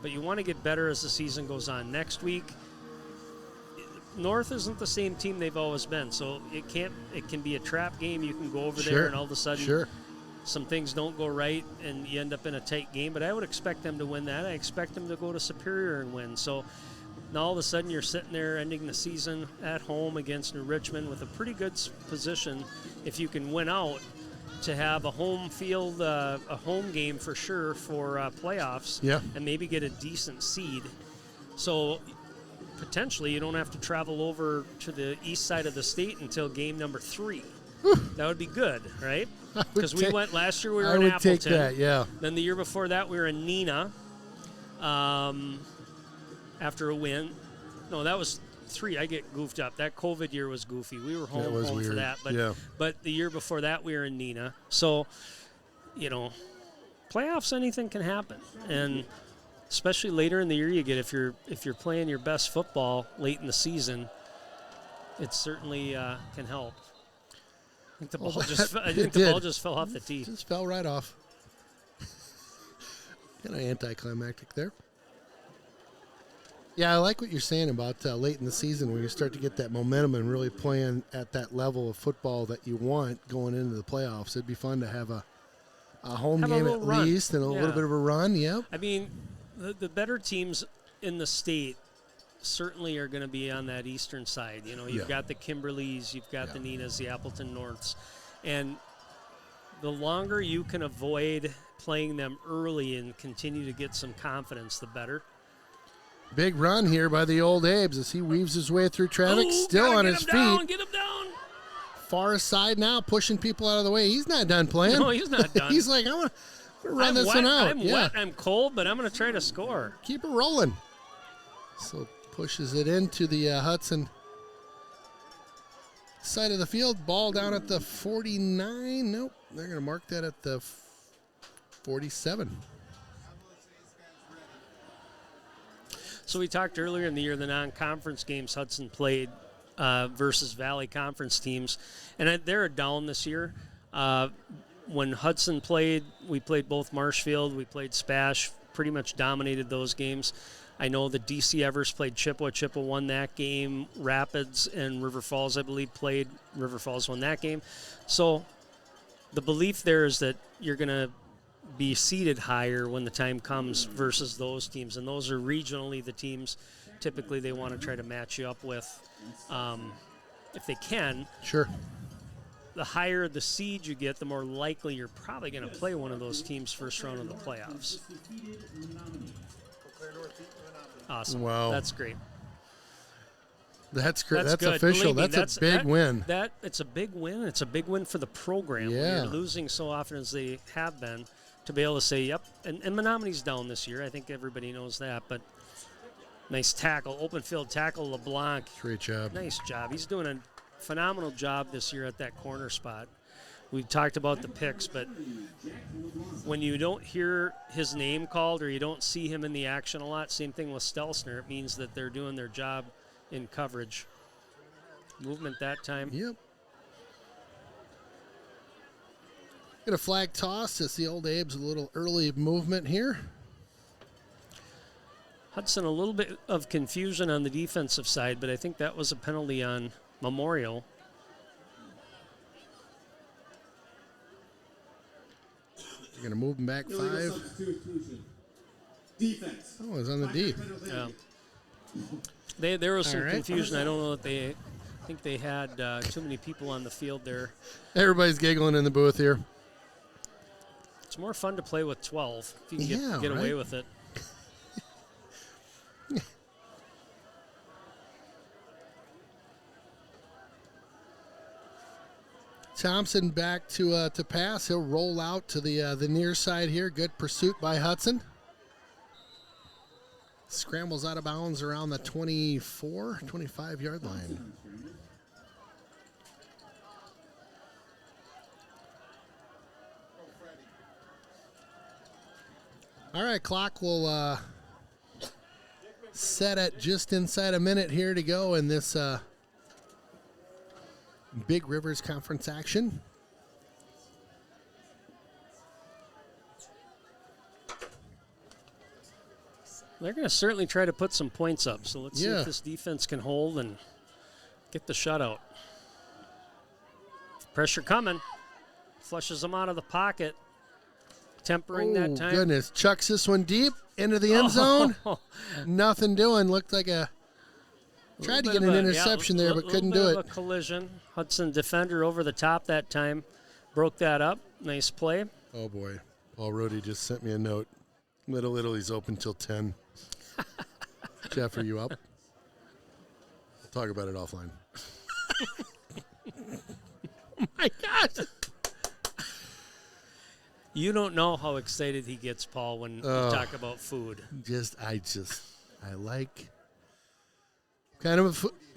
but you want to get better as the season goes on. Next week, North isn't the same team they've always been, so it can be a trap game. You can go over there and all of a sudden some things don't go right and you end up in a tight game, but I would expect them to win that. I expect them to go to Superior and win. So now all of a sudden you're sitting there ending the season at home against New Richmond with a pretty good position if you can win out to have a home field, a home game for sure for playoffs, and maybe get a decent seed. So potentially you don't have to travel over to the east side of the state until game number 3. That would be good, right? Because we went last year, we were in Appleton. I would take that, yeah. Then the year before that, we were in Neenah after a win. No, that was 3. I get goofed up. That COVID year was goofy. We were home for that. But the year before that, we were in Neenah. So, you know, playoffs, anything can happen, and especially later in the year, you get if you're playing your best football late in the season, it certainly can help. I think the ball just fell off the tee. Just fell right off. Kind of anticlimactic there. Yeah, I like what you're saying about late in the season when you start to get that momentum and really playing at that level of football that you want going into the playoffs. It'd be fun to have a home game at least and a little bit of a run. Yep. I mean, the better teams in the state certainly are going to be on that eastern side. You know, you've got the Kimberleys, you've got the Ninas, the Appleton Norths, and the longer you can avoid playing them early and continue to get some confidence, the better. Big run here by the old Abes as he weaves his way through traffic, still on his feet. Get him down. Far side now, pushing people out of the way. He's not done playing. No, he's not done. He's like, I'm going to run this one out. I'm wet, I'm cold, but I'm going to try to score. Keep it rolling. So pushes it into the Hudson side of the field. Ball down at the 49. Nope, they're going to mark that at the 47. So we talked earlier in the year the non-conference games Hudson played versus Valley Conference teams, and they're down this year. When Hudson played, we played both Marshfield, we played Spash, pretty much dominated those games. I know the DC Evers played Chippewa. Chippewa won that game. Rapids and River Falls, I believe, played. River Falls won that game. So the belief there is that you're going to be seated higher when the time comes versus those teams, and those are regionally the teams typically they want to try to match you up with if they can. Sure. The higher the seed you get, the more likely you're probably going to play one of those teams first round of the playoffs. Awesome. Wow. That's great. That's great. That's good. official. Believe me, That's a big win. It's a big win. It's a big win for the program. Yeah. When you're losing so often as they have been, to be able to say, yep. And Menominee's down this year. I think everybody knows that. But nice tackle, open field tackle, LeBlanc. Great job. Nice job. He's doing a phenomenal job this year at that corner spot. We've talked about the picks, but when you don't hear his name called or you don't see him in the action a lot, same thing with Stelzner, it means that they're doing their job in coverage. Movement that time. Yep. Get a flag toss. It's the old Abe's a little early movement here. Hudson, a little bit of confusion on the defensive side, but I think that was a penalty on Memorial. You're going to move him back 5. Defense. Oh, it's on the D. Yeah. There was some confusion. I don't know that I think they had too many people on the field there. Everybody's giggling in the booth here. It's more fun to play with 12 if you can get away with it. Thompson back to pass. He'll roll out to the near side here. Good pursuit by Hudson. Scrambles out of bounds around the 24, 25-yard line. All right, clock will set at just inside a minute here to go in this Big Rivers Conference action. They're going to certainly try to put some points up, so let's see if this defense can hold and get the shutout. Pressure coming. Flushes them out of the pocket. Tempering that time. Goodness. Chucks this one deep into the end zone. Nothing doing. Looked like tried to get an interception there, but couldn't do it. A collision. Hudson defender over the top that time. Broke that up. Nice play. Oh, boy. Paul Rohde just sent me a note. Little Italy's open till 10. Jeff, are you up? We'll talk about it offline. Oh, my God. You don't know how excited he gets, Paul, when you talk about food. I like. I'm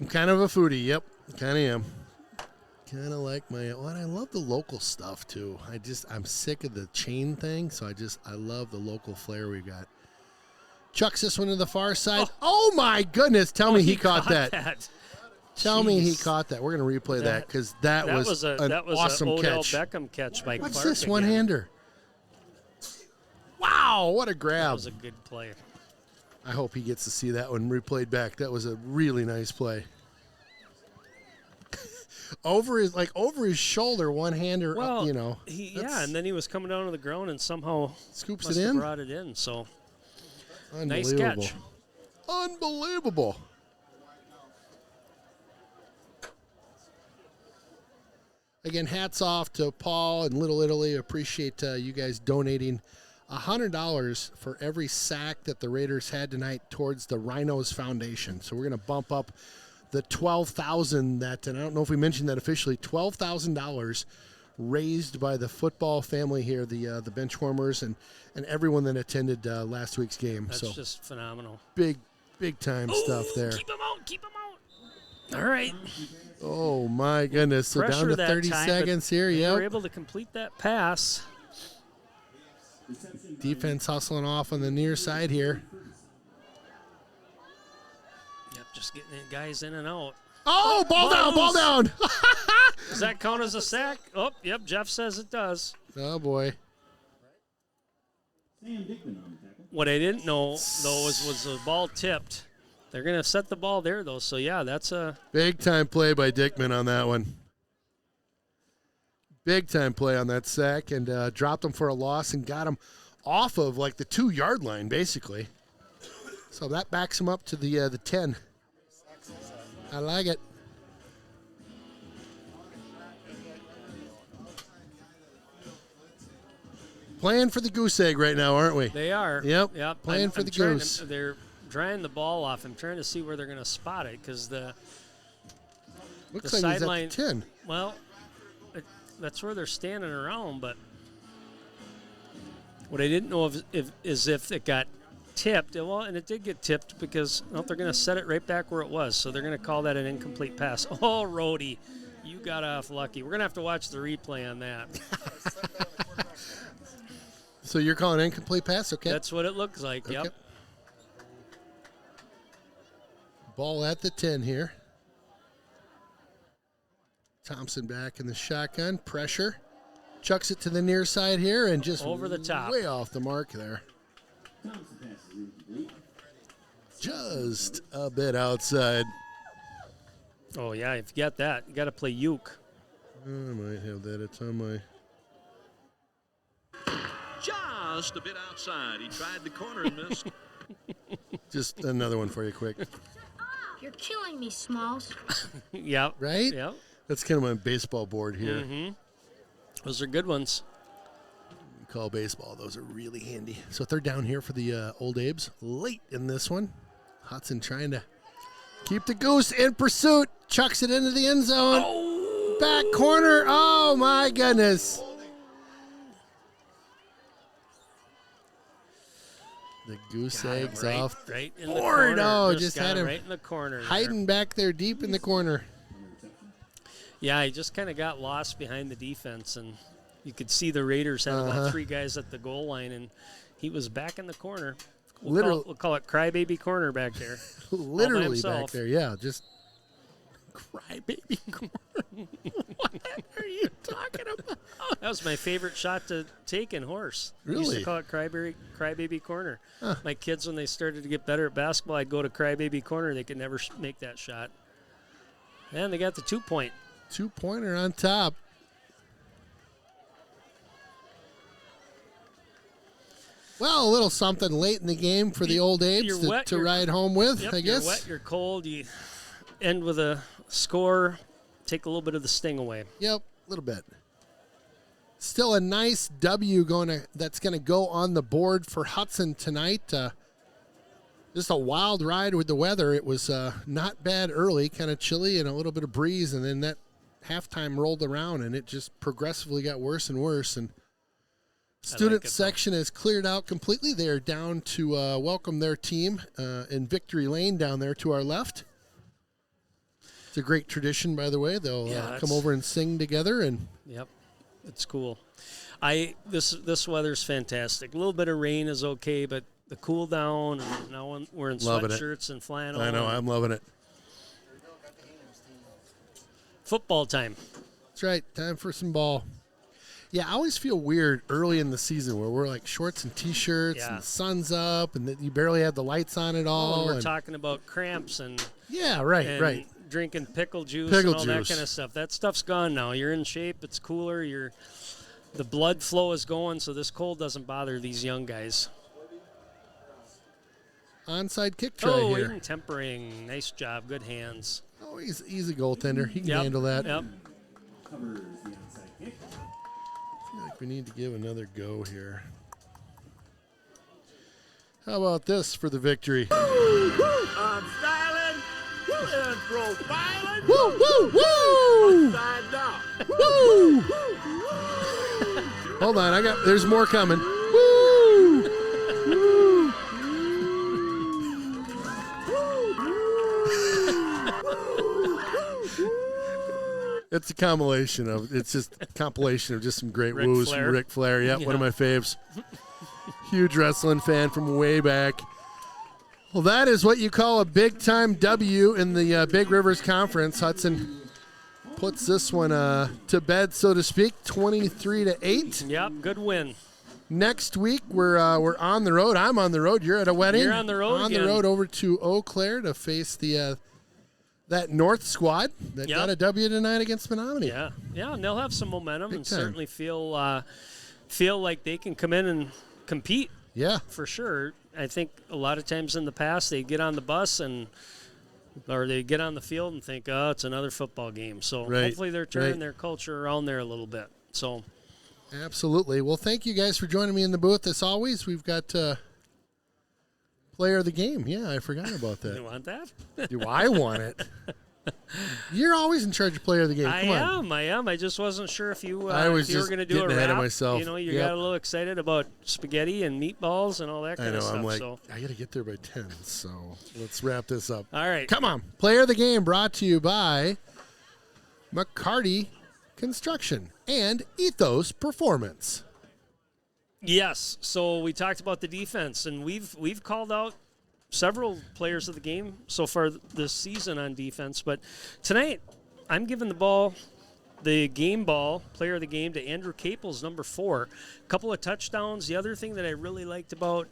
kind of a foodie. Yep, kind of am. Kind of like my. Well, I love the local stuff too. I'm sick of the chain thing, so I love the local flair we've got. Chucks this one to the far side. Oh my goodness! Tell me he caught that. Tell me he caught that. We're gonna replay that because that was an awesome Odell catch. Beckham catch by What's Clark this again. one-hander? Wow! What a grab! That was a good play. I hope he gets to see that one replayed back. That was a really nice play. over his shoulder, one-hander. Well, you know. and then he was coming down to the ground and somehow scoops must it have in. Brought it in. So nice catch. Unbelievable. Again, hats off to Paul and Little Italy. Appreciate you guys donating $100 for every sack that the Raiders had tonight towards the Rhinos Foundation. So we're going to bump up the $12,000 that, and I don't know if we mentioned that officially, $12,000 raised by the football family here, the Benchwarmers and everyone that attended last week's game. That's just phenomenal. Big time stuff there. Keep him out. All right. Oh, my goodness. So Pressure down to that 30 time, seconds here. They Yep. were able to complete that pass. Defense hustling off on the near side here. Yep, just getting guys in and out. Oh, ball down. Does that count as a sack? Oh, yep, Jeff says it does. Oh, boy. What I didn't know, though, was the ball tipped. They're going to set the ball there, though. So, yeah, that's a Big time play by Dickman on that one. Big time play on that sack and dropped him for a loss and got him off of like the 2-yard line, basically. So that backs him up to the 10. I like it. Playing for the goose egg right now, aren't we? They are. Yep. Playing for the goose. They're drying the ball off. I'm trying to see where they're going to spot it because Looks the like sideline. he's at the 10. Well, that's where they're standing around. But what I didn't know is if it got tipped. Well, and it did get tipped because they're going to set it right back where it was. So they're going to call that an incomplete pass. Oh, Rhodey, you got off lucky. We're going to have to watch the replay on that. So you're calling incomplete pass? Okay. That's what it looks like. Okay. Yep. Ball at the 10 here. Thompson back in the shotgun. Pressure. Chucks it to the near side here and just over the top. Way off the mark there. Just a bit outside. Oh, yeah. If you got that, you got to play uke. I might have that. It's on my... Just a bit outside. He tried the corner and missed. Just another one for you quick. You're killing me, Smalls. Yep. Right? Yep. That's kind of my baseball board here. Mm-hmm. Those are good ones. We call baseball. Those are really handy. So third down here for the Old Abes. Late in this one. Hudson trying to keep the goose in pursuit. Chucks it into the end zone. Oh. Back corner. Oh, my goodness. The goose eggs off right in the corner. Oh, just had him right in the corner. hiding back there deep in the corner. Yeah, he just kind of got lost behind the defense, and you could see the Raiders had about 3 guys at the goal line, and he was back in the corner. We'll call it crybaby corner back there. Literally back there, yeah. Just crybaby corner. What are you talking about? That was my favorite shot to take in horse. Really? I used to call it crybaby corner. Huh. My kids, when they started to get better at basketball, I'd go to crybaby corner. They could never make that shot. And they got the 2-point. 2-pointer on top. Well, a little something late in the game for the Old Abes to ride home with, yep, I guess. You're wet, you're cold. You end with a score, take a little bit of the sting away. Yep, a little bit. Still a nice W that's going to go on the board for Hudson tonight. Just a wild ride with the weather. It was not bad early, kind of chilly and a little bit of breeze, and then that halftime rolled around, and it just progressively got worse and worse. And student section is cleared out completely. They are down to welcome their team in Victory Lane down there to our left a great tradition, by the way. They'll come over and sing together. And yep, it's cool. This weather's fantastic. A little bit of rain is okay, but the cool down, and now we're in sweatshirts and flannel. I know, I'm loving it. Football time. That's right, time for some ball. Yeah, I always feel weird early in the season where we're like shorts and T-shirts and the sun's up and you barely have the lights on at all. We're talking about cramps and right. Drinking pickle juice and all that kind of stuff. That stuff's gone now. You're in shape. It's cooler. The blood flow is going, so this cold doesn't bother these young guys. Onside kick try here. Aiden Tempering. Nice job. Good hands. Oh, he's a goaltender. He can handle that. Yep. I feel like we need to give another go here. How about this for the victory? I'm styling and profiling. Woo, woo, woo! Upside down. Woo! Hold on, there's more coming. Woo! Woo! It's a compilation of just some great woos from Ric Flair. Yep, one of my faves. Huge wrestling fan from way back. Well, that is what you call a big-time W in the Big Rivers Conference. Hudson puts this one to bed, so to speak, 23-8. Yep, good win. Next week, we're on the road. I'm on the road. You're at a wedding. You're on the road On the road over to Eau Claire to face that North squad that got a W tonight against Menominee. Yeah, and they'll have some momentum and certainly feel like they can come in and compete. Yeah, for sure. I think a lot of times in the past they get on the bus or they get on the field and think, oh, it's another football game. So hopefully they're turning their culture around there a little bit. So, absolutely. Well, thank you guys for joining me in the booth. As always, we've got player of the game. Yeah, I forgot about that. You want that? Do I want it? You're always in charge of player of the game. Come I am. I just wasn't sure if you were going to do a wrap. Ahead of myself. You know, you got a little excited about spaghetti and meatballs and all that kind of stuff. I'm like, I got to get there by 10, so let's wrap this up. All right. Come on. Player of the game brought to you by McCarty Construction and Ethos Performance. Yes. So we talked about the defense, and we've called out several players of the game so far this season on defense. But tonight, I'm giving the game ball, player of the game, to Andrew Caples, number 4. A couple of touchdowns. The other thing that I really liked about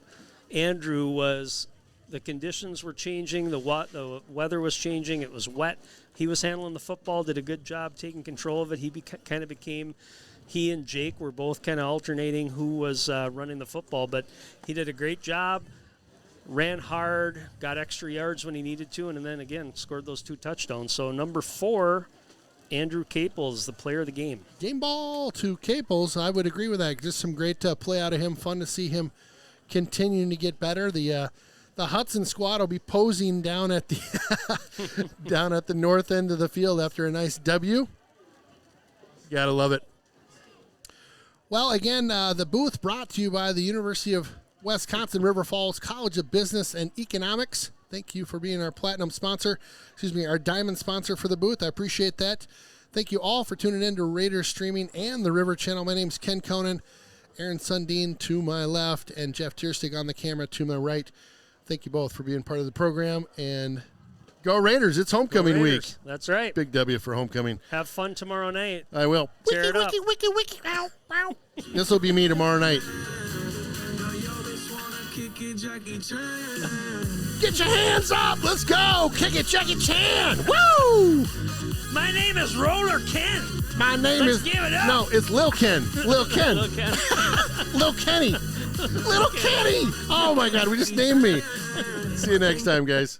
Andrew was the conditions were changing. The weather was changing. It was wet. He was handling the football, did a good job taking control of it. He and Jake were both kind of alternating who was running the football, but he did a great job. Ran hard, got extra yards when he needed to, and then, again, scored those 2 touchdowns. So, number 4, Andrew Caples, the player of the game. Game ball to Caples. I would agree with that. Just some great play out of him. Fun to see him continuing to get better. The Hudson squad will be posing down at the down at the north end of the field after a nice W. Gotta love it. Well, again, the booth brought to you by the University of Wisconsin River Falls College of Business and Economics. Thank you for being our platinum sponsor. Our diamond sponsor for the booth. I appreciate that. Thank you all for tuning in to Raiders Streaming and the River Channel. My name's Ken Conan, Aaron Sundin to my left, and Jeff Tierstig on the camera to my right. Thank you both for being part of the program. And go Raiders. It's homecoming week. That's right. Big W for homecoming. Have fun tomorrow night. I will. Tear it up. Wiki. Ow, ow. This will be me tomorrow night. Get your hands up. Let's go. Kick it, Jackie Chan. Woo! My name is Roller Ken. My name Let's give it up. No, it's Lil Ken. Lil Ken. Lil Ken. Lil Kenny. Little Kenny. Oh, my God. We just named me. See you next time, guys.